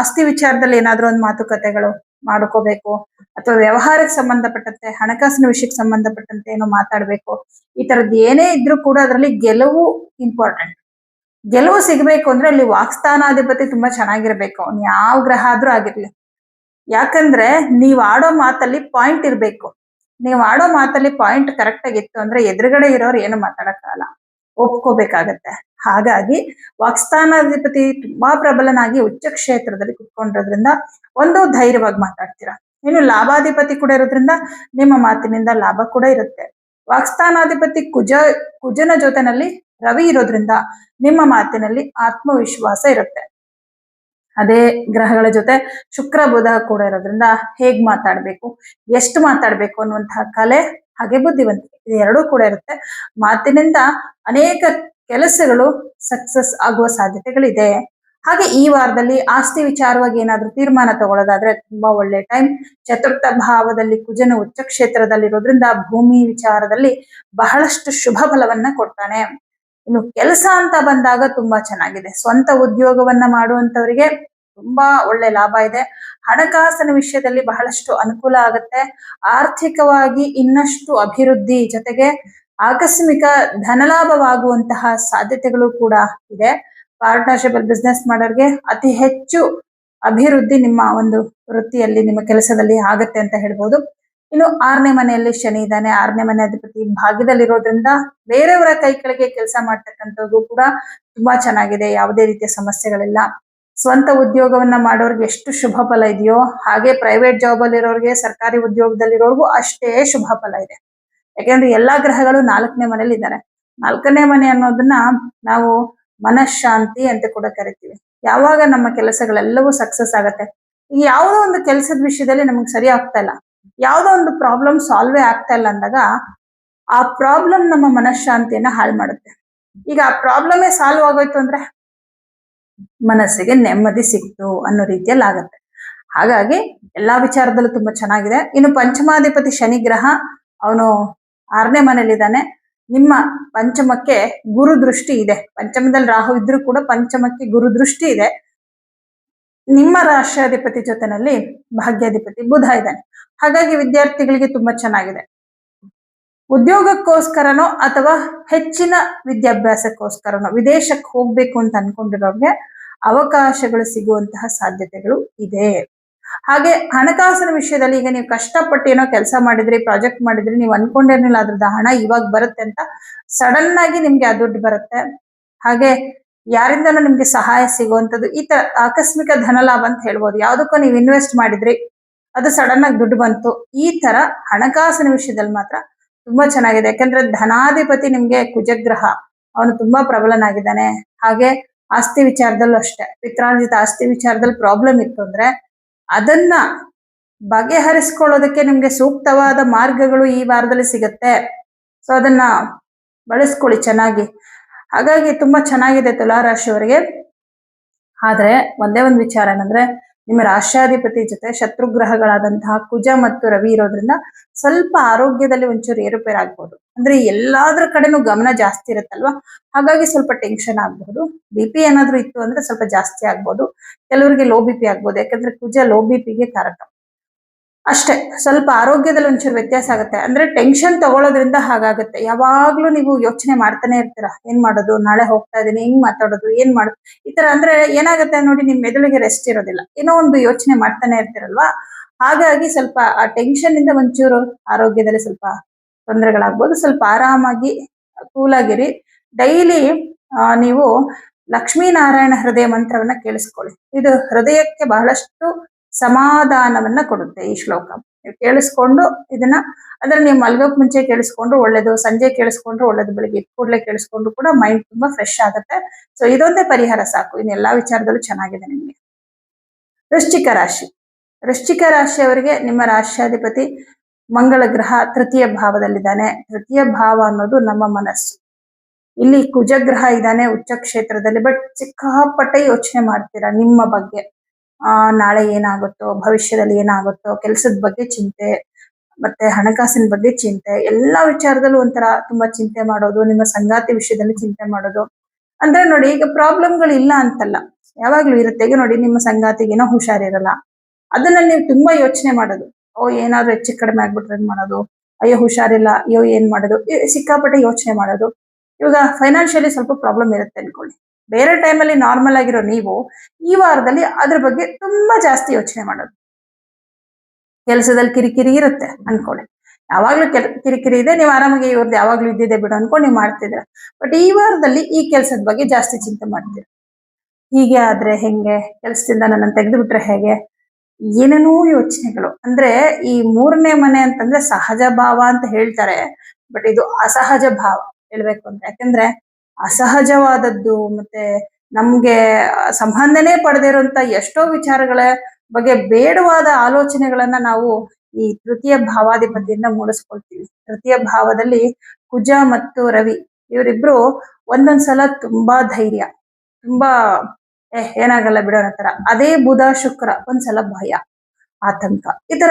ಆಸ್ತಿ ವಿಚಾರದಲ್ಲಿ ಏನಾದ್ರೂ ಒಂದು ಮಾತುಕತೆಗಳು ಮಾಡ್ಕೋಬೇಕು, ಅಥವಾ ವ್ಯವಹಾರಕ್ಕೆ ಸಂಬಂಧಪಟ್ಟಂತೆ ಹಣಕಾಸಿನ ವಿಷಯಕ್ಕೆ ಸಂಬಂಧಪಟ್ಟಂತೆ ಏನೋ ಮಾತಾಡ್ಬೇಕು. ಈ ತರದ್ ಏನೇ ಇದ್ರೂ ಕೂಡ ಅದರಲ್ಲಿ ಗೆಲುವು ಇಂಪಾರ್ಟೆಂಟ್. ಗೆಲುವು ಸಿಗ್ಬೇಕು ಅಂದ್ರೆ ಅಲ್ಲಿ ವಾಕ್ಸ್ಥಾನಾಧಿಪತಿ ತುಂಬಾ ಚೆನ್ನಾಗಿರ್ಬೇಕು, ಅವ್ನು ಯಾವ ಗ್ರಹ ಆದ್ರೂ ಆಗಿರ್ಲಿ. ಯಾಕಂದ್ರೆ ನೀವ್ ಆಡೋ ಮಾತಲ್ಲಿ ಪಾಯಿಂಟ್ ಇರ್ಬೇಕು. ನೀವ್ ಆಡೋ ಮಾತಲ್ಲಿ ಪಾಯಿಂಟ್ ಕರೆಕ್ಟ್ ಆಗಿತ್ತು ಅಂದ್ರೆ ಎದುರುಗಡೆ ಇರೋರು ಏನು ಮಾತಾಡಕ್ಕಾಗಲ್ಲ, ಒಪ್ಕೋಬೇಕಾಗತ್ತೆ. ಹಾಗಾಗಿ ವಾಕ್ಸ್ಥಾನಾಧಿಪತಿ ತುಂಬಾ ಪ್ರಬಲನಾಗಿ ಉಚ್ಚ ಕ್ಷೇತ್ರದಲ್ಲಿ ಕುತ್ಕೊಂಡಿರೋದ್ರಿಂದ ಒಂದು ಧೈರ್ಯವಾಗಿ ಮಾತಾಡ್ತೀರಾ. ಇನ್ನು ಲಾಭಾಧಿಪತಿ ಕೂಡ ಇರೋದ್ರಿಂದ ನಿಮ್ಮ ಮಾತಿನಿಂದ ಲಾಭ ಕೂಡ ಇರುತ್ತೆ. ವಾಕ್ಸ್ಥಾನಾಧಿಪತಿ ಕುಜನ ಜೊತೆನಲ್ಲಿ ರವಿ ಇರೋದ್ರಿಂದ ನಿಮ್ಮ ಮಾತಿನಲ್ಲಿ ಆತ್ಮವಿಶ್ವಾಸ ಇರುತ್ತೆ. ಅದೇ ಗ್ರಹಗಳ ಜೊತೆ ಶುಕ್ರ ಬುಧ ಕೂಡ ಇರೋದ್ರಿಂದ ಹೇಗ್ ಮಾತಾಡ್ಬೇಕು, ಎಷ್ಟು ಮಾತಾಡ್ಬೇಕು ಅನ್ನುವಂತಹ ಕಲೆ ಹಾಗೆ ಬುದ್ಧಿವಂತಿಕೆ ಇದು ಎರಡೂ ಕೂಡ ಇರುತ್ತೆ. ಮಾತಿನಿಂದ ಅನೇಕ ಕೆಲಸಗಳು ಸಕ್ಸಸ್ ಆಗುವ ಸಾಧ್ಯತೆಗಳಿದೆ. ಹಾಗೆ ಈ ವಾರದಲ್ಲಿ ಆಸ್ತಿ ವಿಚಾರವಾಗಿ ಏನಾದ್ರೂ ತೀರ್ಮಾನ ತಗೊಳ್ಳೋದಾದ್ರೆ ತುಂಬಾ ಒಳ್ಳೆ ಟೈಮ್. ಚತುರ್ಥ ಭಾವದಲ್ಲಿ ಕುಜನ ಉಚ್ಚ ಕ್ಷೇತ್ರದಲ್ಲಿರೋದ್ರಿಂದ ಭೂಮಿ ವಿಚಾರದಲ್ಲಿ ಬಹಳಷ್ಟು ಶುಭ ಫಲವನ್ನ ಕೊಡ್ತಾನೆ. ಇನ್ನು ಕೆಲಸ ಅಂತ ಬಂದಾಗ ತುಂಬಾ ಚೆನ್ನಾಗಿದೆ. ಸ್ವಂತ ಉದ್ಯೋಗವನ್ನ ಮಾಡುವಂತವರಿಗೆ ತುಂಬಾ ಒಳ್ಳೆ ಲಾಭ ಇದೆ. ಹಣಕಾಸಿನ ವಿಷಯದಲ್ಲಿ ಬಹಳಷ್ಟು ಅನುಕೂಲ ಆಗುತ್ತೆ. ಆರ್ಥಿಕವಾಗಿ ಇನ್ನಷ್ಟು ಅಭಿವೃದ್ಧಿ ಜೊತೆಗೆ ಆಕಸ್ಮಿಕ ಧನಲಾಭವಾಗುವಂತಹ ಸಾಧ್ಯತೆಗಳು ಕೂಡ ಇದೆ. ಪಾರ್ಟ್ನರ್ಶಿಪ್ ಅಲ್ಲಿ ಬಿಸ್ನೆಸ್ ಮಾಡೋರಿಗೆ ಅತಿ ಹೆಚ್ಚು ಅಭಿವೃದ್ಧಿ ನಿಮ್ಮ ಒಂದು ವೃತ್ತಿಯಲ್ಲಿ ನಿಮ್ಮ ಕೆಲಸದಲ್ಲಿ ಆಗತ್ತೆ ಅಂತ ಹೇಳ್ಬೋದು. ಇನ್ನು 6ನೇ ಮನೆಯಲ್ಲಿ ಶನಿ ಇದ್ದಾನೆ. 6ನೇ ಮನೆ ಅಧಿಪತಿ ಭಾಗ್ಯದಲ್ಲಿರೋದ್ರಿಂದ ಬೇರೆಯವರ ಕೈ ಕೆಳಗೆ ಕೆಲಸ ಮಾಡ್ತಕ್ಕಂಥದ್ದು ಕೂಡ ತುಂಬಾ ಚೆನ್ನಾಗಿದೆ. ಯಾವುದೇ ರೀತಿಯ ಸಮಸ್ಯೆಗಳಿಲ್ಲ. ಸ್ವಂತ ಉದ್ಯೋಗವನ್ನ ಮಾಡೋರ್ಗೆ ಎಷ್ಟು ಶುಭ ಫಲ ಇದೆಯೋ ಹಾಗೆ ಪ್ರೈವೇಟ್ ಜಾಬ್ ಅಲ್ಲಿ ಇರೋರಿಗೆ, ಸರ್ಕಾರಿ ಉದ್ಯೋಗದಲ್ಲಿರೋರ್ಗೂ ಅಷ್ಟೇ ಶುಭ ಫಲ ಇದೆ. ಯಾಕೆಂದ್ರೆ ಎಲ್ಲಾ ಗ್ರಹಗಳು 4ನೇ ಮನೇಲಿ ಇದ್ದಾರೆ. 4ನೇ ಮನೆ ಅನ್ನೋದನ್ನ ನಾವು ಮನಃಶಾಂತಿ ಅಂತ ಕೂಡ ಕರಿತೀವಿ. ಯಾವಾಗ ನಮ್ಮ ಕೆಲಸಗಳೆಲ್ಲವೂ ಸಕ್ಸಸ್ ಆಗತ್ತೆ. ಈಗ ಯಾವುದೋ ಒಂದು ಕೆಲಸದ ವಿಷಯದಲ್ಲಿ ನಮಗೆ ಸರಿ ಆಗ್ತಾ ಇಲ್ಲ, ಯಾವುದೋ ಒಂದು ಪ್ರಾಬ್ಲಮ್ ಸಾಲ್ವೇ ಆಗ್ತಾ ಇಲ್ಲ ಅಂದಾಗ ಆ ಪ್ರಾಬ್ಲಮ್ ನಮ್ಮ ಮನಃಶಾಂತಿಯನ್ನ ಹಾಳು ಮಾಡುತ್ತೆ. ಈಗ ಆ ಪ್ರಾಬ್ಲಮೇ ಸಾಲ್ವ್ ಆಗೋಯ್ತು ಅಂದ್ರೆ ಮನಸ್ಸಿಗೆ ನೆಮ್ಮದಿ ಸಿಕ್ತು ಅನ್ನೋ ರೀತಿಯಲ್ಲಿ ಆಗತ್ತೆ. ಹಾಗಾಗಿ ಎಲ್ಲಾ ವಿಚಾರದಲ್ಲೂ ತುಂಬಾ ಚೆನ್ನಾಗಿದೆ. ಇನ್ನು ಪಂಚಮಾಧಿಪತಿ ಶನಿ ಗ್ರಹ ಅವನು 6ನೇ ಮನೇಲಿದ್ದಾನೆ. ನಿಮ್ಮ ಪಂಚಮಕ್ಕೆ ಗುರು ದೃಷ್ಟಿ ಇದೆ. ಪಂಚಮದಲ್ಲಿ ರಾಹು ಇದ್ರೂ ಕೂಡ ಪಂಚಮಕ್ಕೆ ಗುರು ದೃಷ್ಟಿ ಇದೆ. ನಿಮ್ಮ ರಾಷ್ಟ್ರಾಧಿಪತಿ ಜೊತೆನಲ್ಲಿ ಭಾಗ್ಯಾಧಿಪತಿ ಬುಧ ಇದ್ದಾನೆ. ಹಾಗಾಗಿ ವಿದ್ಯಾರ್ಥಿಗಳಿಗೆ ತುಂಬಾ ಚೆನ್ನಾಗಿದೆ. ಉದ್ಯೋಗಕ್ಕೋಸ್ಕರನೋ ಅಥವಾ ಹೆಚ್ಚಿನ ವಿದ್ಯಾಭ್ಯಾಸಕ್ಕೋಸ್ಕರನೋ ವಿದೇಶಕ್ಕೆ ಹೋಗ್ಬೇಕು ಅಂತ ಅನ್ಕೊಂಡಿರೋರ್ಗೆ ಅವಕಾಶಗಳು ಸಿಗುವಂತಹ ಸಾಧ್ಯತೆಗಳು ಇದೆ. ಹಾಗೆ ಹಣಕಾಸಿನ ವಿಷಯದಲ್ಲಿ ಈಗ ನೀವು ಕಷ್ಟಪಟ್ಟು ಏನೋ ಕೆಲಸ ಮಾಡಿದ್ರಿ, ಪ್ರಾಜೆಕ್ಟ್ ಮಾಡಿದ್ರಿ, ನೀವು ಅನ್ಕೊಂಡಿರ್ಲಿಲ್ಲ ಅದ್ರದ್ದು ಹಣ ಇವಾಗ ಬರುತ್ತೆ ಅಂತ ಸಡನ್ ಆಗಿ ನಿಮ್ಗೆ ಆ ದುಡ್ಡು ಬರುತ್ತೆ. ಹಾಗೆ ಯಾರಿಂದನೂ ನಿಮ್ಗೆ ಸಹಾಯ ಸಿಗುವಂಥದ್ದು, ಈ ತರ ಆಕಸ್ಮಿಕ ಧನಲಾಭ ಅಂತ ಹೇಳ್ಬೋದು. ಯಾವ್ದಕ್ಕೂ ನೀವು ಇನ್ವೆಸ್ಟ್ ಮಾಡಿದ್ರಿ, ಅದು ಸಡನ್ ಆಗಿ ದುಡ್ಡು ಬಂತು. ಈ ತರ ಹಣಕಾಸಿನ ವಿಷಯದಲ್ಲಿ ಮಾತ್ರ ತುಂಬಾ ಚೆನ್ನಾಗಿದೆ. ಯಾಕಂದ್ರೆ ಧನಾಧಿಪತಿ ನಿಮ್ಗೆ ಕುಜಗ್ರಹ, ಅವನು ತುಂಬಾ ಪ್ರಬಲನಾಗಿದ್ದಾನೆ. ಹಾಗೆ ಆಸ್ತಿ ವಿಚಾರದಲ್ಲೂ ಅಷ್ಟೇ, ಪಿತ್ರಾರ್ಜಿತ ಆಸ್ತಿ ವಿಚಾರದಲ್ಲಿ ಪ್ರಾಬ್ಲಮ್ ಇತ್ತು ಅಂದ್ರೆ ಅದನ್ನ ಬಗೆಹರಿಸ್ಕೊಳ್ಳೋದಕ್ಕೆ ನಿಮ್ಗೆ ಸೂಕ್ತವಾದ ಮಾರ್ಗಗಳು ಈ ವಾರದಲ್ಲಿ ಸಿಗತ್ತೆ. ಸೊ ಅದನ್ನ ಬಳಸ್ಕೊಳ್ಳಿ ಚೆನ್ನಾಗಿ. ಹಾಗಾಗಿ ತುಂಬಾ ಚೆನ್ನಾಗಿದೆ ತುಲಾ ರಾಶಿಯವರಿಗೆ. ಆದ್ರೆ ಒಂದೇ ಒಂದು ವಿಚಾರ ಏನಂದ್ರೆ ನಿಮ್ಮ ರಾಷ್ಟ್ರಾಧಿಪತಿ ಜೊತೆ ಶತ್ರುಗ್ರಹಗಳಾದಂತಹ ಕುಜ ಮತ್ತು ರವಿ ಇರೋದ್ರಿಂದ ಸ್ವಲ್ಪ ಆರೋಗ್ಯದಲ್ಲಿ ಒಂಚೂರು ಏರುಪೇರು ಆಗ್ಬೋದು. ಅಂದ್ರೆ ಎಲ್ಲಾದ್ರ ಕಡೆನೂ ಗಮನ ಜಾಸ್ತಿ ಇರುತ್ತಲ್ವಾ, ಹಾಗಾಗಿ ಸ್ವಲ್ಪ ಟೆನ್ಷನ್ ಆಗ್ಬಹುದು. BP ಏನಾದ್ರೂ ಇತ್ತು ಅಂದ್ರೆ ಸ್ವಲ್ಪ ಜಾಸ್ತಿ ಆಗ್ಬೋದು. ಕೆಲವರಿಗೆ ಲೋ BP ಆಗ್ಬೋದು, ಯಾಕಂದ್ರೆ ಕುಜ ಲೋ BPಗೆ ಕಾರಕ. ಅಷ್ಟೇ, ಸ್ವಲ್ಪ ಆರೋಗ್ಯದಲ್ಲಿ ಒಂಚೂರು ವ್ಯತ್ಯಾಸ ಆಗುತ್ತೆ. ಅಂದ್ರೆ ಟೆನ್ಷನ್ ತಗೊಳ್ಳೋದ್ರಿಂದ ಹಾಗಾಗುತ್ತೆ. ಯಾವಾಗ್ಲೂ ನೀವು ಯೋಚನೆ ಮಾಡ್ತಾನೆ ಇರ್ತೀರಾ, ಏನ್ ಮಾಡೋದು, ನಾಳೆ ಹೋಗ್ತಾ ಇದೀನಿ, ಹೆಂಗ್ ಮಾತಾಡೋದು, ಏನ್ ಮಾಡೋದು, ಈ ತರ. ಅಂದ್ರೆ ಏನಾಗುತ್ತೆ ನೋಡಿ, ನಿಮ್ ಮೆದುಳಿಗೆ ರೆಸ್ಟ್ ಇರೋದಿಲ್ಲ, ಏನೋ ಒಂದು ಯೋಚನೆ ಮಾಡ್ತಾನೆ ಇರ್ತೀರಲ್ವಾ. ಹಾಗಾಗಿ ಸ್ವಲ್ಪ ಆ ಟೆನ್ಷನ್ ಇಂದ ಒಂಚೂರು ಆರೋಗ್ಯದಲ್ಲಿ ಸ್ವಲ್ಪ ತೊಂದರೆಗಳಾಗ್ಬೋದು. ಸ್ವಲ್ಪ ಆರಾಮಾಗಿ ಕೂಲಾಗಿರಿ. ಡೈಲಿ ನೀವು ಲಕ್ಷ್ಮೀನಾರಾಯಣ ಹೃದಯ ಮಂತ್ರವನ್ನ ಕೇಳಿಸ್ಕೊಳ್ಳಿ. ಇದು ಹೃದಯಕ್ಕೆ ಬಹಳಷ್ಟು ಸಮಾಧಾನವನ್ನ ಕೊಡುತ್ತೆ ಈ ಶ್ಲೋಕ. ನೀವು ಕೇಳಿಸ್ಕೊಂಡು ಇದನ್ನ, ಅಂದ್ರೆ ನೀವು ಮಲ್ಗೋಕ್ ಮುಂಚೆ ಕೇಳಿಸ್ಕೊಂಡ್ರು ಒಳ್ಳೇದು, ಸಂಜೆ ಕೇಳಿಸ್ಕೊಂಡ್ರು ಒಳ್ಳೇದು, ಬೆಳಿಗ್ಗೆ ಎದ್ದ ಕೂಡಲೇ ಕೇಳಿಸ್ಕೊಂಡ್ರು ಕೂಡ ಮೈಂಡ್ ತುಂಬಾ ಫ್ರೆಶ್ ಆಗುತ್ತೆ. ಸೊ ಇದೊಂದೇ ಪರಿಹಾರ ಸಾಕು, ಇನ್ನೆಲ್ಲಾ ವಿಚಾರದಲ್ಲೂ ಚೆನ್ನಾಗಿದೆ ನಿಮ್ಗೆ. ವೃಶ್ಚಿಕ ರಾಶಿ. ವೃಶ್ಚಿಕ ರಾಶಿಯವರಿಗೆ ನಿಮ್ಮ ರಾಷ್ಟ್ರಾಧಿಪತಿ ಮಂಗಳ ಗ್ರಹ ತೃತೀಯ ಭಾವದಲ್ಲಿದ್ದಾನೆ. ತೃತೀಯ ಭಾವ ಅನ್ನೋದು ನಮ್ಮ ಮನಸ್ಸು. ಇಲ್ಲಿ ಕುಜಗ್ರಹ ಇದ್ದಾನೆ ಉಚ್ಚ ಕ್ಷೇತ್ರದಲ್ಲಿ. ಬಟ್ ಸಿಕ್ಕಾಪಟ್ಟೆ ಯೋಚನೆ ಮಾಡ್ತೀರಾ ನಿಮ್ಮ ಬಗ್ಗೆ. ನಾಳೆ ಏನಾಗುತ್ತೋ, ಭವಿಷ್ಯದಲ್ಲಿ ಏನಾಗುತ್ತೋ, ಕೆಲಸದ ಬಗ್ಗೆ ಚಿಂತೆ, ಮತ್ತೆ ಹಣಕಾಸಿನ ಬಗ್ಗೆ ಚಿಂತೆ, ಎಲ್ಲಾ ವಿಚಾರದಲ್ಲೂ ಒಂಥರ ತುಂಬಾ ಚಿಂತೆ ಮಾಡೋದು. ನಿಮ್ಮ ಸಂಗಾತಿ ವಿಷಯದಲ್ಲಿ ಚಿಂತೆ ಮಾಡೋದು. ಅಂದ್ರೆ ನೋಡಿ, ಈಗ ಪ್ರಾಬ್ಲಮ್ಗಳು ಇಲ್ಲ ಅಂತಲ್ಲ, ಯಾವಾಗ್ಲೂ ಇರುತ್ತೆ. ಈಗ ನೋಡಿ, ನಿಮ್ಮ ಸಂಗಾತಿಗೇನೋ ಹುಷಾರಿರಲ್ಲ, ಅದನ್ನ ನೀವು ತುಂಬಾ ಯೋಚನೆ ಮಾಡೋದು. ಓ, ಏನಾದ್ರು ಹೆಚ್ಚು ಕಡಿಮೆ ಆಗ್ಬಿಟ್ರೆ ಏನ್ ಮಾಡೋದು, ಅಯ್ಯೋ ಹುಷಾರಿಲ್ಲ, ಅಯ್ಯೋ ಏನ್ ಮಾಡೋದು, ಸಿಕ್ಕಾಪಟ್ಟೆ ಯೋಚನೆ ಮಾಡೋದು. ಇವಾಗ ಫೈನಾನ್ಷಿಯಲಿ ಸ್ವಲ್ಪ ಪ್ರಾಬ್ಲಮ್ ಇರುತ್ತೆ ಅನ್ಕೊಳ್ಳಿ. ಬೇರೆ ಟೈಮಲ್ಲಿ ನಾರ್ಮಲ್ ಆಗಿರೋ ನೀವು ಈ ವಾರದಲ್ಲಿ ಅದ್ರ ಬಗ್ಗೆ ತುಂಬಾ ಜಾಸ್ತಿ ಯೋಚನೆ ಮಾಡೋದು. ಕೆಲಸದಲ್ಲಿ ಕಿರಿಕಿರಿ ಇರುತ್ತೆ ಅನ್ಕೊಳ್ಳಿ. ಯಾವಾಗ್ಲೂ ಕಿರಿಕಿರಿ ಇದೆ, ನೀವು ಆರಾಮಾಗಿ ಇವ್ರದ್ದು ಯಾವಾಗ್ಲೂ ಇದ್ದಿದೆ ಬಿಡು ಅನ್ಕೊಂಡು ನೀವು ಮಾಡ್ತಿದ್ರ. ಬಟ್ ಈ ವಾರದಲ್ಲಿ ಈ ಕೆಲಸದ ಬಗ್ಗೆ ಜಾಸ್ತಿ ಚಿಂತೆ ಮಾಡ್ತೀರ. ಹೀಗೆ ಆದ್ರೆ ಹೆಂಗೆ, ಕೆಲಸದಿಂದ ನನ್ನನ್ನು ತೆಗೆದು ಬಿಟ್ರೆ ಹೇಗೆ, ಏನೇನೋ ಯೋಚನೆಗಳು. ಅಂದ್ರೆ ಈ 3ನೇ ಮನೆ ಅಂತಂದ್ರೆ ಸಹಜ ಭಾವ ಅಂತ ಹೇಳ್ತಾರೆ, ಬಟ್ ಇದು ಅಸಹಜ ಭಾವ ಹೇಳ್ಬೇಕು ಅಂತ. ಯಾಕಂದ್ರೆ ಅಸಹಜವಾದದ್ದು ಮತ್ತೆ ನಮ್ಗೆ ಸಂಬಂಧನೇ ಪಡೆದಿರುವಂತ ಎಷ್ಟೋ ವಿಚಾರಗಳ ಬಗ್ಗೆ ಬೇಡವಾದ ಆಲೋಚನೆಗಳನ್ನ ನಾವು ಈ ತೃತೀಯ ಭಾವಾಧಿಪತಿಯಿಂದ ಮೂಡಿಸ್ಕೊಳ್ತೀವಿ. ತೃತೀಯ ಭಾವದಲ್ಲಿ ಕುಜ ಮತ್ತು ರವಿ ಇವರಿಬ್ರು ಒಂದೊಂದ್ಸಲ ತುಂಬಾ ಧೈರ್ಯ, ತುಂಬಾ ಏನಾಗಲ್ಲ ಬಿಡೋಣ ತರ. ಅದೇ ಬುಧ ಶುಕ್ರ ಒಂದ್ಸಲ ಭಯ, ಆತಂಕ, ಈ ತರ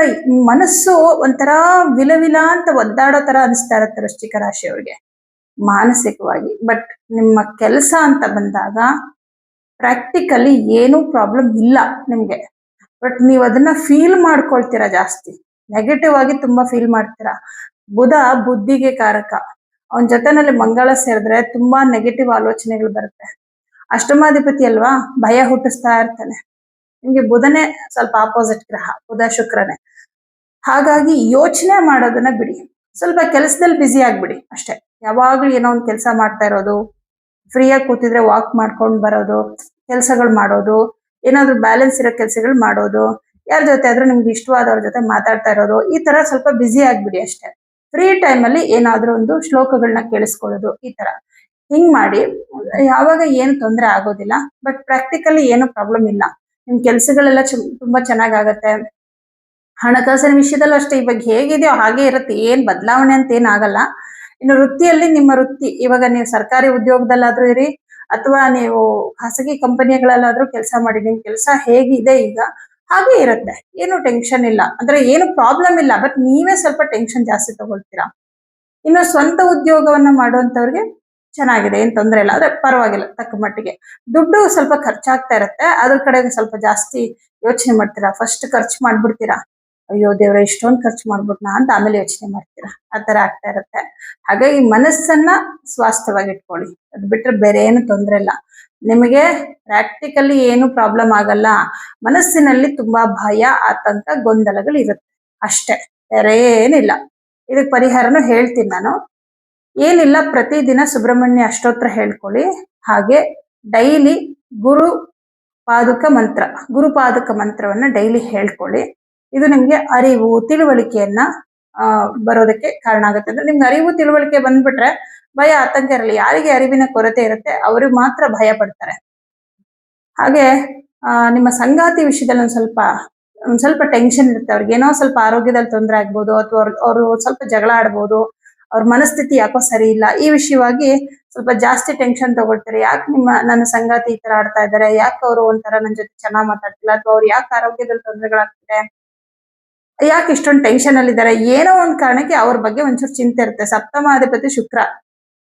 ಮನಸ್ಸು ಒಂಥರ ವಿಲವಿಲ ಅಂತ ಒದ್ದಾಡೋ ತರ ಅನಿಸ್ತಾ ಇರುತ್ತೆ ವೃಶ್ಚಿಕ ರಾಶಿಯವ್ರಿಗೆ ಮಾನಸಿಕವಾಗಿ. ಬಟ್ ನಿಮ್ಮ ಕೆಲಸ ಅಂತ ಬಂದಾಗ ಪ್ರಾಕ್ಟಿಕಲಿ ಏನೂ ಪ್ರಾಬ್ಲಮ್ ಇಲ್ಲ ನಿಮ್ಗೆ. ಬಟ್ ನೀವು ಅದನ್ನ ಫೀಲ್ ಮಾಡ್ಕೊಳ್ತೀರಾ ಜಾಸ್ತಿ, ನೆಗೆಟಿವ್ ಆಗಿ ತುಂಬಾ ಫೀಲ್ ಮಾಡ್ತೀರಾ. ಬುಧ ಬುದ್ಧಿಗೆ ಕಾರಕ, ಅವನ ಜೊತೆನಲ್ಲಿ ಮಂಗಳ ಸೇರಿದ್ರೆ ತುಂಬಾ ನೆಗೆಟಿವ್ ಆಲೋಚನೆಗಳು ಬರುತ್ತೆ. ಅಷ್ಟಮಾಧಿಪತಿ ಅಲ್ವಾ, ಭಯ ಹುಟ್ಟಿಸ್ತಾ ಇರ್ತಾನೆ. ನಿಮ್ಗೆ ಬುಧನೇ ಸ್ವಲ್ಪ ಆಪೋಸಿಟ್ ಗ್ರಹ, ಬುಧ ಶುಕ್ರನೇ. ಹಾಗಾಗಿ ಯೋಚನೆ ಮಾಡೋದನ್ನ ಬಿಡಿ, ಸ್ವಲ್ಪ ಕೆಲಸದಲ್ಲಿ ಬ್ಯುಸಿ ಆಗ್ಬಿಡಿ ಅಷ್ಟೇ. ಯಾವಾಗ್ಲೂ ಏನೋ ಒಂದು ಕೆಲಸ ಮಾಡ್ತಾ ಇರೋದು, ಫ್ರೀಯಾಗಿ ಕೂತಿದ್ರೆ ವಾಕ್ ಮಾಡ್ಕೊಂಡು ಬರೋದು, ಕೆಲಸಗಳು ಮಾಡೋದು, ಏನಾದ್ರು ಬ್ಯಾಲೆನ್ಸ್ ಇರೋ ಕೆಲಸಗಳು ಮಾಡೋದು, ಯಾರ ಜೊತೆ ಆದ್ರೂ ನಿಮ್ಗೆ ಇಷ್ಟವಾದವ್ರ ಜೊತೆ ಮಾತಾಡ್ತಾ ಇರೋದು, ಈ ತರ ಸ್ವಲ್ಪ ಬ್ಯುಸಿ ಆಗ್ಬಿಡಿ ಅಷ್ಟೇ. ಫ್ರೀ ಟೈಮಲ್ಲಿ ಏನಾದ್ರೂ ಒಂದು ಶ್ಲೋಕಗಳನ್ನ ಕೇಳಿಸ್ಕೊಳ್ಳೋದು, ಈ ತರ ಹಿಂಗ್ ಮಾಡಿ ಯಾವಾಗ ಏನು ತೊಂದರೆ ಆಗೋದಿಲ್ಲ. ಬಟ್ ಪ್ರಾಕ್ಟಿಕಲಿ ಏನು ಪ್ರಾಬ್ಲಮ್ ಇಲ್ಲ. ನಿಮ್ ಕೆಲ್ಸಗಳೆಲ್ಲ ತುಂಬಾ ಚೆನ್ನಾಗಾಗತ್ತೆ. ಹಣಕಾಸಿನ ವಿಷಯದಲ್ಲೂ ಅಷ್ಟೇ ಇವಾಗ ಹೇಗಿದೆಯೋ ಹಾಗೆ ಇರುತ್ತೆ, ಏನ್ ಬದಲಾವಣೆ ಅಂತ ಏನ್ ಆಗಲ್ಲ. ಇನ್ನು ವೃತ್ತಿಯಲ್ಲಿ ನಿಮ್ಮ ವೃತ್ತಿ, ಇವಾಗ ನೀವು ಸರ್ಕಾರಿ ಉದ್ಯೋಗದಲ್ಲಾದ್ರೂ ಇರಿ ಅಥವಾ ನೀವು ಖಾಸಗಿ ಕಂಪನಿಗಳಲ್ಲಾದ್ರೂ ಕೆಲಸ ಮಾಡಿ, ನಿಮ್ ಕೆಲಸ ಹೇಗಿದೆ ಈಗ ಹಾಗೆ ಇರುತ್ತೆ, ಏನು ಟೆನ್ಷನ್ ಇಲ್ಲ, ಅಂದ್ರೆ ಏನು ಪ್ರಾಬ್ಲಮ್ ಇಲ್ಲ. ಬಟ್ ನೀವೇ ಸ್ವಲ್ಪ ಟೆನ್ಷನ್ ಜಾಸ್ತಿ ತಗೊಳ್ತೀರಾ. ಇನ್ನು ಸ್ವಂತ ಉದ್ಯೋಗವನ್ನ ಮಾಡುವಂತವ್ರಿಗೆ ಚೆನ್ನಾಗಿದೆ, ಏನ್ ತೊಂದರೆ ಇಲ್ಲ, ಆದ್ರೆ ಪರವಾಗಿಲ್ಲ ತಕ್ಕ ಮಟ್ಟಿಗೆ. ದುಡ್ಡು ಸ್ವಲ್ಪ ಖರ್ಚಾಗ್ತಾ ಇರುತ್ತೆ, ಅದ್ರ ಕಡೆಗೆ ಸ್ವಲ್ಪ ಜಾಸ್ತಿ ಯೋಚನೆ ಮಾಡ್ತೀರಾ. ಫಸ್ಟ್ ಖರ್ಚು ಮಾಡ್ಬಿಡ್ತೀರಾ, ಅಯ್ಯೋ ದೇವ್ರ ಇಷ್ಟೊಂದು ಖರ್ಚು ಮಾಡ್ಬಿಟ್ನಾ ಅಂತ ಆಮೇಲೆ ಯೋಚನೆ ಮಾಡ್ತೀರಾ. ಆ ತರ ಆಗ್ತಾ ಇರುತ್ತೆ. ಹಾಗಾಗಿ ಮನಸ್ಸನ್ನ ಸ್ವಾಸ್ಥ್ಯವಾಗಿ ಇಟ್ಕೊಳ್ಳಿ, ಅದ್ ಬಿಟ್ರೆ ಬೇರೆ ಏನು ತೊಂದರೆ ಇಲ್ಲ. ನಿಮಗೆ ಪ್ರಾಕ್ಟಿಕಲಿ ಏನು ಪ್ರಾಬ್ಲಮ್ ಆಗಲ್ಲ, ಮನಸ್ಸಿನಲ್ಲಿ ತುಂಬಾ ಭಯ, ಆತಂಕ, ಗೊಂದಲಗಳು ಇರುತ್ತೆ ಅಷ್ಟೇ, ಬೇರೆ ಏನಿಲ್ಲ. ಇದಕ್ಕೆ ಪರಿಹಾರನು ಹೇಳ್ತೀನಿ ನಾನು. ಏನಿಲ್ಲ, ಪ್ರತಿದಿನ ಸುಬ್ರಹ್ಮಣ್ಯ ಅಷ್ಟೋತ್ರ ಹೇಳ್ಕೊಳ್ಳಿ. ಹಾಗೆ ಡೈಲಿ ಗುರುಪಾದುಕ ಮಂತ್ರವನ್ನ ಡೈಲಿ ಹೇಳ್ಕೊಳ್ಳಿ. ಇದು ನಿಮ್ಗೆ ಅರಿವು ತಿಳುವಳಿಕೆಯನ್ನ ಬರೋದಕ್ಕೆ ಕಾರಣ ಆಗುತ್ತೆ. ಅಂದ್ರೆ ನಿಮ್ಗೆ ಅರಿವು ತಿಳುವಳಿಕೆ ಬಂದ್ಬಿಟ್ರೆ ಭಯ ಆತಂಕ ಇರಲ್ಲ. ಯಾರಿಗೆ ಅರಿವಿನ ಕೊರತೆ ಇರುತ್ತೆ ಅವ್ರಿಗೆ ಮಾತ್ರ ಭಯ ಪಡ್ತಾರೆ. ಹಾಗೆ ನಿಮ್ಮ ಸಂಗಾತಿ ವಿಷಯದಲ್ಲಿ ಒಂದ್ ಸ್ವಲ್ಪ ಟೆನ್ಷನ್ ಇರುತ್ತೆ. ಅವ್ರಿಗೆ ಏನೋ ಸ್ವಲ್ಪ ಆರೋಗ್ಯದಲ್ಲಿ ತೊಂದರೆ ಆಗ್ಬೋದು, ಅಥವಾ ಅವರು ಸ್ವಲ್ಪ ಜಗಳ ಆಡ್ಬೋದು, ಅವ್ರ ಮನಸ್ಥಿತಿ ಯಾಕೋ ಸರಿ ಇಲ್ಲ, ಈ ವಿಷಯವಾಗಿ ಸ್ವಲ್ಪ ಜಾಸ್ತಿ ಟೆನ್ಷನ್ ತಗೊಳ್ತಾರೆ. ಯಾಕೆ ನನ್ನ ಸಂಗಾತಿ ಈ ತರ ಆಡ್ತಾ ಇದ್ದಾರೆ, ಯಾಕೆ ಅವರು ಒಂಥರ ನನ್ನ ಜೊತೆ ಚೆನ್ನಾಗ್ ಮಾತಾಡ್ತಿಲ್ಲ, ಅಥವಾ ಅವ್ರು ಯಾಕೆ ಆರೋಗ್ಯದಲ್ಲಿ ತೊಂದರೆಗಳಾಗ್ತಿದೆ, ಯಾಕೆ ಇಷ್ಟೊಂದು ಟೆನ್ಷನ್ ಅಲ್ಲಿ ಇದ್ದಾರೆ, ಏನೋ ಒಂದ್ ಕಾರಣಕ್ಕೆ ಅವ್ರ ಬಗ್ಗೆ ಒಂಚೂರು ಚಿಂತೆ ಇರುತ್ತೆ. ಸಪ್ತಮಾಧಿಪತಿ ಶುಕ್ರ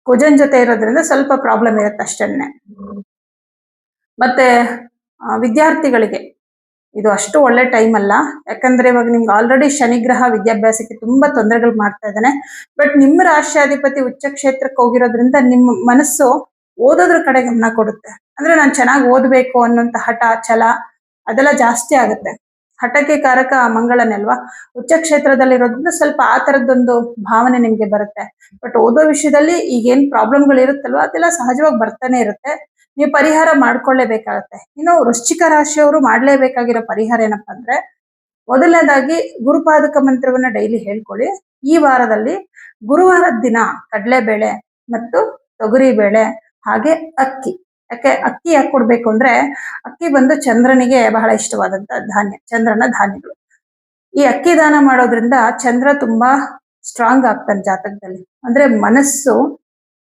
ಕುಜನ್ ಜೊತೆ ಇರೋದ್ರಿಂದ ಸ್ವಲ್ಪ ಪ್ರಾಬ್ಲಮ್ ಇರುತ್ತೆ ಅಷ್ಟನ್ನೇ. ಮತ್ತೆ ವಿದ್ಯಾರ್ಥಿಗಳಿಗೆ ಇದು ಅಷ್ಟು ಒಳ್ಳೆ ಟೈಮ್ ಅಲ್ಲ. ಯಾಕಂದ್ರೆ ಇವಾಗ ನಿಮ್ಗೆ ಆಲ್ರೆಡಿ ಶನಿಗ್ರಹ ವಿದ್ಯಾಭ್ಯಾಸಕ್ಕೆ ತುಂಬಾ ತೊಂದರೆಗಳು ಮಾಡ್ತಾ ಇದ್ದಾನೆ. ಬಟ್ ನಿಮ್ಮ ರಾಶಿಯಾಧಿಪತಿ ಉಚ್ಚ ಕ್ಷೇತ್ರಕ್ಕೆ ಹೋಗಿರೋದ್ರಿಂದ ನಿಮ್ಮ ಮನಸ್ಸು ಓದೋದ್ರ ಕಡೆ ಗಮನ ಕೊಡುತ್ತೆ. ಅಂದ್ರೆ ನಾನು ಚೆನ್ನಾಗಿ ಓದ್ಬೇಕು ಅನ್ನೋಂತ ಹಠ, ಛಲ ಅದೆಲ್ಲ ಜಾಸ್ತಿ ಆಗುತ್ತೆ. ಹಠಕ್ಕೆ ಕಾರಕ ಮಂಗಳನೇ ಅಲ್ವಾ, ಉಚ್ಚ ಕ್ಷೇತ್ರದಲ್ಲಿರೋದ್ರಿಂದ ಸ್ವಲ್ಪ ಆ ತರದ್ದೊಂದು ಭಾವನೆ ನಿಮ್ಗೆ ಬರುತ್ತೆ. ಬಟ್ ಓದೋ ವಿಷಯದಲ್ಲಿ ಈಗೇನ್ ಪ್ರಾಬ್ಲಮ್ಗಳು ಇರುತ್ತಲ್ವಾ ಅದೆಲ್ಲ ಸಹಜವಾಗಿ ಬರ್ತಾನೆ ಇರುತ್ತೆ. ನೀವು ಪರಿಹಾರ ಮಾಡ್ಕೊಳ್ಳೇಬೇಕಾಗತ್ತೆ. ಇನ್ನು ವೃಶ್ಚಿಕ ರಾಶಿಯವರು ಮಾಡ್ಲೇಬೇಕಾಗಿರೋ ಪರಿಹಾರ ಏನಪ್ಪಾ ಅಂದ್ರೆ, ಮೊದಲನೇದಾಗಿ ಗುರುಪಾದಕ ಮಂತ್ರವನ್ನ ಡೈಲಿ ಹೇಳ್ಕೊಳ್ಳಿ. ಈ ವಾರದಲ್ಲಿ ಗುರುವಾರದ ದಿನ ಕಡಲೆಬೇಳೆ ಮತ್ತು ತೊಗರಿ ಬೇಳೆ ಹಾಗೆ ಅಕ್ಕಿ. ಅಕ್ಕಿ ಯಾಕೆ ಕೊಡ್ಬೇಕು ಅಂದ್ರೆ, ಅಕ್ಕಿ ಬಂದು ಚಂದ್ರನಿಗೆ ಬಹಳ ಇಷ್ಟವಾದಂತ ಧಾನ್ಯ, ಚಂದ್ರನ ಧಾನ್ಯಗಳು. ಈ ಅಕ್ಕಿ ದಾನ ಮಾಡೋದ್ರಿಂದ ಚಂದ್ರ ತುಂಬಾ ಸ್ಟ್ರಾಂಗ್ ಆಗ್ತಾನೆ ಜಾತಕದಲ್ಲಿ. ಅಂದ್ರೆ ಮನಸ್ಸು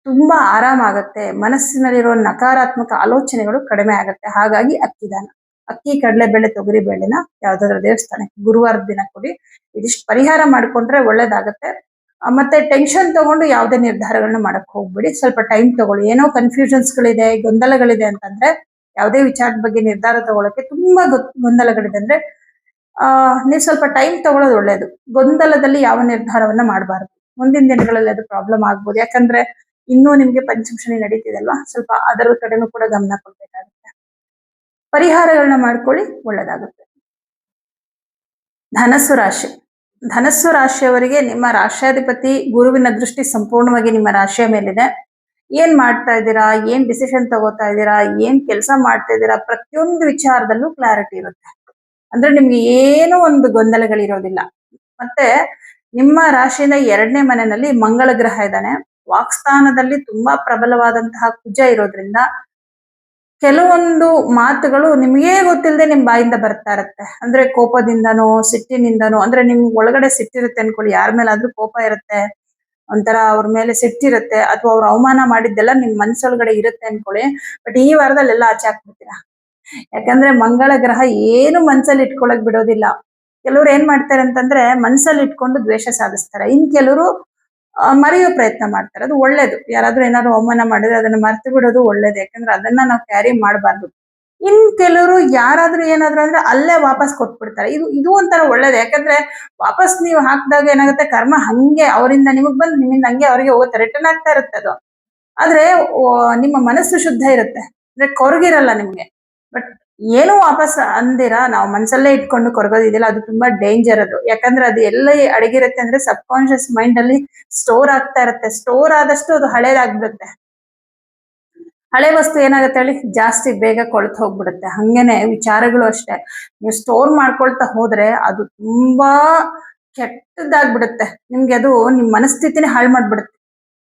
ತುಂಬಾ ಆರಾಮ ಆಗತ್ತೆ, ಮನಸ್ಸಿನಲ್ಲಿರೋ ನಕಾರಾತ್ಮಕ ಆಲೋಚನೆಗಳು ಕಡಿಮೆ ಆಗತ್ತೆ. ಹಾಗಾಗಿ ಅಕ್ಕಿ ದಾನ, ಅಕ್ಕಿ, ಕಡಲೆಬೇಳೆ, ತೊಗರಿ ಬೇಳೆನ ಯಾವ್ದಾದ್ರು ದೇವಸ್ಥಾನಕ್ಕೆ ಗುರುವಾರದ ದಿನ ಕೊಡಿ. ಇದಿಷ್ಟು ಪರಿಹಾರ ಮಾಡ್ಕೊಂಡ್ರೆ ಒಳ್ಳೇದಾಗತ್ತೆ. ಮತ್ತೆ ಟೆನ್ಷನ್ ತಗೊಂಡು ಯಾವುದೇ ನಿರ್ಧಾರಗಳನ್ನ ಮಾಡಕ್ ಹೋಗ್ಬಿಡಿ, ಸ್ವಲ್ಪ ಟೈಮ್ ತಗೊಳ್ಳಿ. ಏನೋ ಕನ್ಫ್ಯೂಷನ್ಸ್ಗಳಿದೆ, ಗೊಂದಲಗಳಿದೆ ಅಂತಂದ್ರೆ ಯಾವುದೇ ವಿಚಾರದ ಬಗ್ಗೆ ನಿರ್ಧಾರ ತಗೊಳಕ್ಕೆ ತುಂಬಾ ಗೊಂದಲಗಳಿದೆ ಅಂದ್ರೆ ನೀವು ಸ್ವಲ್ಪ ಟೈಮ್ ತಗೊಳ್ಳೋದು ಒಳ್ಳೇದು. ಗೊಂದಲದಲ್ಲಿ ಯಾವ ನಿರ್ಧಾರವನ್ನ ಮಾಡಬಾರ್ದು. ಮುಂದಿನ ದಿನಗಳಲ್ಲಿ ಅದು ಪ್ರಾಬ್ಲಮ್ ಆಗ್ಬೋದು. ಯಾಕಂದ್ರೆ ಇನ್ನೂ ನಿಮ್ಗೆ ಪಂಚಮ ಶನಿ ನಡೀತಿದೆ ಅಲ್ವಾ, ಸ್ವಲ್ಪ ಅದರ ಕಡೆನೂ ಕೂಡ ಗಮನ ಕೊಡ್ಬೇಕಾಗುತ್ತೆ. ಪರಿಹಾರಗಳನ್ನ ಮಾಡ್ಕೊಳ್ಳಿ, ಒಳ್ಳೇದಾಗುತ್ತೆ. ಧನಸ್ಸು ರಾಶಿ. ಧನಸ್ಸು ರಾಶಿಯವರಿಗೆ ನಿಮ್ಮ ರಾಶ್ಯಾಧಿಪತಿ ಗುರುವಿನ ದೃಷ್ಟಿ ಸಂಪೂರ್ಣವಾಗಿ ನಿಮ್ಮ ರಾಶಿಯ ಮೇಲಿದೆ. ಏನ್ ಮಾಡ್ತಾ ಇದ್ದೀರಾ, ಏನ್ ಡಿಸಿಷನ್ ತಗೋತಾ ಇದ್ದೀರಾ, ಏನ್ ಕೆಲಸ ಮಾಡ್ತಾ ಇದ್ದೀರಾ, ಪ್ರತಿಯೊಂದು ವಿಚಾರದಲ್ಲೂ ಕ್ಲಾರಿಟಿ ಇರುತ್ತೆ. ಅಂದ್ರೆ ನಿಮ್ಗೆ ಏನೋ ಒಂದು ಗೊಂದಲಗಳಿರೋದಿಲ್ಲ. ಮತ್ತೆ ನಿಮ್ಮ ರಾಶಿಯಿಂದ 2ನೇ ಮನೆಯಲ್ಲಿ ಮಂಗಳ ಗ್ರಹ ಇದ್ದಾನೆ. ವಾಕ್ಸ್ಥಾನದಲ್ಲಿ ತುಂಬಾ ಪ್ರಬಲವಾದಂತಹ ಕುಜ ಇರೋದ್ರಿಂದ ಕೆಲವೊಂದು ಮಾತುಗಳು ನಿಮ್ಗೇ ಗೊತ್ತಿಲ್ಲದೆ ನಿಮ್ ಬಾಯಿಂದ ಬರ್ತಾ ಇರುತ್ತೆ. ಅಂದ್ರೆ ಕೋಪದಿಂದನೋ ಸಿಟ್ಟಿನಿಂದನೋ, ಅಂದ್ರೆ ನಿಮ್ ಒಳಗಡೆ ಸಿಟ್ಟಿರುತ್ತೆ ಅನ್ಕೊಳ್ಳಿ, ಯಾರ ಮೇಲಾದ್ರೂ ಕೋಪ ಇರುತ್ತೆ, ಒಂಥರ ಅವ್ರ ಮೇಲೆ ಸಿಟ್ಟಿರುತ್ತೆ, ಅಥವಾ ಅವ್ರು ಅವಮಾನ ಮಾಡಿದ್ದೆಲ್ಲ ನಿಮ್ ಮನ್ಸೊಳಗಡೆ ಇರುತ್ತೆ ಅನ್ಕೊಳ್ಳಿ. ಬಟ್ ಈ ವಾರದಲ್ಲಿ ಎಲ್ಲ ಆಚೆ ಹಾಕ್ಬಿಡ್ತೀರಾ. ಯಾಕಂದ್ರೆ ಮಂಗಳ ಗ್ರಹ ಏನು ಮನ್ಸಲ್ಲಿ ಇಟ್ಕೊಳಕ್ ಬಿಡೋದಿಲ್ಲ. ಕೆಲವ್ರು ಏನ್ ಮಾಡ್ತಾರೆ ಅಂತಂದ್ರೆ ಮನ್ಸಲ್ಲಿ ಇಟ್ಕೊಂಡು ದ್ವೇಷ ಸಾಧಿಸ್ತಾರೆ. ಇನ್ ಕೆಲವರು ಮರೆಯೋ ಪ್ರಯತ್ನ ಮಾಡ್ತಾರೆ. ಅದು ಒಳ್ಳೇದು. ಯಾರಾದ್ರೂ ಏನಾದ್ರು ಅವಮಾನ ಮಾಡಿದ್ರೆ ಅದನ್ನ ಮರ್ತು ಬಿಡೋದು ಒಳ್ಳೇದು. ಯಾಕಂದ್ರೆ ಅದನ್ನ ನಾವು ಕ್ಯಾರಿ ಮಾಡಬಾರ್ದು. ಇನ್ ಕೆಲವರು ಯಾರಾದ್ರೂ ಏನಾದ್ರು ಅಂದ್ರೆ ಅಲ್ಲೇ ವಾಪಸ್ ಕೊಟ್ಬಿಡ್ತಾರೆ. ಇದು ಒಂಥರ ಒಳ್ಳೇದು. ಯಾಕಂದ್ರೆ ವಾಪಸ್ ನೀವು ಹಾಕಿದಾಗ ಏನಾಗುತ್ತೆ, ಕರ್ಮ ಹಂಗೆ ಅವರಿಂದ ನಿಮಗ್ ಬಂದು ನಿಮ್ಮಿಂದ ಹಂಗೆ ಅವರಿಗೆ ಹೋಗುತ್ತೆ, ರಿಟರ್ನ್ ಆಗ್ತಾ ಇರುತ್ತೆ ಅದು. ಆದ್ರೆ ನಿಮ್ಮ ಮನಸ್ಸು ಶುದ್ಧ ಇರುತ್ತೆ, ಅಂದ್ರೆ ಕೊರಗಿರಲ್ಲ ನಿಮ್ಗೆ. ಬಟ್ ಏನು ವಾಪಸ್ ಅಂದಿರಾ ನಾವು ಮನ್ಸಲ್ಲೇ ಇಟ್ಕೊಂಡು ಕೊರಗೋದಿದೆಯಲ್ಲ, ಅದು ತುಂಬಾ ಡೇಂಜರ್ ಅದು. ಯಾಕಂದ್ರೆ ಅದು ಎಲ್ಲ ಅಡಗಿರುತ್ತೆ ಅಂದ್ರೆ ಸಬ್ ಕಾನ್ಶಿಯಸ್ ಮೈಂಡ್ ಅಲ್ಲಿ ಸ್ಟೋರ್ ಆಗ್ತಾ ಇರುತ್ತೆ. ಸ್ಟೋರ್ ಆದಷ್ಟು ಅದು ಹಳೇದಾಗ್ಬಿಡುತ್ತೆ. ಹಳೆ ವಸ್ತು ಏನಾಗುತ್ತೆ ಹೇಳಿ, ಜಾಸ್ತಿ ಬೇಗ ಕೊಳ್ತು ಹೋಗ್ಬಿಡುತ್ತೆ. ಹಂಗೇನೆ ವಿಚಾರಗಳು ಅಷ್ಟೇ. ನೀವು ಸ್ಟೋರ್ ಮಾಡ್ಕೊಳ್ತಾ ಹೋದ್ರೆ ಅದು ತುಂಬಾ ಕೆಟ್ಟದಾಗ್ಬಿಡುತ್ತೆ. ನಿಮ್ಗೆ ಅದು ನಿಮ್ ಮನಸ್ಥಿತಿನೇ ಹಾಳು ಮಾಡ್ಬಿಡುತ್ತೆ.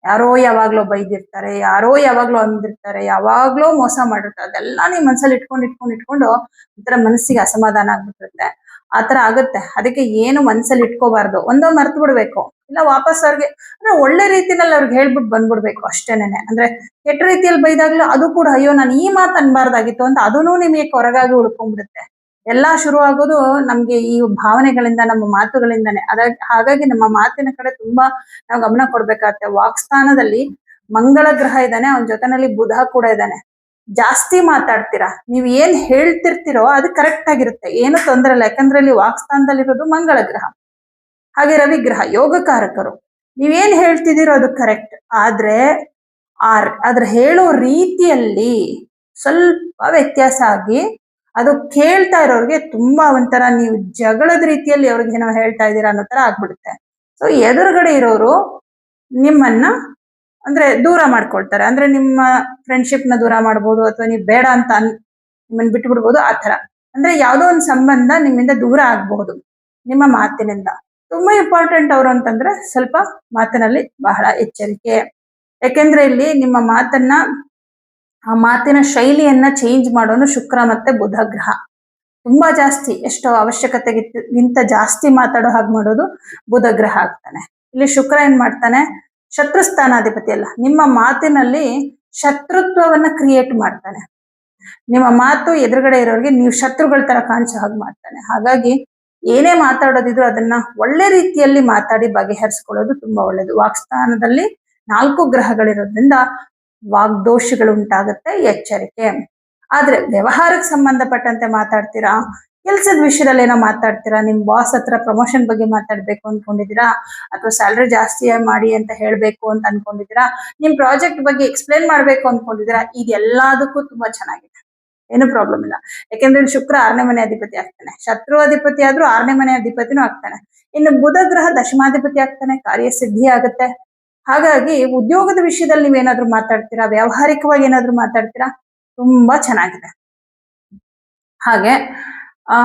ಯಾರೋ ಯಾವಾಗ್ಲೋ ಬೈದಿರ್ತಾರೆ, ಯಾರೋ ಯಾವಾಗ್ಲೋ ಅಂದಿರ್ತಾರೆ, ಯಾವಾಗ್ಲೋ ಮೋಸ ಮಾಡಿರ್ತಾರೆ. ಅದೆಲ್ಲ ನಿಮ್ ಮನ್ಸಲ್ಲಿ ಇಟ್ಕೊಂಡು ಒಂಥರ ಮನಸ್ಸಿಗೆ ಅಸಮಾಧಾನ ಆಗ್ಬಿಟ್ಟಿರುತ್ತೆ. ಆತರ ಆಗುತ್ತೆ. ಅದಕ್ಕೆ ಏನು ಮನ್ಸಲ್ಲಿ ಇಟ್ಕೋಬಾರ್ದು. ಒಂದೋ ಮರ್ತು ಬಿಡ್ಬೇಕು, ಇಲ್ಲ ವಾಪಸ್ ಅವ್ರಿಗೆ ಅಂದ್ರೆ ಒಳ್ಳೆ ರೀತಿನಲ್ಲಿ ಅವ್ರಿಗೆ ಹೇಳ್ಬಿಟ್ಟು ಬಂದ್ಬಿಡ್ಬೇಕು ಅಷ್ಟೇನೆ. ಅಂದ್ರೆ ಕೆಟ್ಟ ರೀತಿಯಲ್ಲಿ ಬೈದಾಗ್ಲೂ ಅದು ಕೂಡ ಅಯ್ಯೋ ನಾನು ಈ ಮಾತು ಅನ್ಬಾರ್ದಾಗಿತ್ತು ಅಂತ ಅದನ್ನೂ ನಿಮಗೆ ಕೊರಗಾಗಿ ಉಳ್ಕೊಂಡ್ಬಿಡುತ್ತೆ. ಎಲ್ಲಾ ಶುರು ಆಗೋದು ನಮ್ಗೆ ಈ ಭಾವನೆಗಳಿಂದ, ನಮ್ಮ ಮಾತುಗಳಿಂದಾನೆ. ಹಾಗಾಗಿ ನಮ್ಮ ಮಾತಿನ ಕಡೆ ತುಂಬಾ ನಾವು ಗಮನ ಕೊಡ್ಬೇಕಾಗತ್ತೆ. ವಾಕ್ಸ್ಥಾನದಲ್ಲಿ ಮಂಗಳ ಗ್ರಹ ಇದ್ದಾನೆ, ಅವನ ಜೊತೆನಲ್ಲಿ ಬುಧ ಕೂಡ ಇದ್ದಾನೆ. ಜಾಸ್ತಿ ಮಾತಾಡ್ತೀರಾ, ನೀವ್ ಏನ್ ಹೇಳ್ತಿರ್ತೀರೋ ಅದು ಕರೆಕ್ಟ್ ಆಗಿರುತ್ತೆ, ಏನು ತೊಂದರೆ ಇಲ್ಲ. ಯಾಕಂದ್ರೆ ಇಲ್ಲಿ ವಾಕ್ಸ್ಥಾನದಲ್ಲಿರೋದು ಮಂಗಳ ಗ್ರಹ, ಹಾಗೆ ರವಿ ಗ್ರಹ ಯೋಗಕಾರಕರು. ನೀವೇನ್ ಹೇಳ್ತಿದ್ದೀರೋ ಅದು ಕರೆಕ್ಟ್. ಆದ್ರೆ ಅದ್ರ ಹೇಳೋ ರೀತಿಯಲ್ಲಿ ಸ್ವಲ್ಪ ವ್ಯತ್ಯಾಸ ಆಗಿ ಅದು ಕೇಳ್ತಾ ಇರೋರಿಗೆ ತುಂಬಾ ಒಂಥರ ನೀವು ಜಗಳದ ರೀತಿಯಲ್ಲಿ ಅವ್ರಿಗೆ ಏನೋ ಹೇಳ್ತಾ ಇದ್ದೀರಾ ಅನ್ನೋ ತರ ಆಗ್ಬಿಡುತ್ತೆ. ಸೊ ಎದುರುಗಡೆ ಇರೋರು ನಿಮ್ಮನ್ನ ಅಂದ್ರೆ ದೂರ ಮಾಡ್ಕೊಳ್ತಾರೆ. ಅಂದ್ರೆ ನಿಮ್ಮ ಫ್ರೆಂಡ್ಶಿಪ್ ನ ದೂರ ಮಾಡ್ಬೋದು, ಅಥವಾ ನೀವು ಬೇಡ ಅಂತ ನಿಮ್ಮನ್ನ ಬಿಟ್ಟು ಬಿಡ್ಬೋದು. ಆ ತರ ಅಂದ್ರೆ ಯಾವ್ದೋ ಒಂದು ಸಂಬಂಧ ನಿಮ್ಮಿಂದ ದೂರ ಆಗ್ಬಹುದು ನಿಮ್ಮ ಮಾತಿನಿಂದ. ತುಂಬಾ ಇಂಪಾರ್ಟೆಂಟ್ ಅವರು ಅಂತಂದ್ರೆ ಸ್ವಲ್ಪ ಮಾತಿನಲ್ಲಿ ಬಹಳ ಎಚ್ಚರಿಕೆ. ಯಾಕೆಂದ್ರೆ ಇಲ್ಲಿ ನಿಮ್ಮ ಮಾತನ್ನ, ಆ ಮಾತಿನ ಶೈಲಿಯನ್ನ ಚೇಂಜ್ ಮಾಡೋನು ಶುಕ್ರ ಮತ್ತೆ ಬುಧ ಗ್ರಹ. ತುಂಬಾ ಜಾಸ್ತಿ, ಎಷ್ಟೋ ಅವಶ್ಯಕತೆಗಿಂತ ಜಾಸ್ತಿ ಮಾತಾಡೋ ಹಾಗೆ ಮಾಡೋದು ಬುಧ ಗ್ರಹ ಆಗ್ತಾನೆ. ಇಲ್ಲಿ ಶುಕ್ರ ಏನ್ ಮಾಡ್ತಾನೆ, ಶತ್ರು ಸ್ಥಾನಾಧಿಪತಿ ಅಲ್ಲ, ನಿಮ್ಮ ಮಾತಿನಲ್ಲಿ ಶತ್ರುತ್ವವನ್ನ ಕ್ರಿಯೇಟ್ ಮಾಡ್ತಾನೆ. ನಿಮ್ಮ ಮಾತು ಎದುರುಗಡೆ ಇರೋರಿಗೆ ನೀವು ಶತ್ರುಗಳ ತರ ಕಾಣಿಸೋ ಹಾಗೆ ಮಾಡ್ತಾನೆ. ಹಾಗಾಗಿ ಏನೇ ಮಾತಾಡೋದಿದ್ರು ಅದನ್ನ ಒಳ್ಳೆ ರೀತಿಯಲ್ಲಿ ಮಾತಾಡಿ ಬಗೆಹರಿಸ್ಕೊಳ್ಳೋದು ತುಂಬಾ ಒಳ್ಳೇದು. ವಾಕ್ಸ್ಥಾನದಲ್ಲಿ 4 ಗ್ರಹಗಳಿರೋದ್ರಿಂದ ವಾಗ್ದೋಷಗಳು ಉಂಟಾಗುತ್ತೆ, ಎಚ್ಚರಿಕೆ. ಆದ್ರೆ ವ್ಯವಹಾರಕ್ಕೆ ಸಂಬಂಧಪಟ್ಟಂತೆ ಮಾತಾಡ್ತೀರಾ, ಕೆಲ್ಸದ ವಿಷಯದಲ್ಲಿ ಏನೋ ಮಾತಾಡ್ತೀರಾ, ನಿಮ್ ಬಾಸ್ ಹತ್ರ ಪ್ರಮೋಷನ್ ಬಗ್ಗೆ ಮಾತಾಡ್ಬೇಕು ಅನ್ಕೊಂಡಿದ್ದೀರಾ, ಅಥವಾ ಸ್ಯಾಲ್ರಿ ಜಾಸ್ತಿ ಮಾಡಿ ಅಂತ ಹೇಳ್ಬೇಕು ಅಂತ ಅನ್ಕೊಂಡಿದ್ದೀರಾ, ನಿಮ್ ಪ್ರಾಜೆಕ್ಟ್ ಬಗ್ಗೆ ಎಕ್ಸ್ಪ್ಲೇನ್ ಮಾಡ್ಬೇಕು ಅನ್ಕೊಂಡಿದ್ದೀರಾ, ಇದೆಲ್ಲದಕ್ಕೂ ತುಂಬಾ ಚೆನ್ನಾಗಿದೆ, ಏನು ಪ್ರಾಬ್ಲಮ್ ಇಲ್ಲ. ಯಾಕೆಂದ್ರೆ ಶುಕ್ರ 6ನೇ ಮನೆ ಅಧಿಪತಿ ಆಗ್ತಾನೆ. ಶತ್ರು ಅಧಿಪತಿ ಆದ್ರೂ 6ನೇ ಮನೆ ಅಧಿಪತಿನೂ ಆಗ್ತಾನೆ. ಇನ್ನು ಬುಧ ಗ್ರಹ ದಶಮಾಧಿಪತಿ ಆಗ್ತಾನೆ, ಕಾರ್ಯಸಿದ್ಧಿ ಆಗುತ್ತೆ. ಹಾಗಾಗಿ ಉದ್ಯೋಗದ ವಿಷಯದಲ್ಲಿ ನೀವೇನಾದ್ರೂ ಮಾತಾಡ್ತೀರಾ, ವ್ಯಾವಹಾರಿಕವಾಗಿ ಏನಾದ್ರೂ ಮಾತಾಡ್ತೀರಾ, ತುಂಬಾ ಚೆನ್ನಾಗಿದೆ. ಹಾಗೆ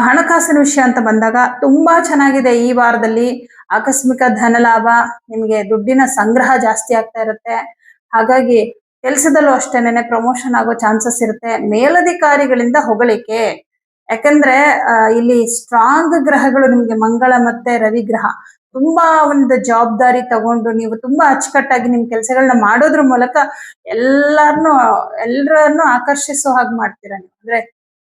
ಹಣಕಾಸಿನ ವಿಷಯ ಅಂತ ಬಂದಾಗ ತುಂಬಾ ಚೆನ್ನಾಗಿದೆ ಈ ವಾರದಲ್ಲಿ. ಆಕಸ್ಮಿಕ ಧನ ಲಾಭ, ನಿಮ್ಗೆ ದುಡ್ಡಿನ ಸಂಗ್ರಹ ಜಾಸ್ತಿ ಆಗ್ತಾ ಇರುತ್ತೆ. ಹಾಗಾಗಿ ಕೆಲಸದಲ್ಲೂ ಅಷ್ಟೇನೆ ಪ್ರಮೋಷನ್ ಆಗೋ ಚಾನ್ಸಸ್ ಇರುತ್ತೆ. ಮೇಲಧಿಕಾರಿಗಳಿಂದ ಹೊಗಳಿಕೆ. ಯಾಕಂದ್ರೆ ಇಲ್ಲಿ ಸ್ಟ್ರಾಂಗ್ ಗ್ರಹಗಳು ನಿಮ್ಗೆ ಮಂಗಳ ಮತ್ತೆ ರವಿ ಗ್ರಹ. ತುಂಬಾ ಒಂದು ಜವಾಬ್ದಾರಿ ತಗೊಂಡು ನೀವು ತುಂಬಾ ಅಚ್ಚುಕಟ್ಟಾಗಿ ನಿಮ್ ಕೆಲಸಗಳನ್ನ ಮಾಡೋದ್ರ ಮೂಲಕ ಎಲ್ಲರನ್ನು ಆಕರ್ಷಿಸೋ ಹಾಗೆ ಮಾಡ್ತೀರಾ ನೀವು. ಅಂದ್ರೆ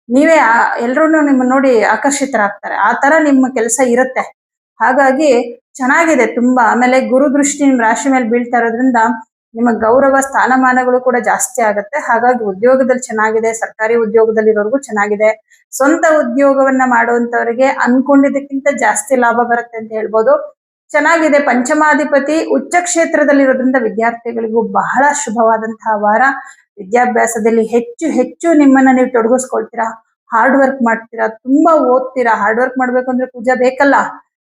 ನೀವೇ ಎಲ್ರೂ ನಿಮ್ಮ ನೋಡಿ ಆಕರ್ಷಿತರಾಗ್ತಾರೆ, ಆ ತರ ನಿಮ್ಮ ಕೆಲಸ ಇರುತ್ತೆ. ಹಾಗಾಗಿ ಚೆನ್ನಾಗಿದೆ ತುಂಬಾ. ಆಮೇಲೆ ಗುರು ದೃಷ್ಟಿ ನಿಮ್ ರಾಶಿ ಮೇಲೆ ಬೀಳ್ತಾ ಇರೋದ್ರಿಂದ ನಿಮ್ಮ ಗೌರವ ಸ್ಥಾನಮಾನಗಳು ಕೂಡ ಜಾಸ್ತಿ ಆಗುತ್ತೆ. ಹಾಗಾಗಿ ಉದ್ಯೋಗದಲ್ಲಿ ಚೆನ್ನಾಗಿದೆ, ಸರ್ಕಾರಿ ಉದ್ಯೋಗದಲ್ಲಿರೋರ್ಗೂ ಚೆನ್ನಾಗಿದೆ. ಸ್ವಂತ ಉದ್ಯೋಗವನ್ನ ಮಾಡುವಂತವರಿಗೆ ಅನ್ಕೊಂಡಿದ್ದಕ್ಕಿಂತ ಜಾಸ್ತಿ ಲಾಭ ಬರುತ್ತೆ ಅಂತ ಹೇಳ್ಬೋದು. ಚೆನ್ನಾಗಿದೆ. ಪಂಚಮಾಧಿಪತಿ ಉಚ್ಚ ಕ್ಷೇತ್ರದಲ್ಲಿರೋದ್ರಿಂದ ವಿದ್ಯಾರ್ಥಿಗಳಿಗೂ ಬಹಳ ಶುಭವಾದಂತಹ ವಾರ. ವಿದ್ಯಾಭ್ಯಾಸದಲ್ಲಿ ಹೆಚ್ಚು ಹೆಚ್ಚು ನಿಮ್ಮನ್ನ ನೀವು ತೊಡಗಿಸ್ಕೊಳ್ತೀರಾ, ಹಾರ್ಡ್ ವರ್ಕ್ ಮಾಡ್ತೀರಾ, ತುಂಬಾ ಓದ್ತೀರಾ. ಹಾರ್ಡ್ ವರ್ಕ್ ಮಾಡ್ಬೇಕು ಅಂದ್ರೆ ಕುಜ ಬೇಕಲ್ಲ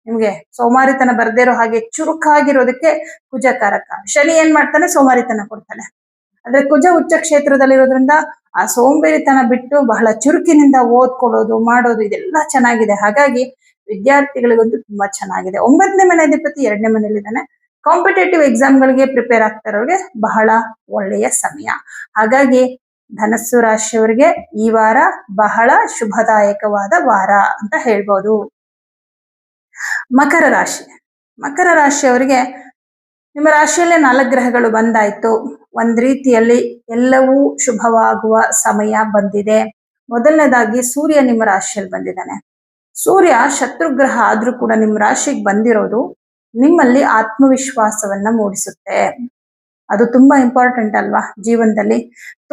ನಿಮ್ಗೆ. ಸೋಮಾರಿತನ ಬರ್ದೇ ಇರೋ ಹಾಗೆ ಚುರುಕಾಗಿರೋದಕ್ಕೆ ಕುಜ ಕಾರಕ. ಶನಿ ಏನ್ ಮಾಡ್ತಾನೆ? ಸೋಮಾರಿತನ ಕೊಡ್ತಾನೆ. ಅಂದ್ರೆ ಕುಜ ಉಚ್ಚ ಕ್ಷೇತ್ರದಲ್ಲಿರೋದ್ರಿಂದ ಆ ಸೋಂಬೇರಿತನ ಬಿಟ್ಟು ಬಹಳ ಚುರುಕಿನಿಂದ ಓದ್ಕೊಳ್ಳೋದು ಮಾಡೋದು ಇದೆಲ್ಲ ಚೆನ್ನಾಗಿದೆ. ಹಾಗಾಗಿ ವಿದ್ಯಾರ್ಥಿಗಳಿಗಂತೂ ತುಂಬಾ ಚೆನ್ನಾಗಿದೆ. 9ನೇ ಮನೆ ಅಧಿಪತಿ 2ನೇ ಮನೆಯಲ್ಲಿದ್ದಾನೆ. ಕಾಂಪಿಟೇಟಿವ್ ಎಕ್ಸಾಮ್ಗಳಿಗೆ ಪ್ರಿಪೇರ್ ಆಗ್ತಾರವ್ರಿಗೆ ಬಹಳ ಒಳ್ಳೆಯ ಸಮಯ. ಹಾಗಾಗಿ ಧನಸ್ಸು ರಾಶಿಯವರಿಗೆ ಈ ವಾರ ಬಹಳ ಶುಭದಾಯಕವಾದ ವಾರ ಅಂತ ಹೇಳ್ಬೋದು. ಮಕರ ರಾಶಿ. ಮಕರ ರಾಶಿಯವರಿಗೆ ನಿಮ್ಮ ರಾಶಿಯಲ್ಲೇ 4 ಗ್ರಹಗಳು ಬಂದಾಯ್ತು. ಒಂದ್ ರೀತಿಯಲ್ಲಿ ಎಲ್ಲವೂ ಶುಭವಾಗುವ ಸಮಯ ಬಂದಿದೆ. ಮೊದಲನೇದಾಗಿ ಸೂರ್ಯ ನಿಮ್ಮ ರಾಶಿಯಲ್ಲಿ ಬಂದಿದ್ದಾನೆ. ಸೂರ್ಯ ಶತ್ರುಗ್ರಹ ಆದ್ರೂ ಕೂಡ ನಿಮ್ಮ ರಾಶಿಗೆ ಬಂದಿರೋದು ನಿಮ್ಮಲ್ಲಿ ಆತ್ಮವಿಶ್ವಾಸವನ್ನ ಮೂಡಿಸುತ್ತೆ. ಅದು ತುಂಬಾ ಇಂಪಾರ್ಟೆಂಟ್ ಅಲ್ವಾ ಜೀವನದಲ್ಲಿ.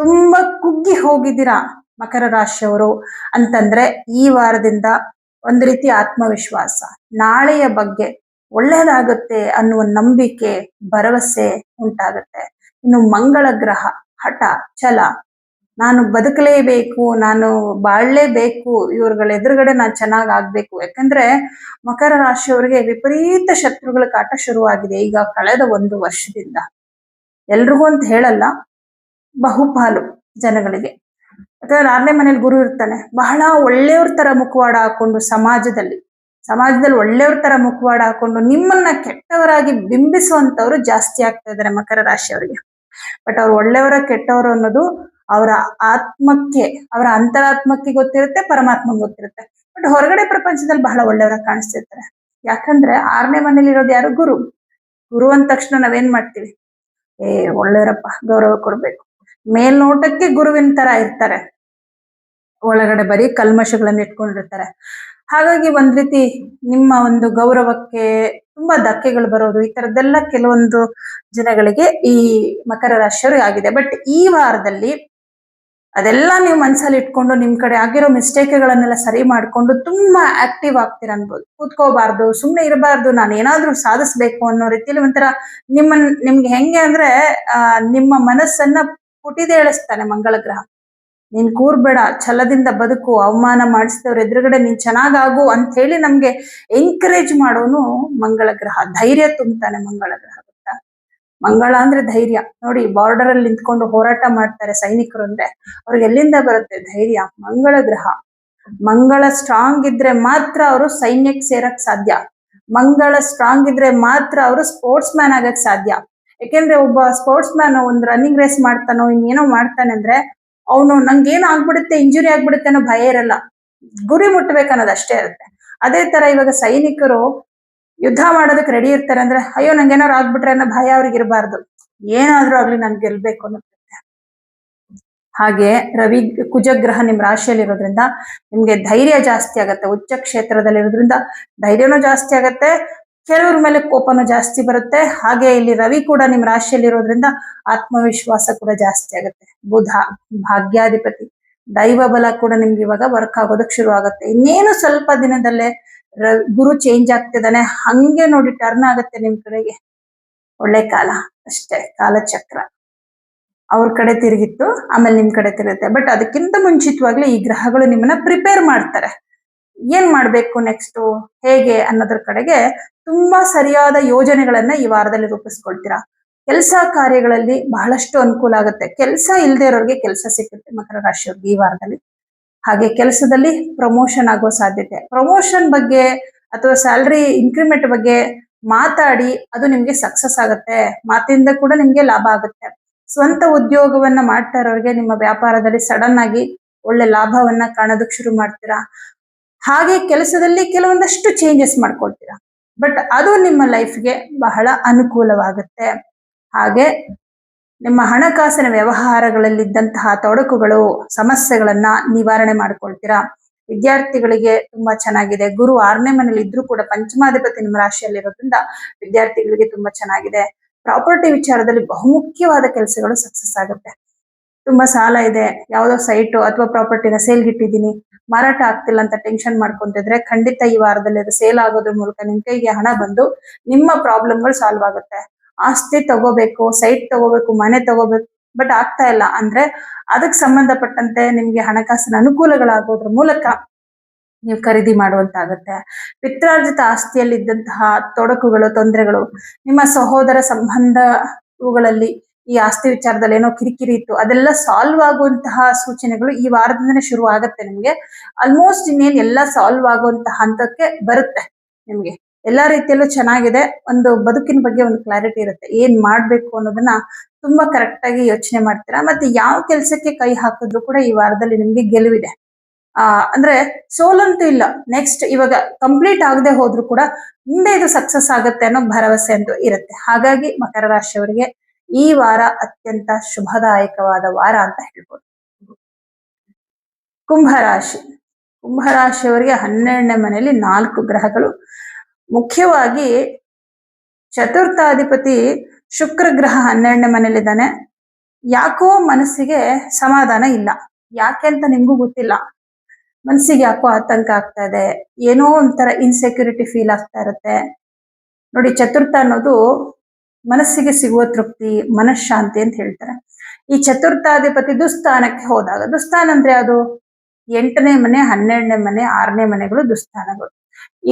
ತುಂಬಾ ಕುಗ್ಗಿ ಹೋಗಿದ್ದೀರಾ ಮಕರ ರಾಶಿಯವರು ಅಂತಂದ್ರೆ ಈ ವಾರದಿಂದ ಒಂದು ರೀತಿ ಆತ್ಮವಿಶ್ವಾಸ, ನಾಳೆಯ ಬಗ್ಗೆ ಒಳ್ಳೇದಾಗುತ್ತೆ ಅನ್ನುವ ನಂಬಿಕೆ, ಭರವಸೆ ಉಂಟಾಗುತ್ತೆ. ಇನ್ನು ಮಂಗಳ ಗ್ರಹ ಹಠ, ಛಲ, ನಾನು ಬದುಕಲೇಬೇಕು, ನಾನು ಬಾಳ್ಲೇಬೇಕು, ಇವ್ರಗಳ ಎದುರುಗಡೆ ನಾನು ಚೆನ್ನಾಗ್ ಆಗ್ಬೇಕು. ಯಾಕಂದ್ರೆ ಮಕರ ರಾಶಿಯವರಿಗೆ ವಿಪರೀತ ಶತ್ರುಗಳ ಕಾಟ ಶುರುವಾಗಿದೆ ಈಗ ಕಳೆದ 1 ವರ್ಷದಿಂದ. ಎಲ್ರಿಗೂ ಅಂತ ಹೇಳಲ್ಲ, ಬಹುಪಾಲು ಜನಗಳಿಗೆ. ಯಾಕಂದ್ರೆ 6ನೇ ಮನೇಲಿ ಗುರು ಇರ್ತಾನೆ. ಬಹಳ ಒಳ್ಳೆಯವ್ರ ತರ ಮುಖವಾಡ ಹಾಕೊಂಡು ಸಮಾಜದಲ್ಲಿ ಒಳ್ಳೆಯವ್ರ ತರ ಮುಖವಾಡ ಹಾಕೊಂಡು ನಿಮ್ಮನ್ನ ಕೆಟ್ಟವರಾಗಿ ಬಿಂಬಿಸುವಂತವ್ರು ಜಾಸ್ತಿ ಆಗ್ತಾ ಇದ್ದಾರೆ ಮಕರ ರಾಶಿಯವರಿಗೆ. ಬಟ್ ಅವ್ರು ಒಳ್ಳೆಯವರ ಕೆಟ್ಟವರು ಅನ್ನೋದು ಅವರ ಆತ್ಮಕ್ಕೆ, ಅವರ ಅಂತರಾತ್ಮಕ್ಕೆ ಗೊತ್ತಿರುತ್ತೆ, ಪರಮಾತ್ಮಗೆ ಗೊತ್ತಿರುತ್ತೆ. ಬಟ್ ಹೊರಗಡೆ ಪ್ರಪಂಚದಲ್ಲಿ ಬಹಳ ಒಳ್ಳೆಯವರ ಕಾಣಿಸ್ತಿರ್ತಾರೆ. ಯಾಕಂದ್ರೆ 6ನೇ ಮನೇಲಿ ಇರೋದು ಯಾರು? ಗುರು. ಗುರು ಅಂದ ತಕ್ಷಣ ನಾವೇನ್ ಮಾಡ್ತೀವಿ? ಒಳ್ಳೆಯವರಪ್ಪ, ಗೌರವ ಕೊಡ್ಬೇಕು. ಮೇಲ್ನೋಟಕ್ಕೆ ಗುರುವಿನ ತರ ಇರ್ತಾರೆ, ಒಳಗಡೆ ಬರೀ ಕಲ್ಮಶಗಳನ್ನ ಇಟ್ಕೊಂಡಿರ್ತಾರೆ. ಹಾಗಾಗಿ ಒಂದ್ ರೀತಿ ನಿಮ್ಮ ಒಂದು ಗೌರವಕ್ಕೆ ತುಂಬಾ ಧಕ್ಕೆಗಳು ಬರೋದು, ಈ ತರದ್ದೆಲ್ಲ ಕೆಲವೊಂದು ಜನಗಳಿಗೆ ಈ ಮಕರ ರಾಶಿಯವ್ರಿಗೆ ಆಗಿದೆ. ಬಟ್ ಈ ವಾರದಲ್ಲಿ ಅದೆಲ್ಲ ನೀವು ಮನ್ಸಲ್ಲಿ ಇಟ್ಕೊಂಡು ನಿಮ್ ಕಡೆ ಆಗಿರೋ ಮಿಸ್ಟೇಕ್ಗಳನ್ನೆಲ್ಲ ಸರಿ ಮಾಡ್ಕೊಂಡು ತುಂಬಾ ಆಕ್ಟಿವ್ ಆಗ್ತೀರ ಅನ್ಬೋದು. ಕೂತ್ಕೋಬಾರ್ದು, ಸುಮ್ನೆ ಇರಬಾರ್ದು, ನಾನು ಏನಾದ್ರೂ ಸಾಧಿಸ್ಬೇಕು ಅನ್ನೋ ರೀತಿಯಲ್ಲಿ ಒಂಥರ ನಿಮ್ಗೆ ಹೆಂಗೆ ಅಂದ್ರೆ ನಿಮ್ಮ ಮನಸ್ಸನ್ನ ಪುಟಿದೇಳಿಸ್ತಾನೆ ಮಂಗಳ ಗ್ರಹ. ನೀನ್ ಕೂರ್ಬೇಡ, ಛಲದಿಂದ ಬದುಕು, ಅವಮಾನ ಮಾಡಿಸಿದವ್ರ ಎದುರುಗಡೆ ನೀನ್ ಚೆನ್ನಾಗಾಗು ಅಂತ ಹೇಳಿ ನಮ್ಗೆ ಎಂಕರೇಜ್ ಮಾಡೋನು ಮಂಗಳ ಗ್ರಹ. ಧೈರ್ಯ ತುಂಬ್ತಾನೆ ಮಂಗಳ ಗ್ರಹ. ಗೊತ್ತಾ? ಮಂಗಳ ಅಂದ್ರೆ ಧೈರ್ಯ. ನೋಡಿ, ಬಾರ್ಡರ್ ಅಲ್ಲಿ ನಿಂತ್ಕೊಂಡು ಹೋರಾಟ ಮಾಡ್ತಾರೆ ಸೈನಿಕರು ಅಂದ್ರೆ ಅವ್ರಿಗೆ ಎಲ್ಲಿಂದ ಬರುತ್ತೆ ಧೈರ್ಯ? ಮಂಗಳ ಗ್ರಹ. ಮಂಗಳ ಸ್ಟ್ರಾಂಗ್ ಇದ್ರೆ ಮಾತ್ರ ಅವರು ಸೈನ್ಯಕ್ಕೆ ಸೇರಕ್ ಸಾಧ್ಯ. ಮಂಗಳ ಸ್ಟ್ರಾಂಗ್ ಇದ್ರೆ ಮಾತ್ರ ಅವರು ಸ್ಪೋರ್ಟ್ಸ್ ಮ್ಯಾನ್ ಆಗಕ್ ಸಾಧ್ಯ. ಯಾಕೆಂದ್ರೆ ಒಬ್ಬ ಸ್ಪೋರ್ಟ್ಸ್ ಮ್ಯಾನ್ ಒಂದ್ ರನ್ನಿಂಗ್ ರೇಸ್ ಮಾಡ್ತಾನೋ ಇನ್ನೇನೋ ಮಾಡ್ತಾನೆ ಅಂದ್ರೆ ಅವನು ನಂಗೇನು ಆಗ್ಬಿಡುತ್ತೆ, ಇಂಜುರಿ ಆಗ್ಬಿಡುತ್ತೆ ಅನ್ನೋ ಭಯ ಇರಲ್ಲ, ಗುರಿ ಮುಟ್ಬೇಕನ್ನೋದು ಅಷ್ಟೇ ಇರುತ್ತೆ. ಅದೇ ತರ ಇವಾಗ ಸೈನಿಕರು ಯುದ್ಧ ಮಾಡೋದಕ್ಕೆ ರೆಡಿ ಇರ್ತಾರೆ ಅಂದ್ರೆ ಅಯ್ಯೋ ನಂಗೇನಾರು ಆಗ್ಬಿಟ್ರೆ ಅನ್ನೋ ಭಯ ಅವ್ರಿಗೆ ಇರಬಾರ್ದು. ಏನಾದ್ರೂ ಆಗ್ಲಿ ನನ್ ಗೆಲ್ಬೇಕು ಅನ್ನೋದು. ಹಾಗೆ ಕುಜಗ್ರಹ ನಿಮ್ ರಾಶಿಯಲ್ಲಿ ಇರೋದ್ರಿಂದ ನಿಮ್ಗೆ ಧೈರ್ಯ ಜಾಸ್ತಿ ಆಗತ್ತೆ. ಉಚ್ಚ ಕ್ಷೇತ್ರದಲ್ಲಿ ಇರೋದ್ರಿಂದ ಧೈರ್ಯನೂ ಜಾಸ್ತಿ ಆಗತ್ತೆ, ಕೆಲವ್ರ ಮೇಲೆ ಕೋಪನೂ ಜಾಸ್ತಿ ಬರುತ್ತೆ. ಹಾಗೆ ಇಲ್ಲಿ ರವಿ ಕೂಡ ನಿಮ್ ರಾಶಿಯಲ್ಲಿ ಇರೋದ್ರಿಂದ ಆತ್ಮವಿಶ್ವಾಸ ಕೂಡ ಜಾಸ್ತಿ ಆಗುತ್ತೆ. ಬುಧ ಭಾಗ್ಯಾಧಿಪತಿ, ದೈವ ಬಲ ಕೂಡ ನಿಮ್ಗೆ ಇವಾಗ ವರ್ಕ್ ಆಗೋದಕ್ಕೆ ಶುರು ಆಗುತ್ತೆ. ಇನ್ನೇನು ಸ್ವಲ್ಪ ದಿನದಲ್ಲೇ ಗುರು ಚೇಂಜ್ ಆಗ್ತಿದ್ದಾನೆ, ಹಂಗೆ ನೋಡಿ ಟರ್ನ್ ಆಗುತ್ತೆ ನಿಮ್ ಕಡೆಗೆ. ಒಳ್ಳೆ ಕಾಲ ಅಷ್ಟೇ, ಕಾಲಚಕ್ರ ಅವ್ರ ಕಡೆ ತಿರುಗಿತ್ತು, ಆಮೇಲೆ ನಿಮ್ ಕಡೆ ತಿರುಗುತ್ತೆ. ಬಟ್ ಅದಕ್ಕಿಂತ ಮುಂಚಿತವಾಗ್ಲೇ ಈ ಗ್ರಹಗಳು ನಿಮ್ಮನ್ನ ಪ್ರಿಪೇರ್ ಮಾಡ್ತಾರೆ. ಏನ್ ಮಾಡ್ಬೇಕು ನೆಕ್ಸ್ಟ್, ಹೇಗೆ ಅನ್ನೋದ್ರ ಕಡೆಗೆ ತುಂಬಾ ಸರಿಯಾದ ಯೋಜನೆಗಳನ್ನ ಈ ವಾರದಲ್ಲಿ ರೂಪಿಸ್ಕೊಳ್ತೀರಾ. ಕೆಲಸ ಕಾರ್ಯಗಳಲ್ಲಿ ಬಹಳಷ್ಟು ಅನುಕೂಲ ಆಗುತ್ತೆ. ಕೆಲಸ ಇಲ್ಲದೆ ಇರೋರಿಗೆ ಕೆಲಸ ಸಿಗುತ್ತೆ ಮಕರ ರಾಶಿಯವ್ರಿಗೆ ಈ ವಾರದಲ್ಲಿ. ಹಾಗೆ ಕೆಲಸದಲ್ಲಿ ಪ್ರಮೋಷನ್ ಆಗೋ ಸಾಧ್ಯತೆ, ಪ್ರಮೋಷನ್ ಬಗ್ಗೆ ಅಥವಾ ಸ್ಯಾಲ್ರಿ ಇನ್ಕ್ರಿಮೆಂಟ್ ಬಗ್ಗೆ ಮಾತಾಡಿ ಅದು ನಿಮ್ಗೆ ಸಕ್ಸಸ್ ಆಗುತ್ತೆ. ಮಾತಿಂದ ಕೂಡ ನಿಮ್ಗೆ ಲಾಭ ಆಗುತ್ತೆ. ಸ್ವಂತ ಉದ್ಯೋಗವನ್ನ ಮಾಡ್ತಾ ಇರೋರಿಗೆ ನಿಮ್ಮ ವ್ಯಾಪಾರದಲ್ಲಿ ಸಡನ್ ಆಗಿ ಒಳ್ಳೆ ಲಾಭವನ್ನ ಕಾಣೋದಕ್ಕೆ ಶುರು ಮಾಡ್ತೀರಾ. ಹಾಗೆ ಕೆಲಸದಲ್ಲಿ ಕೆಲವೊಂದಷ್ಟು ಚೇಂಜಸ್ ಮಾಡ್ಕೊಳ್ತೀರಾ. ಬಟ್ ಅದು ನಿಮ್ಮ ಲೈಫ್ಗೆ ಬಹಳ ಅನುಕೂಲವಾಗುತ್ತೆ. ಹಾಗೆ ನಿಮ್ಮ ಹಣಕಾಸಿನ ವ್ಯವಹಾರಗಳಲ್ಲಿದ್ದಂತಹ ತೊಡಕುಗಳು, ಸಮಸ್ಯೆಗಳನ್ನ ನಿವಾರಣೆ ಮಾಡ್ಕೊಳ್ತೀರಾ. ವಿದ್ಯಾರ್ಥಿಗಳಿಗೆ ತುಂಬಾ ಚೆನ್ನಾಗಿದೆ. ಗುರು 6ನೇ ಮನೇಲಿ ಇದ್ರೂ ಕೂಡ ಪಂಚಮಾಧಿಪತಿ ನಿಮ್ಮ ರಾಶಿಯಲ್ಲಿ ಇರೋದ್ರಿಂದ ವಿದ್ಯಾರ್ಥಿಗಳಿಗೆ ತುಂಬಾ ಚೆನ್ನಾಗಿದೆ. ಪ್ರಾಪರ್ಟಿ ವಿಚಾರದಲ್ಲಿ ಬಹುಮುಖ್ಯವಾದ ಕೆಲಸಗಳು ಸಕ್ಸಸ್ ಆಗುತ್ತೆ. ತುಂಬಾ ಸಾಲ ಇದೆ, ಯಾವ್ದೋ ಸೈಟು ಅಥವಾ ಪ್ರಾಪರ್ಟಿನ ಸೇಲ್ಗಿಟ್ಟಿದ್ದೀನಿ, ಮಾರಾಟ ಆಗ್ತಿಲ್ಲ ಅಂತ ಟೆನ್ಷನ್ ಮಾಡ್ಕೊಂತಿದ್ರೆ ಖಂಡಿತ ಈ ವಾರದಲ್ಲಿ ಅದು ಸೇಲ್ ಆಗೋದ್ರ ಮೂಲಕ ನಿಮ್ ಕೈಗೆ ಹಣ ಬಂದು ನಿಮ್ಮ ಪ್ರಾಬ್ಲಮ್ಗಳು ಸಾಲ್ವ್ ಆಗುತ್ತೆ. ಆಸ್ತಿ ತಗೋಬೇಕು, ಸೈಟ್ ತಗೋಬೇಕು, ಮನೆ ತಗೋಬೇಕು, ಬಟ್ ಆಗ್ತಾ ಇಲ್ಲ ಅಂದ್ರೆ ಅದಕ್ಕೆ ಸಂಬಂಧಪಟ್ಟಂತೆ ನಿಮ್ಗೆ ಹಣಕಾಸಿನ ಅನುಕೂಲಗಳಾಗೋದ್ರ ಮೂಲಕ ನೀವು ಖರೀದಿ ಮಾಡುವಂತಾಗುತ್ತೆ. ಪಿತ್ರಾರ್ಜಿತ ಆಸ್ತಿಯಲ್ಲಿ ಇದ್ದಂತಹ ತೊಡಕುಗಳು, ತೊಂದರೆಗಳು, ನಿಮ್ಮ ಸಹೋದರ ಸಂಬಂಧ ಇವುಗಳಲ್ಲಿ ಈ ಆಸ್ತಿ ವಿಚಾರದಲ್ಲಿ ಏನೋ ಕಿರಿಕಿರಿ ಇತ್ತು, ಅದೆಲ್ಲ ಸಾಲ್ವ್ ಆಗುವಂತಹ ಸೂಚನೆಗಳು ಈ ವಾರದಿಂದನೇ ಶುರು ಆಗತ್ತೆ. ನಿಮ್ಗೆ ಆಲ್ಮೋಸ್ಟ್ ಇನ್ನೇನ್ ಎಲ್ಲ ಸಾಲ್ವ್ ಆಗುವಂತಹ ಹಂತಕ್ಕೆ ಬರುತ್ತೆ. ನಿಮ್ಗೆ ಎಲ್ಲಾ ರೀತಿಯಲ್ಲೂ ಚೆನ್ನಾಗಿದೆ. ಒಂದು ಬದುಕಿನ ಬಗ್ಗೆ ಒಂದು ಕ್ಲಾರಿಟಿ ಇರುತ್ತೆ, ಏನ್ ಮಾಡ್ಬೇಕು ಅನ್ನೋದನ್ನ ತುಂಬಾ ಕರೆಕ್ಟ್ ಆಗಿ ಯೋಚನೆ ಮಾಡ್ತೀರಾ. ಮತ್ತೆ ಯಾವ ಕೆಲ್ಸಕ್ಕೆ ಕೈ ಹಾಕಿದ್ರು ಕೂಡ ಈ ವಾರದಲ್ಲಿ ನಿಮ್ಗೆ ಗೆಲುವಿದೆ. ಅಂದ್ರೆ ಸೋಲಂತೂ ಇಲ್ಲ. ನೆಕ್ಸ್ಟ್ ಇವಾಗ ಕಂಪ್ಲೀಟ್ ಆಗದೆ ಹೋದ್ರು ಕೂಡ ಮುಂದೆ ಇದು ಸಕ್ಸಸ್ ಆಗುತ್ತೆ ಅನ್ನೋ ಭರವಸೆ ಅಂತೂ ಇರುತ್ತೆ. ಹಾಗಾಗಿ ಮಕರ ರಾಶಿಯವರಿಗೆ ಈ ವಾರ ಅತ್ಯಂತ ಶುಭದಾಯಕವಾದ ವಾರ ಅಂತ ಹೇಳ್ಬೋದು. ಕುಂಭರಾಶಿ. ಕುಂಭರಾಶಿಯವರಿಗೆ 12ನೇ ಮನೆಯಲ್ಲಿ 4 ಗ್ರಹಗಳು, ಮುಖ್ಯವಾಗಿ ಚತುರ್ಥಾಧಿಪತಿ ಶುಕ್ರ ಗ್ರಹ 12ನೇ ಮನೆಯಲ್ಲಿದ್ದಾನೆ. ಯಾಕೋ ಮನಸ್ಸಿಗೆ ಸಮಾಧಾನ ಇಲ್ಲ. ಯಾಕೆ ಅಂತ ನಿಮ್ಗೂ ಗೊತ್ತಿಲ್ಲ. ಮನಸ್ಸಿಗೆ ಯಾಕೋ ಆತಂಕ ಆಗ್ತಾ ಇದೆ, ಏನೋ ಒಂಥರ ಇನ್ಸೆಕ್ಯೂರಿಟಿ ಫೀಲ್ ಆಗ್ತಾ ಇರುತ್ತೆ. ನೋಡಿ, ಚತುರ್ಥ ಅನ್ನೋದು ಮನಸ್ಸಿಗೆ ಸಿಗುವ ತೃಪ್ತಿ, ಮನಃಶಾಂತಿ ಅಂತ ಹೇಳ್ತಾರೆ. ಈ ಚತುರ್ಥಾಧಿಪತಿ ದುಸ್ಥಾನಕ್ಕೆ ಹೋದಾಗ, ದುಸ್ಥಾನ ಅಂದ್ರೆ ಅದು 8ನೇ ಮನೆ, 12ನೇ ಮನೆ, 6ನೇ ಮನೆಗಳು ದುಸ್ಥಾನಗಳು.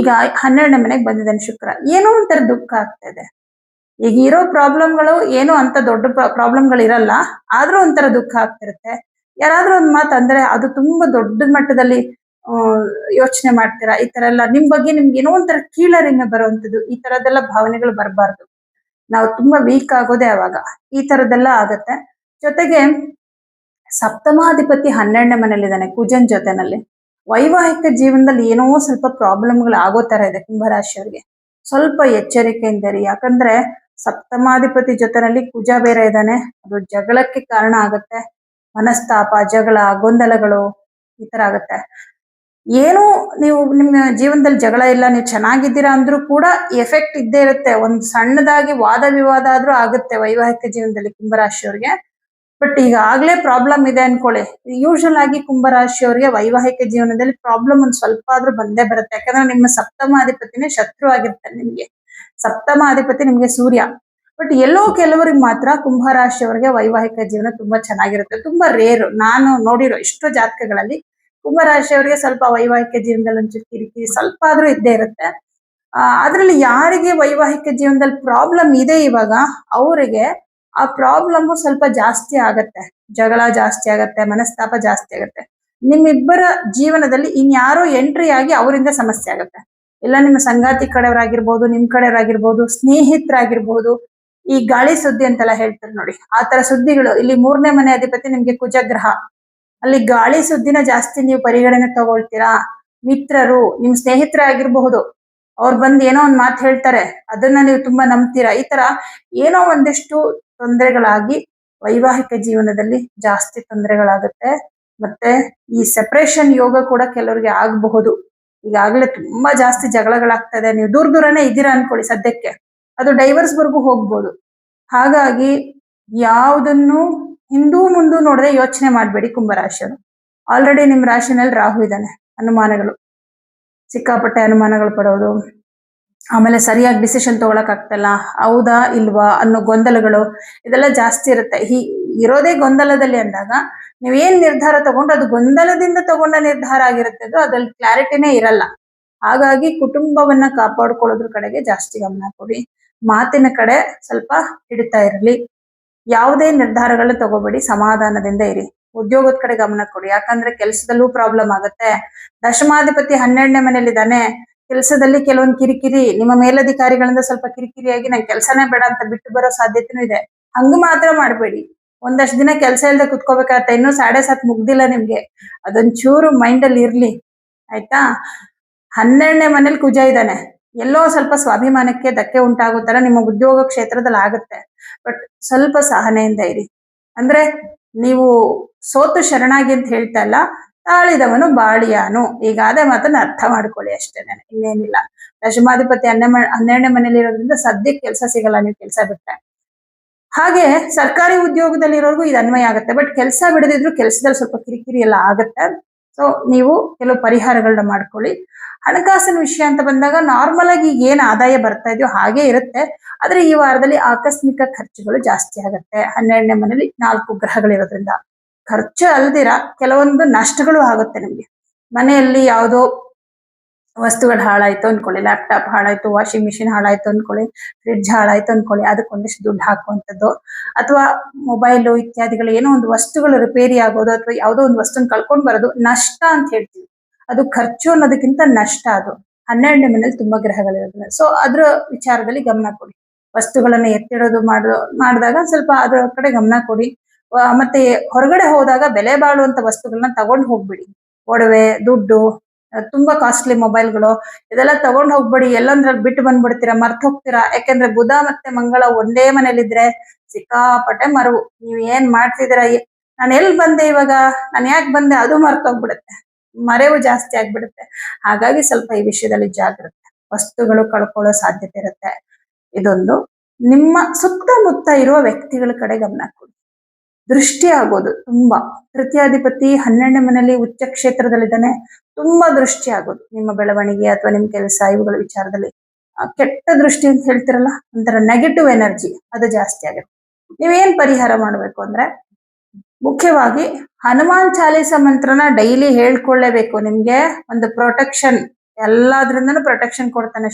ಈಗ 12ನೇ ಮನೆಗೆ ಬಂದಿದ್ದಾನೆ ಶುಕ್ರ, ಏನೋ ಒಂಥರ ದುಃಖ ಆಗ್ತಾ ಇದೆ. ಈಗ ಇರೋ ಪ್ರಾಬ್ಲಮ್ಗಳು ಏನೋ ಅಂತ ದೊಡ್ಡ ಪ್ರಾಬ್ಲಮ್ಗಳು ಇರಲ್ಲ, ಆದ್ರೂ ಒಂಥರ ದುಃಖ ಆಗ್ತಿರುತ್ತೆ. ಯಾರಾದ್ರೂ ಒಂದ್ ಮಾತು ಅಂದ್ರೆ ಅದು ತುಂಬಾ ದೊಡ್ಡ ಮಟ್ಟದಲ್ಲಿ ಯೋಚನೆ ಮಾಡ್ತೀರಾ. ಈ ತರ ಎಲ್ಲ ನಿಮ್ ಬಗ್ಗೆ ನಿಮ್ಗೆ ಏನೋ ಒಂಥರ ಕೀಳರಿಮೆ ಬರುವಂತದ್ದು, ಈ ತರದೆಲ್ಲ ಭಾವನೆಗಳು ಬರಬಾರ್ದು. ನಾವು ತುಂಬಾ ವೀಕ್ ಆಗೋದೇ ಅವಾಗ. ಈ ತರದೆಲ್ಲ ಆಗತ್ತೆ. ಜೊತೆಗೆ ಸಪ್ತಮಾಧಿಪತಿ 12ನೇ ಮನೆಯಲ್ಲಿದ್ದಾನೆ ಕುಜನ್ ಜೊತೆನಲ್ಲಿ. ವೈವಾಹಿಕ ಜೀವನದಲ್ಲಿ ಏನೋ ಸ್ವಲ್ಪ ಪ್ರಾಬ್ಲಮ್ಗಳು ಆಗೋ ತರ ಇದೆ ಕುಂಭರಾಶಿಯವರಿಗೆ. ಸ್ವಲ್ಪ ಎಚ್ಚರಿಕೆಯಿಂದ ಇರಿ. ಯಾಕಂದ್ರೆ ಸಪ್ತಮಾಧಿಪತಿ ಜೊತೆನಲ್ಲಿ ಕುಜ ಬೇರೆ ಇದ್ದಾನೆ. ಅದು ಜಗಳಕ್ಕೆ ಕಾರಣ ಆಗತ್ತೆ. ಮನಸ್ತಾಪ, ಜಗಳ, ಗೊಂದಲಗಳು ಈ ತರ ಆಗತ್ತೆ. ಏನು ನೀವು ನಿಮ್ಮ ಜೀವನದಲ್ಲಿ ಜಗಳ ಇಲ್ಲ, ನೀವು ಚೆನ್ನಾಗಿದ್ದೀರಾ ಅಂದ್ರೂ ಕೂಡ ಎಫೆಕ್ಟ್ ಇದ್ದೇ ಇರುತ್ತೆ. ಒಂದು ಸಣ್ಣದಾಗಿ ವಾದ ವಿವಾದ ಆದ್ರೂ ಆಗುತ್ತೆ ವೈವಾಹಿಕ ಜೀವನದಲ್ಲಿ ಕುಂಭರಾಶಿಯವರಿಗೆ. ಬಟ್ ಈಗ ಆಗ್ಲೇ ಪ್ರಾಬ್ಲಮ್ ಇದೆ ಅನ್ಕೊಳ್ಳಿ. ಯೂಶಲ್ ಆಗಿ ಕುಂಭರಾಶಿಯವರಿಗೆ ವೈವಾಹಿಕ ಜೀವನದಲ್ಲಿ ಪ್ರಾಬ್ಲಮ್ ಒಂದ್ ಸ್ವಲ್ಪ ಆದ್ರೂ ಬಂದೇ ಬರುತ್ತೆ. ಯಾಕಂದ್ರೆ ನಿಮ್ಮ ಸಪ್ತಮಾಧಿಪತಿನೇ ಶತ್ರು ಆಗಿರ್ತಾರೆ ನಿಮ್ಗೆ. ಸಪ್ತಮಾಧಿಪತಿ ನಿಮ್ಗೆ ಸೂರ್ಯ. ಬಟ್ ಎಲ್ಲೋ ಕೆಲವರಿಗೆ ಮಾತ್ರ ಕುಂಭರಾಶಿಯವರಿಗೆ ವೈವಾಹಿಕ ಜೀವನ ತುಂಬಾ ಚೆನ್ನಾಗಿರುತ್ತೆ. ತುಂಬಾ ರೇರು. ನಾನು ನೋಡಿರೋ ಎಷ್ಟೋ ಜಾತಕಗಳಲ್ಲಿ ಕುಂಭರಾಶಿಯವರಿಗೆ ಸ್ವಲ್ಪ ವೈವಾಹಿಕ ಜೀವನದಲ್ಲಿ ಒಂಚೂರು ಕಿರಿಕಿರಿ ಸ್ವಲ್ಪ ಆದ್ರೂ ಇದ್ದೇ ಇರುತ್ತೆ. ಅದ್ರಲ್ಲಿ ಯಾರಿಗೆ ವೈವಾಹಿಕ ಜೀವನದಲ್ಲಿ ಪ್ರಾಬ್ಲಮ್ ಇದೆ ಇವಾಗ, ಅವರಿಗೆ ಆ ಪ್ರಾಬ್ಲಮ್ ಸ್ವಲ್ಪ ಜಾಸ್ತಿ ಆಗತ್ತೆ. ಜಗಳ ಜಾಸ್ತಿ ಆಗತ್ತೆ, ಮನಸ್ತಾಪ ಜಾಸ್ತಿ ಆಗತ್ತೆ. ನಿಮ್ಮಿಬ್ಬರ ಜೀವನದಲ್ಲಿ ಇನ್ಯಾರೋ ಎಂಟ್ರಿ ಆಗಿ ಅವರಿಂದ ಸಮಸ್ಯೆ ಆಗತ್ತೆ. ಇಲ್ಲ ನಿಮ್ಮ ಸಂಗಾತಿ ಕಡೆಯವರಾಗಿರ್ಬೋದು, ನಿಮ್ ಕಡೆಯವರಾಗಿರ್ಬೋದು, ಸ್ನೇಹಿತರಾಗಿರ್ಬೋದು. ಈ ಗಾಳಿ ಸುದ್ದಿ ಅಂತೆಲ್ಲ ಹೇಳ್ತಾರೆ ನೋಡಿ, ಆ ತರ ಸುದ್ದಿಗಳು. ಇಲ್ಲಿ 3ನೇ ಮನೆ ಅಧಿಪತಿ ನಿಮ್ಗೆ ಕುಜಗ್ರಹ. ಅಲ್ಲಿ ಗಾಳಿ ಸುದ್ದಿನ ಜಾಸ್ತಿ ನೀವು ಪರಿಗಣನೆ ತಗೊಳ್ತೀರಾ. ಮಿತ್ರರು, ನಿಮ್ ಸ್ನೇಹಿತರೇ ಆಗಿರಬಹುದು, ಅವ್ರು ಬಂದು ಏನೋ ಒಂದ್ ಮಾತು ಹೇಳ್ತಾರೆ, ಅದನ್ನ ನೀವು ತುಂಬಾ ನಂಬ್ತೀರಾ. ಈ ತರ ಏನೋ ಒಂದಿಷ್ಟು ತೊಂದರೆಗಳಾಗಿ ವೈವಾಹಿಕ ಜೀವನದಲ್ಲಿ ಜಾಸ್ತಿ ತೊಂದರೆಗಳಾಗುತ್ತೆ. ಮತ್ತೆ ಈ ಸೆಪರೇಷನ್ ಯೋಗ ಕೂಡ ಕೆಲವರಿಗೆ ಆಗಬಹುದು. ಈಗಾಗಲೇ ತುಂಬಾ ಜಾಸ್ತಿ ಜಗಳಗಳಾಗ್ತಾ ಇದೆ. ನೀವು ದೂರನೇ ಇದ್ದೀರಾ ಅನ್ಕೊಳ್ಳಿ ಸದ್ಯಕ್ಕೆ, ಅದು ಡೈವರ್ಸ್ ವರ್ಗೂ ಹೋಗ್ಬೋದು. ಹಾಗಾಗಿ ಯಾವುದನ್ನು ಹಿಂದೂ ಮುಂದೂ ನೋಡದೆ ಯೋಚನೆ ಮಾಡಬೇಡಿ ಕುಂಭರಾಶಿಯವರು. ಆಲ್ರೆಡಿ ನಿಮ್ ರಾಶಿನಲ್ಲಿ ರಾಹು ಇದ್ದಾನೆ. ಅನುಮಾನಗಳು, ಸಿಕ್ಕಾಪಟ್ಟೆ ಅನುಮಾನಗಳು ಪಡೋದು, ಆಮೇಲೆ ಸರಿಯಾಗಿ ಡಿಸಿಷನ್ ತಗೊಳಕ್ ಆಗ್ತಲ್ಲ, ಹೌದಾ ಇಲ್ವಾ ಅನ್ನೋ ಗೊಂದಲಗಳು, ಇದೆಲ್ಲ ಜಾಸ್ತಿ ಇರುತ್ತೆ. ಇರೋದೇ ಗೊಂದಲದಲ್ಲಿ ಅಂದಾಗ ನೀವೇನ್ ನಿರ್ಧಾರ ತಗೊಂಡು ಅದು ಗೊಂದಲದಿಂದ ತಗೊಂಡ ನಿರ್ಧಾರ ಆಗಿರುತ್ತೆ. ಅದ್ರಲ್ಲಿ ಕ್ಲಾರಿಟಿನೇ ಇರಲ್ಲ. ಹಾಗಾಗಿ ಕುಟುಂಬವನ್ನ ಕಾಪಾಡ್ಕೊಳ್ಳೋದ್ರ ಕಡೆಗೆ ಜಾಸ್ತಿ ಗಮನ ಕೊಡಿ. ಮಾತಿನ ಕಡೆ ಸ್ವಲ್ಪ ಹಿಡಿತಾ ಇರಲಿ. ಯಾವುದೇ ನಿರ್ಧಾರಗಳನ್ನ ತಗೋಬೇಡಿ, ಸಮಾಧಾನದಿಂದ ಇರಿ. ಉದ್ಯೋಗದ ಕಡೆ ಗಮನ ಕೊಡಿ. ಯಾಕಂದ್ರೆ ಕೆಲಸದಲ್ಲೂ ಪ್ರಾಬ್ಲಮ್ ಆಗುತ್ತೆ. ದಶಮಾಧಿಪತಿ 12ನೇ ಮನೆಯಲ್ಲಿದ್ದಾನೆ. ಕೆಲಸದಲ್ಲಿ ಕೆಲವೊಂದು ಕಿರಿಕಿರಿ, ನಿಮ್ಮ ಮೇಲಧಿಕಾರಿಗಳಿಂದ ಸ್ವಲ್ಪ ಕಿರಿಕಿರಿಯಾಗಿ ನಂಗೆ ಕೆಲಸನೇ ಬೇಡ ಅಂತ ಬಿಟ್ಟು ಬರೋ ಸಾಧ್ಯತೆನೂ ಇದೆ. ಹಂಗ ಮಾತ್ರ ಮಾಡಬೇಡಿ. ಒಂದಷ್ಟು ದಿನ ಕೆಲಸ ಇಲ್ಲದೆ ಕುತ್ಕೋಬೇಕಾಗತ್ತೆ. ಇನ್ನೂ 7:30 ಮುಗ್ದಿಲ್ಲ ನಿಮ್ಗೆ. ಅದೊಂಚೂರು ಮೈಂಡ್ ಅಲ್ಲಿ ಇರ್ಲಿ, ಆಯ್ತಾ. 12ನೇ ಮನೇಲಿ ಕುಜ ಇದ್ದಾನೆ. ಎಲ್ಲೋ ಸ್ವಲ್ಪ ಸ್ವಾಭಿಮಾನಕ್ಕೆ ಧಕ್ಕೆ ಉಂಟಾಗೋ ತರ ನಿಮ್ಮ ಉದ್ಯೋಗ ಕ್ಷೇತ್ರದಲ್ಲಿ ಆಗುತ್ತೆ. ಬಟ್ ಸ್ವಲ್ಪ ಸಹನೆಯಿಂದ ಇರಿ. ಅಂದ್ರೆ ನೀವು ಸೋತು ಶರಣಾಗಿ ಅಂತ ಹೇಳ್ತಾ ಇಲ್ಲ, ತಾಳಿದವನು ಬಾಳಿಯಾನು. ಈಗ ಅದೇ ಮಾತನ್ನ ಅರ್ಥ ಮಾಡ್ಕೊಳ್ಳಿ ಅಷ್ಟೇನೆ, ಇನ್ನೇನಿಲ್ಲ. ದಶಮಾಧಿಪತಿ 12ನೇ ಮನೇಲಿ ಇರೋದ್ರಿಂದ ಸದ್ಯಕ್ಕೆ ಕೆಲಸ ಸಿಗಲ್ಲ ನೀವು ಕೆಲಸ ಬಿಟ್ರೆ. ಹಾಗೆ ಸರ್ಕಾರಿ ಉದ್ಯೋಗದಲ್ಲಿರೋರ್ಗು ಇದು ಅನ್ವಯ ಆಗುತ್ತೆ. ಬಟ್ ಕೆಲಸ ಬಿಡದಿದ್ರು ಕೆಲಸದಲ್ಲಿ ಸ್ವಲ್ಪ ಕಿರಿಕಿರಿ ಎಲ್ಲ ಆಗುತ್ತೆ. ಸೊ ನೀವು ಕೆಲವು ಪರಿಹಾರಗಳನ್ನ ಮಾಡ್ಕೊಳ್ಳಿ. ಹಣಕಾಸಿನ ವಿಷಯ ಅಂತ ಬಂದಾಗ ನಾರ್ಮಲ್ ಆಗಿ ಏನ್ ಆದಾಯ ಬರ್ತಾ ಇದೆಯೋ ಹಾಗೆ ಇರುತ್ತೆ. ಆದ್ರೆ ಈ ವಾರದಲ್ಲಿ ಆಕಸ್ಮಿಕ ಖರ್ಚುಗಳು ಜಾಸ್ತಿ ಆಗುತ್ತೆ. 12ನೇ ಮನೇಲಿ 4 ಗ್ರಹಗಳಿರೋದ್ರಿಂದ ಖರ್ಚು ಅಲ್ದಿರ ಕೆಲವೊಂದು ನಷ್ಟಗಳು ಆಗುತ್ತೆ ನಿಮ್ಗೆ. ಮನೆಯಲ್ಲಿ ಯಾವುದೋ ವಸ್ತುಗಳು ಹಾಳಾಯ್ತು ಅನ್ಕೊಳ್ಳಿ, ಲ್ಯಾಪ್ಟಾಪ್ ಹಾಳಾಯ್ತು, ವಾಷಿಂಗ್ ಮಿಷಿನ್ ಹಾಳಾಯ್ತು ಅನ್ಕೊಳ್ಳಿ, ಫ್ರಿಡ್ಜ್ ಹಾಳಾಯ್ತು ಅನ್ಕೊಳ್ಳಿ, ಅದಕ್ಕೆ ಒಂದಿಷ್ಟು ದುಡ್ಡು ಹಾಕುವಂಥದ್ದು, ಅಥವಾ ಮೊಬೈಲು ಇತ್ಯಾದಿಗಳು ಏನೋ ಒಂದು ವಸ್ತುಗಳು ರಿಪೇರಿ ಆಗೋದು, ಅಥವಾ ಯಾವುದೋ ಒಂದು ವಸ್ತುನ ಕಳ್ಕೊಂಡ್ ಬರೋದು ನಷ್ಟ ಅಂತ ಹೇಳ್ತೀವಿ. ಅದು ಖರ್ಚು ಅನ್ನೋದಕ್ಕಿಂತ ನಷ್ಟ. ಅದು 12ನೇ ಮನೇಲಿ ತುಂಬಾ ಗ್ರಹಗಳಿರೋದಿಲ್ಲ. ಸೊ ಅದ್ರ ವಿಚಾರದಲ್ಲಿ ಗಮನ ಕೊಡಿ. ವಸ್ತುಗಳನ್ನ ಎತ್ತಿಡೋದು ಮಾಡಿದಾಗ ಸ್ವಲ್ಪ ಅದ್ರ ಕಡೆ ಗಮನ ಕೊಡಿ. ಮತ್ತೆ ಹೊರಗಡೆ ಹೋದಾಗ ಬೆಲೆ ಬಾಳುವಂತ ವಸ್ತುಗಳನ್ನ ತಗೊಂಡು ಹೋಗ್ಬಿಡಿ. ಒಡವೆ, ದುಡ್ಡು, ತುಂಬಾ ಕಾಸ್ಟ್ಲಿ ಮೊಬೈಲ್ಗಳು ಇದೆಲ್ಲ ತಗೊಂಡ್ ಹೋಗ್ಬೇಡಿ. ಎಲ್ಲಂದ್ರಲ್ಲಿ ಬಿಟ್ಟು ಬಂದ್ಬಿಡ್ತೀರಾ, ಮರ್ತ್ ಹೋಗ್ತೀರಾ. ಯಾಕೆಂದ್ರೆ ಬುಧ ಮತ್ತೆ ಮಂಗಳ ಒಂದೇ ಮನೇಲಿದ್ರೆ ಸಿಕ್ಕಾಪಟ್ಟೆ ಮರವು. ನೀವ್ ಏನ್ ಮಾಡ್ತಿದ್ದೀರಾ, ನಾನು ಎಲ್ಲಿ ಬಂದೆ ಇವಾಗ, ನಾನು ಯಾಕೆ ಬಂದೆ, ಅದು ಮರ್ತೋಗ್ಬಿಡುತ್ತೆ. ಮರೆವು ಜಾಸ್ತಿ ಆಗ್ಬಿಡುತ್ತೆ. ಹಾಗಾಗಿ ಸ್ವಲ್ಪ ಈ ವಿಷಯದಲ್ಲಿ ಜಾಗ್ರತೆ. ವಸ್ತುಗಳು ಕಳ್ಕೊಳ್ಳೋ ಸಾಧ್ಯತೆ ಇರುತ್ತೆ. ಇದೊಂದು. ನಿಮ್ಮ ಸುತ್ತಮುತ್ತ ಇರುವ ವ್ಯಕ್ತಿಗಳ ಕಡೆ ಗಮನ ಕೊಡಿ. ದೃಷ್ಟಿ ಆಗೋದು ತುಂಬಾ. ತೃತೀಯಾಧಿಪತಿ 12ನೇ ಮನೆಯಲ್ಲಿ ಉಚ್ಚ ಕ್ಷೇತ್ರದಲ್ಲಿದ್ದಾನೆ. ತುಂಬಾ ದೃಷ್ಟಿ ಆಗೋದು ನಿಮ್ಮ ಬೆಳವಣಿಗೆ ಅಥವಾ ನಿಮ್ ಕೆಲಸ ಇವುಗಳ ವಿಚಾರದಲ್ಲಿ. ಕೆಟ್ಟ ದೃಷ್ಟಿ ಅಂತ ಹೇಳ್ತಿರಲ್ಲ, ಒಂಥರ ನೆಗೆಟಿವ್ ಎನರ್ಜಿ ಅದು ಜಾಸ್ತಿ ಆಗುತ್ತೆ. ನೀವೇನ್ ಪರಿಹಾರ ಮಾಡ್ಬೇಕು ಅಂದ್ರೆ, ಮುಖ್ಯವಾಗಿ ಹನುಮಾನ್ ಚಾಲೀಸ ಮಂತ್ರನ ಡೈಲಿ ಹೇಳ್ಕೊಳ್ಳೇಬೇಕು. ನಿಮ್ಗೆ ಒಂದು ಪ್ರೊಟೆಕ್ಷನ್, ಎಲ್ಲಾದ್ರಿಂದನೂ ಪ್ರೊಟೆಕ್ಷನ್ ಕೊಡ್ತಾನೆ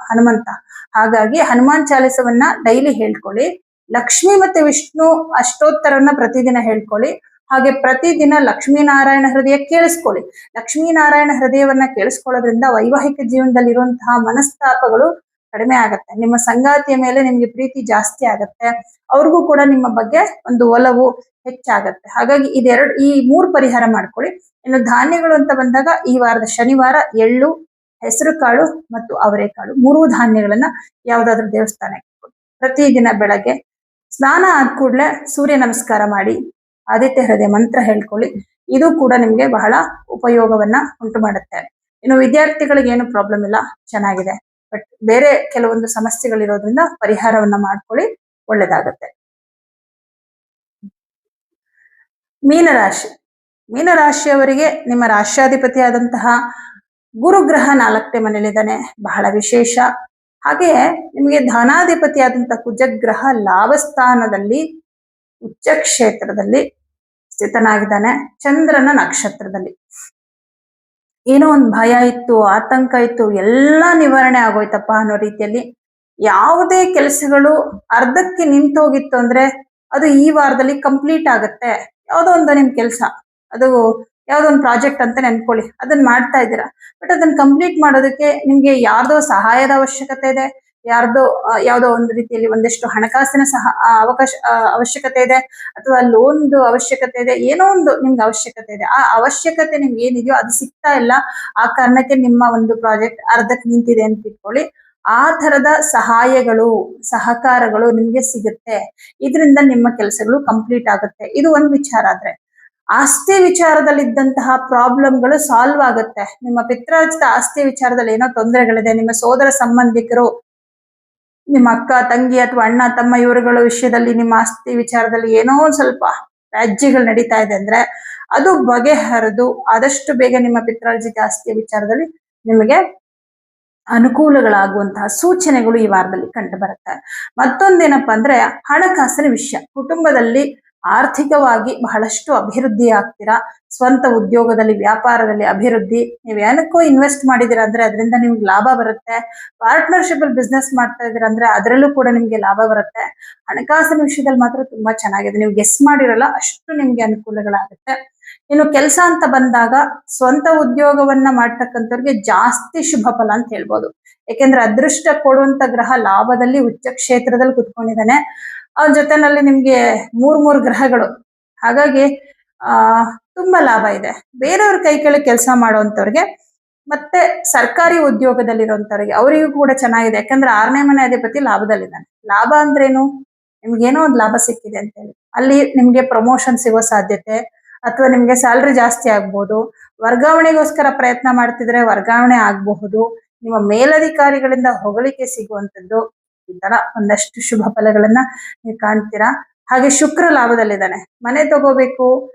ಹನುಮಂತ. ಹಾಗಾಗಿ ಹನುಮಾನ್ ಚಾಲೀಸವನ್ನ ಡೈಲಿ ಹೇಳ್ಕೊಳ್ಳಿ. ಲಕ್ಷ್ಮಿ ಮತ್ತೆ ವಿಷ್ಣು ಅಷ್ಟೋತ್ತರವನ್ನ ಪ್ರತಿದಿನ ಹೇಳ್ಕೊಳ್ಳಿ. ಹಾಗೆ ಪ್ರತಿದಿನ ಲಕ್ಷ್ಮೀನಾರಾಯಣ ಹೃದಯ ಕೇಳಿಸ್ಕೊಳ್ಳಿ. ಲಕ್ಷ್ಮೀನಾರಾಯಣ ಹೃದಯವನ್ನ ಕೇಳಿಸ್ಕೊಳ್ಳೋದ್ರಿಂದ ವೈವಾಹಿಕ ಜೀವನದಲ್ಲಿ ಇರುವಂತಹ ಮನಸ್ತಾಪಗಳು ಕಡಿಮೆ ಆಗತ್ತೆ. ನಿಮ್ಮ ಸಂಗಾತಿಯ ಮೇಲೆ ನಿಮ್ಗೆ ಪ್ರೀತಿ ಜಾಸ್ತಿ ಆಗತ್ತೆ. ಅವ್ರಿಗೂ ಕೂಡ ನಿಮ್ಮ ಬಗ್ಗೆ ಒಂದು ಒಲವು ಹೆಚ್ಚಾಗತ್ತೆ. ಹಾಗಾಗಿ ಈ 3 ಪರಿಹಾರ ಮಾಡ್ಕೊಳ್ಳಿ. ಇನ್ನು ಧಾನ್ಯಗಳು ಅಂತ ಬಂದಾಗ ಈ ವಾರದ ಶನಿವಾರ ಎಳ್ಳು, ಹೆಸರು ಕಾಳು ಮತ್ತು ಅವರೆಕಾಳು 3 ಧಾನ್ಯಗಳನ್ನ ಯಾವ್ದಾದ್ರು ದೇವಸ್ಥಾನಕ್ಕೆ ಕೊಡಿ. ಪ್ರತಿದಿನ ಬೆಳಗ್ಗೆ ಸ್ನಾನ ಆದ ಕೂಡಲೇ ಸೂರ್ಯ ನಮಸ್ಕಾರ ಮಾಡಿ ಆದಿತ್ಯ ಹೃದಯ ಮಂತ್ರ ಹೇಳ್ಕೊಳ್ಳಿ. ಇದು ಕೂಡ ನಿಮ್ಗೆ ಬಹಳ ಉಪಯೋಗವನ್ನ ಉಂಟು ಮಾಡುತ್ತೆ. ಇನ್ನು ವಿದ್ಯಾರ್ಥಿಗಳಿಗೆ ಏನು ಪ್ರಾಬ್ಲಮ್ ಇಲ್ಲ, ಚೆನ್ನಾಗಿದೆ. ಬಟ್ ಬೇರೆ ಕೆಲವೊಂದು ಸಮಸ್ಯೆಗಳಿರೋದ್ರಿಂದ ಪರಿಹಾರವನ್ನ ಮಾಡ್ಕೊಳ್ಳಿ, ಒಳ್ಳೇದಾಗತ್ತೆ. ಮೀನರಾಶಿ. ಮೀನರಾಶಿಯವರಿಗೆ ನಿಮ್ಮ ರಾಶ್ಯಾಧಿಪತಿ ಆದಂತಹ ಗುರುಗ್ರಹ 4ನೇ ಮನೇಲಿದ್ದಾನೆ, ಬಹಳ ವಿಶೇಷ. ಹಾಗೆ ನಿಮಗೆ ಧನಾಧಿಪತಿ ಆದಂತಹ ಕುಜಗ್ರಹ ಲಾಭಸ್ಥಾನದಲ್ಲಿ ಉಚ್ಚ ಕ್ಷೇತ್ರದಲ್ಲಿ ಸ್ಥಿತನಾಗಿದ್ದಾನೆ, ಚಂದ್ರನ ನಕ್ಷತ್ರದಲ್ಲಿ. ಏನೋ ಒಂದು ಭಯ ಇತ್ತು, ಆತಂಕ ಇತ್ತು, ಎಲ್ಲ ನಿವಾರಣೆ ಆಗೋಯ್ತಪ್ಪ ಅನ್ನೋ ರೀತಿಯಲ್ಲಿ. ಯಾವುದೇ ಕೆಲಸಗಳು ಅರ್ಧಕ್ಕೆ ನಿಂತೋಗಿತ್ತು ಅಂದ್ರೆ ಅದು ಈ ವಾರದಲ್ಲಿ ಕಂಪ್ಲೀಟ್ ಆಗುತ್ತೆ. ಯಾವುದೋ ಒಂದು ನಿಮ್ ಕೆಲಸ, ಅದು ಯಾವುದೋ ಒಂದು ಪ್ರಾಜೆಕ್ಟ್ ಅಂತ ನೆನ್ಕೊಳ್ಳಿ, ಅದನ್ನ ಮಾಡ್ತಾ ಇದ್ದೀರಾ. ಬಟ್ ಅದನ್ನ ಕಂಪ್ಲೀಟ್ ಮಾಡೋದಕ್ಕೆ ನಿಮ್ಗೆ ಯಾರ್ದೋ ಸಹಾಯದ ಅವಶ್ಯಕತೆ ಇದೆ, ಯಾವುದೋ ಒಂದು ರೀತಿಯಲ್ಲಿ ಒಂದಷ್ಟು ಹಣಕಾಸಿನ ಅವಶ್ಯಕತೆ ಇದೆ, ಅಥವಾ ಲೋನ್ದು ಅವಶ್ಯಕತೆ ಇದೆ, ಏನೋ ಒಂದು ನಿಮ್ಗೆ ಅವಶ್ಯಕತೆ ಇದೆ. ಆ ಅವಶ್ಯಕತೆ ನಿಮ್ಗೆ ಏನಿದೆಯೋ ಅದು ಸಿಗ್ತಾ ಇಲ್ಲ. ಆ ಕಾರಣಕ್ಕೆ ನಿಮ್ಮ ಒಂದು ಪ್ರಾಜೆಕ್ಟ್ ಅರ್ಧಕ್ಕೆ ನಿಂತಿದೆ ಅಂತ ಇಟ್ಕೊಳ್ಳಿ. ಆ ತರದ ಸಹಾಯಗಳು, ಸಹಕಾರಗಳು ನಿಮ್ಗೆ ಸಿಗುತ್ತೆ. ಇದರಿಂದ ನಿಮ್ಮ ಕೆಲಸಗಳು ಕಂಪ್ಲೀಟ್ ಆಗುತ್ತೆ. ಇದು ಒಂದು ವಿಚಾರ. ಆದ್ರೆ ಆಸ್ತಿ ವಿಚಾರದಲ್ಲಿದ್ದಂತಹ ಪ್ರಾಬ್ಲಮ್ಗಳು ಸಾಲ್ವ್ ಆಗುತ್ತೆ. ನಿಮ್ಮ ಪಿತ್ರಾರ್ಜಿತ ಆಸ್ತಿ ವಿಚಾರದಲ್ಲಿ ಏನೋ ತೊಂದರೆಗಳಿದೆ, ನಿಮ್ಮ ಸೋದರ ಸಂಬಂಧಿಕರು, ನಿಮ್ಮ ಅಕ್ಕ ತಂಗಿ ಅಥವಾ ಅಣ್ಣ ತಮ್ಮ ಇವರುಗಳ ವಿಷಯದಲ್ಲಿ ನಿಮ್ಮ ಆಸ್ತಿ ವಿಚಾರದಲ್ಲಿ ಏನೋ ಸ್ವಲ್ಪ ರಾಜ್ಯಗಳು ನಡೀತಾ ಇದೆ ಅಂದ್ರೆ ಅದು ಬಗೆಹರಿದು ಆದಷ್ಟು ಬೇಗ ನಿಮ್ಮ ಪಿತ್ರಾರ್ಜಿತ ಆಸ್ತಿಯ ವಿಚಾರದಲ್ಲಿ ನಿಮಗೆ ಅನುಕೂಲಗಳಾಗುವಂತಹ ಸೂಚನೆಗಳು ಈ ವಾರದಲ್ಲಿ ಕಂಡು ಬರುತ್ತೆ. ಮತ್ತೊಂದೇನಪ್ಪಾ ಅಂದ್ರೆ ಹಣಕಾಸಿನ ವಿಷಯ. ಕುಟುಂಬದಲ್ಲಿ ಆರ್ಥಿಕವಾಗಿ ಬಹಳಷ್ಟು ಅಭಿವೃದ್ಧಿ ಆಗ್ತೀರಾ. ಸ್ವಂತ ಉದ್ಯೋಗದಲ್ಲಿ, ವ್ಯಾಪಾರದಲ್ಲಿ ಅಭಿವೃದ್ಧಿ. ನೀವು ಏನಕ್ಕೋ ಇನ್ವೆಸ್ಟ್ ಮಾಡಿದೀರಾ ಅಂದ್ರೆ ಅದರಿಂದ ನಿಮ್ಗೆ ಲಾಭ ಬರುತ್ತೆ. ಪಾರ್ಟ್ನರ್ಶಿಪ್ ಅಲ್ಲಿ ಬಿಸ್ನೆಸ್ ಮಾಡ್ತಾ ಇದೀರ ಅಂದ್ರೆ ಅದರಲ್ಲೂ ಕೂಡ ನಿಮ್ಗೆ ಲಾಭ ಬರುತ್ತೆ. ಹಣಕಾಸಿನ ವಿಷಯದಲ್ಲಿ ಮಾತ್ರ ತುಂಬಾ ಚೆನ್ನಾಗಿದೆ. ನೀವು ಗೆಸ್ ಮಾಡಿರಲ್ಲ ಅಷ್ಟು ನಿಮ್ಗೆ ಅನುಕೂಲಗಳಾಗುತ್ತೆ. ಇನ್ನು ಕೆಲಸ ಅಂತ ಬಂದಾಗ ಸ್ವಂತ ಉದ್ಯೋಗವನ್ನ ಮಾಡ್ತಕ್ಕಂಥವ್ರಿಗೆ ಜಾಸ್ತಿ ಶುಭ ಫಲ ಅಂತ ಹೇಳ್ಬೋದು. ಯಾಕೆಂದ್ರೆ ಅದೃಷ್ಟ ಕೊಡುವಂತ ಗ್ರಹ ಲಾಭದಲ್ಲಿ ಉಚ್ಚ ಕ್ಷೇತ್ರದಲ್ಲಿ ಕುತ್ಕೊಂಡಿದ್ದಾನೆ. ಅವ್ರ ಜೊತೆನಲ್ಲಿ ನಿಮ್ಗೆ 3 ಗ್ರಹಗಳು. ಹಾಗಾಗಿ ತುಂಬಾ ಲಾಭ ಇದೆ. ಬೇರೆಯವ್ರ ಕೈ ಕೆಳಗೆ ಕೆಲಸ ಮಾಡುವಂತವ್ರಿಗೆ ಮತ್ತೆ ಸರ್ಕಾರಿ ಉದ್ಯೋಗದಲ್ಲಿರುವಂತವ್ರಿಗೆ ಅವರಿಗೂ ಕೂಡ ಚೆನ್ನಾಗಿದೆ. ಯಾಕಂದ್ರೆ 6ನೇ ಮನೆ ಅಧಿಪತಿ ಲಾಭದಲ್ಲಿದ್ದಾನೆ. ಲಾಭ ಅಂದ್ರೇನು, ನಿಮ್ಗೇನೋ ಒಂದು ಲಾಭ ಸಿಕ್ಕಿದೆ ಅಂತ ಹೇಳಿ ಅಲ್ಲಿ ನಿಮ್ಗೆ ಪ್ರಮೋಷನ್ ಸಿಗೋ ಸಾಧ್ಯತೆ, ಅಥವಾ ನಿಮ್ಗೆ ಸ್ಯಾಲ್ರಿ ಜಾಸ್ತಿ ಆಗ್ಬಹುದು. ವರ್ಗಾವಣೆಗೋಸ್ಕರ ಪ್ರಯತ್ನ ಮಾಡ್ತಿದ್ರೆ ವರ್ಗಾವಣೆ ಆಗಬಹುದು. ನಿಮ್ಮ ಮೇಲಧಿಕಾರಿಗಳಿಂದ ಹೊಗಳಿಕೆ ಸಿಗುವಂಥದ್ದು, ಈ ತರ ಒಂದಷ್ಟು ಶುಭ ಫಲಗಳನ್ನ ನೀವು ಕಾಣ್ತೀರಾ. ಹಾಗೆ ಶುಕ್ರ ಲಾಭದಲ್ಲಿದ್ದಾನೆ. ಮನೆ ತಗೋಬೇಕು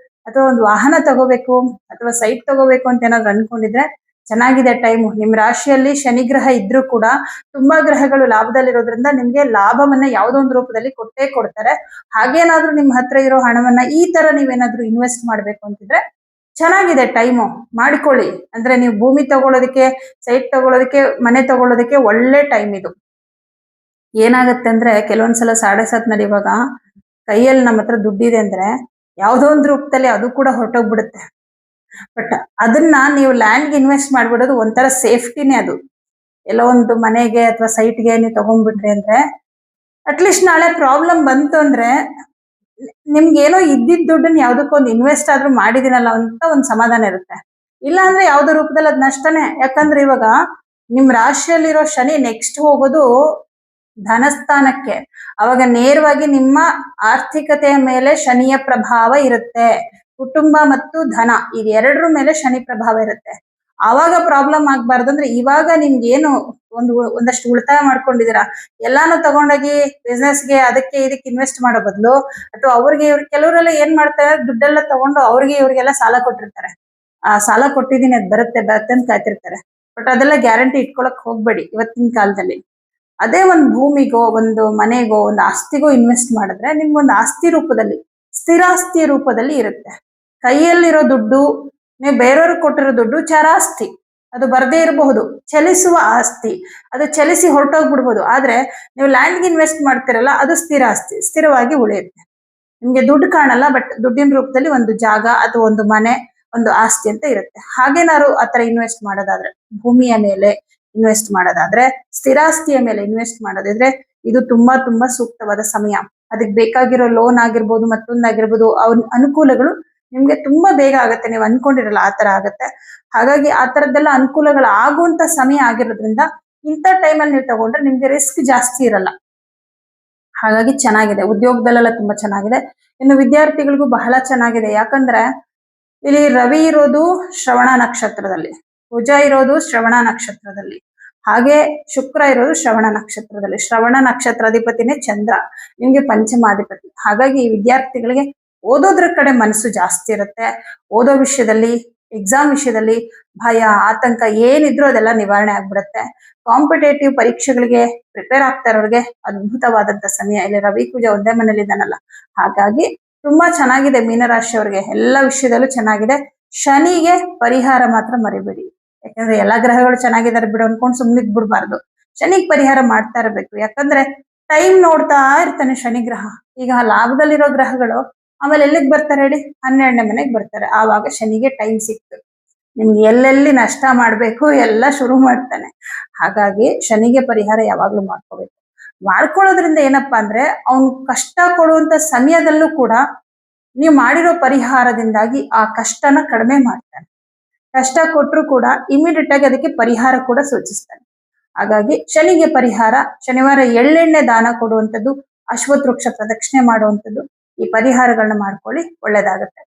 ಅಥವಾ ಒಂದು ವಾಹನ ತಗೋಬೇಕು ಅಥವಾ ಸೈಟ್ ತಗೋಬೇಕು ಅಂತ ಏನಾದ್ರು ಅನ್ಕೊಂಡಿದ್ರೆ ಚೆನ್ನಾಗಿದೆ ಟೈಮು. ನಿಮ್ ರಾಶಿಯಲ್ಲಿ ಶನಿ ಗ್ರಹ ಇದ್ರೂ ಕೂಡ ತುಂಬಾ ಗ್ರಹಗಳು ಲಾಭದಲ್ಲಿರೋದ್ರಿಂದ ನಿಮ್ಗೆ ಲಾಭವನ್ನ ಯಾವುದೋ ಒಂದು ರೂಪದಲ್ಲಿ ಕೊಟ್ಟೇ ಕೊಡ್ತಾರೆ. ಹಾಗೇನಾದ್ರೂ ನಿಮ್ ಹತ್ರ ಇರೋ ಹಣವನ್ನ ಈ ತರ ನೀವೇನಾದ್ರೂ ಇನ್ವೆಸ್ಟ್ ಮಾಡ್ಬೇಕು ಅಂತಿದ್ರೆ ಚೆನ್ನಾಗಿದೆ ಟೈಮು, ಮಾಡಿಕೊಳ್ಳಿ. ಅಂದ್ರೆ ನೀವು ಭೂಮಿ ತಗೊಳ್ಳೋದಕ್ಕೆ, ಸೈಟ್ ತಗೊಳ್ಳೋದಕ್ಕೆ, ಮನೆ ತಗೊಳ್ಳೋದಕ್ಕೆ ಒಳ್ಳೆ ಟೈಮ್ ಇದು. ಏನಾಗುತ್ತೆ ಅಂದ್ರೆ ಕೆಲವೊಂದ್ಸಲ ಸಾಡೆ ಸಾತ್ ನಡೆಯುವಾಗ ಕೈಯಲ್ಲಿ ನಮ್ಮ ಹತ್ರ ದುಡ್ಡಿದೆ ಅಂದ್ರೆ ಯಾವುದೋ ಒಂದು ರೂಪದಲ್ಲಿ ಅದು ಕೂಡ ಹೊರಟೋಗ್ಬಿಡುತ್ತೆ. ಬಟ್ ಅದನ್ನ ನೀವು ಲ್ಯಾಂಡ್ಗೆ ಇನ್ವೆಸ್ಟ್ ಮಾಡ್ಬಿಡೋದು ಒಂಥರ ಸೇಫ್ಟಿನೇ. ಅದು ಎಲ್ಲೋ ಒಂದು ಮನೆಗೆ ಅಥವಾ ಸೈಟ್ಗೆ ನೀವು ತಗೊಂಡ್ಬಿಟ್ರಿ ಅಂದ್ರೆ ಅಟ್ಲೀಸ್ಟ್ ನಾಳೆ ಪ್ರಾಬ್ಲಮ್ ಬಂತು ಅಂದ್ರೆ ನಿಮ್ಗೆ ಏನೋ ಇದ್ದಿದ್ದ ದುಡ್ಡನ್ನ ಯಾವ್ದಕ್ಕೊಂದು ಇನ್ವೆಸ್ಟ್ ಆದ್ರೂ ಮಾಡಿದಿನಲ್ಲ ಅಂತ ಒಂದು ಸಮಾಧಾನ ಇರುತ್ತೆ. ಇಲ್ಲ ಅಂದ್ರೆ ಯಾವ್ದೋ ರೂಪದಲ್ಲಿ ಅದ್ ನಷ್ಟನೇ. ಯಾಕಂದ್ರೆ ಇವಾಗ ನಿಮ್ ರಾಶಿಯಲ್ಲಿರೋ ಶನಿ ನೆಕ್ಸ್ಟ್ ಹೋಗೋದು ಧನಸ್ಥಾನಕ್ಕೆ. ಅವಾಗ ನೇರವಾಗಿ ನಿಮ್ಮ ಆರ್ಥಿಕತೆಯ ಮೇಲೆ ಶನಿಯ ಪ್ರಭಾವ ಇರುತ್ತೆ. ಕುಟುಂಬ ಮತ್ತು ಧನ ಇದೆರಡರ ಮೇಲೆ ಶನಿ ಪ್ರಭಾವ ಇರುತ್ತೆ. ಆವಾಗ ಪ್ರಾಬ್ಲಮ್ ಆಗ್ಬಾರ್ದು ಅಂದ್ರೆ ಇವಾಗ ನಿಮ್ಗೆ ಏನು ಒಂದಷ್ಟು ಉಳಿತಾಯ ಮಾಡ್ಕೊಂಡಿದೀರಾ ಎಲ್ಲಾನು ತಗೊಂಡೋಗಿ ಬಿಸ್ನೆಸ್ಗೆ ಅದಕ್ಕೆ ಇದಕ್ಕೆ ಇನ್ವೆಸ್ಟ್ ಮಾಡೋ ಬದಲು ಅಥವಾ ಅವ್ರಿಗೆ ಕೆಲವರೆಲ್ಲ ಏನ್ ಮಾಡ್ತಾರೆ ದುಡ್ಡೆಲ್ಲ ತಗೊಂಡು ಇವ್ರಿಗೆಲ್ಲ ಸಾಲ ಕೊಟ್ಟಿರ್ತಾರೆ. ಆ ಸಾಲ ಕೊಟ್ಟಿದ್ದೀನಿ ಅದ್ ಬರುತ್ತೆ ಅಂತ ಕಾಯ್ತಿರ್ತಾರೆ. ಬಟ್ ಅದೆಲ್ಲ ಗ್ಯಾರಂಟಿ ಇಟ್ಕೊಳಕ್ ಹೋಗ್ಬೇಡಿ ಇವತ್ತಿನ ಕಾಲದಲ್ಲಿ. ಅದೇ ಒಂದು ಭೂಮಿಗೋ ಒಂದು ಮನೆಗೋ ಒಂದು ಆಸ್ತಿಗೋ ಇನ್ವೆಸ್ಟ್ ಮಾಡಿದ್ರೆ ನಿಮ್ಗೊಂದು ಆಸ್ತಿ ರೂಪದಲ್ಲಿ ಸ್ಥಿರಾಸ್ತಿ ರೂಪದಲ್ಲಿ ಇರುತ್ತೆ. ಕೈಯಲ್ಲಿರೋ ದುಡ್ಡು ನೀವು ಬೇರೆಯವ್ರಿಗೆ ಕೊಟ್ಟಿರೋ ದುಡ್ಡು ಚರಾಸ್ತಿ, ಅದು ಬರದೇ ಇರಬಹುದು. ಚಲಿಸುವ ಆಸ್ತಿ, ಅದು ಚಲಿಸಿ ಹೊರಟೋಗ್ಬಿಡ್ಬೋದು. ಆದ್ರೆ ನೀವು ಲ್ಯಾಂಡ್ಗೆ ಇನ್ವೆಸ್ಟ್ ಮಾಡ್ತಿರಲ್ಲ ಅದು ಸ್ಥಿರ ಆಸ್ತಿ, ಸ್ಥಿರವಾಗಿ ಉಳಿಯುತ್ತೆ. ನಿಮ್ಗೆ ದುಡ್ಡು ಕಾಣಲ್ಲ ಬಟ್ ದುಡ್ಡಿನ ರೂಪದಲ್ಲಿ ಒಂದು ಜಾಗ ಅಥವಾ ಒಂದು ಮನೆ, ಒಂದು ಆಸ್ತಿ ಅಂತ ಇರುತ್ತೆ. ಹಾಗೇನಾದ್ರು ಆತರ ಇನ್ವೆಸ್ಟ್ ಮಾಡೋದಾದ್ರೆ, ಭೂಮಿಯ ಮೇಲೆ ಇನ್ವೆಸ್ಟ್ ಮಾಡೋದಾದ್ರೆ, ಸ್ಥಿರಾಸ್ತಿಯ ಮೇಲೆ ಇನ್ವೆಸ್ಟ್ ಮಾಡೋದಿದ್ರೆ ಇದು ತುಂಬಾ ತುಂಬಾ ಸೂಕ್ತವಾದ ಸಮಯ. ಅದಕ್ಕೆ ಬೇಕಾಗಿರೋ ಲೋನ್ ಆಗಿರ್ಬೋದು, ಮತ್ತೊಂದಾಗಿರ್ಬೋದು, ಅನುಕೂಲಗಳು ನಿಮ್ಗೆ ತುಂಬಾ ಬೇಗ ಆಗುತ್ತೆ. ನೀವು ಅನ್ಕೊಂಡಿರಲ್ಲ ಆತರ ಆಗತ್ತೆ. ಹಾಗಾಗಿ ಆ ತರದ್ದೆಲ್ಲ ಅನುಕೂಲಗಳು ಆಗುವಂತ ಸಮಯ ಆಗಿರೋದ್ರಿಂದ ಇಂಥ ಟೈಮಲ್ಲಿ ನೀವು ತಗೊಂಡ್ರೆ ನಿಮ್ಗೆ ರಿಸ್ಕ್ ಜಾಸ್ತಿ ಇರಲ್ಲ. ಹಾಗಾಗಿ ಚೆನ್ನಾಗಿದೆ. ಉದ್ಯೋಗದಲ್ಲೆಲ್ಲ ತುಂಬಾ ಚೆನ್ನಾಗಿದೆ. ಇನ್ನು ವಿದ್ಯಾರ್ಥಿಗಳಿಗೂ ಬಹಳ ಚೆನ್ನಾಗಿದೆ. ಯಾಕಂದ್ರೆ ಇಲ್ಲಿ ರವಿ ಇರೋದು ಶ್ರವಣ ನಕ್ಷತ್ರದಲ್ಲಿ, ಕುಜ ಇರೋದು ಶ್ರವಣ ನಕ್ಷತ್ರದಲ್ಲಿ, ಹಾಗೆ ಶುಕ್ರ ಇರೋದು ಶ್ರವಣ ನಕ್ಷತ್ರದಲ್ಲಿ. ಶ್ರವಣ ನಕ್ಷತ್ರಾಧಿಪತಿನೇ ಚಂದ್ರ, ನಿಮ್ಗೆ ಪಂಚಮಾಧಿಪತಿ. ಹಾಗಾಗಿ ಈ ವಿದ್ಯಾರ್ಥಿಗಳಿಗೆ ಓದೋದ್ರ ಕಡೆ ಮನಸ್ಸು ಜಾಸ್ತಿ ಇರುತ್ತೆ. ಓದೋ ವಿಷಯದಲ್ಲಿ, ಎಕ್ಸಾಮ್ ವಿಷಯದಲ್ಲಿ ಭಯ, ಆತಂಕ ಏನಿದ್ರು ಅದೆಲ್ಲ ನಿವಾರಣೆ ಆಗ್ಬಿಡುತ್ತೆ. ಕಾಂಪಿಟೇಟಿವ್ ಪರೀಕ್ಷೆಗಳಿಗೆ ಪ್ರಿಪೇರ್ ಆಗ್ತಾ ಇರೋರಿಗೆ ಅದ್ಭುತವಾದಂತ ಸಮಯ. ಇಲ್ಲಿ ರವಿ ಕುಜ ಒಂದೇ ಮನೇಲಿ ಇದ್ದಾನಲ್ಲ, ಹಾಗಾಗಿ ತುಂಬಾ ಚೆನ್ನಾಗಿದೆ. ಮೀನರಾಶಿಯವರಿಗೆ ಎಲ್ಲ ವಿಷಯದಲ್ಲೂ ಚೆನ್ನಾಗಿದೆ. ಶನಿಗೆ ಪರಿಹಾರ ಮಾತ್ರ ಮರಿಬೇಡಿ. ಯಾಕಂದ್ರೆ ಎಲ್ಲಾ ಗ್ರಹಗಳು ಚೆನ್ನಾಗಿದ್ದಾರೆ ಬಿಡು ಅನ್ಕೊಂಡು ಸುಮ್ನೆ ಬಿಡ್ಬಾರ್ದು. ಶನಿಗೆ ಪರಿಹಾರ ಮಾಡ್ತಾ ಇರಬೇಕು. ಯಾಕಂದ್ರೆ ಟೈಮ್ ನೋಡ್ತಾ ಇರ್ತಾನೆ ಶನಿ ಗ್ರಹ. ಈಗ ಲಾಭದಲ್ಲಿರೋ ಗ್ರಹಗಳು ಆಮೇಲೆ ಎಲ್ಲಿಗೆ ಬರ್ತಾರೆ ಹೇಳಿ, 12ನೇ ಮನೆಗೆ ಬರ್ತಾರೆ. ಆವಾಗ ಶನಿಗೆ ಟೈಮ್ ಸಿಕ್ತು, ನಿಮ್ಗೆ ಎಲ್ಲೆಲ್ಲಿ ನಷ್ಟ ಮಾಡ್ಬೇಕು ಎಲ್ಲ ಶುರು ಮಾಡ್ತಾನೆ. ಹಾಗಾಗಿ ಶನಿಗೆ ಪರಿಹಾರ ಯಾವಾಗ್ಲೂ ಮಾಡ್ಕೊಳ್ಳೋದ್ರಿಂದ ಏನಪ್ಪಾ ಅಂದ್ರೆ ಅವ್ನು ಕಷ್ಟ ಕೊಡುವಂತ ಸಮಯದಲ್ಲೂ ಕೂಡ ನೀವು ಮಾಡಿರೋ ಪರಿಹಾರದಿಂದಾಗಿ ಆ ಕಷ್ಟನ ಕಡಿಮೆ ಮಾಡ್ತಾನೆ. ಕಷ್ಟ ಕೊಟ್ಟರು ಕೂಡ ಇಮಿಡಿಯೇಟ್ ಆಗಿ ಅದಕ್ಕೆ ಪರಿಹಾರ ಕೂಡ ಸೂಚಿಸ್ತಾನೆ. ಹಾಗಾಗಿ ಶನಿಗೆ ಪರಿಹಾರ, ಶನಿವಾರ ಎಳ್ಳೆಣ್ಣೆ ದಾನ ಕೊಡುವಂಥದ್ದು, ಅಶ್ವತ್ಥ ವೃಕ್ಷ ಪ್ರದಕ್ಷಿಣೆ ಮಾಡುವಂಥದ್ದು, ಈ ಪರಿಹಾರಗಳನ್ನ ಮಾಡ್ಕೊಳ್ಳಿ, ಒಳ್ಳೇದಾಗುತ್ತೆ.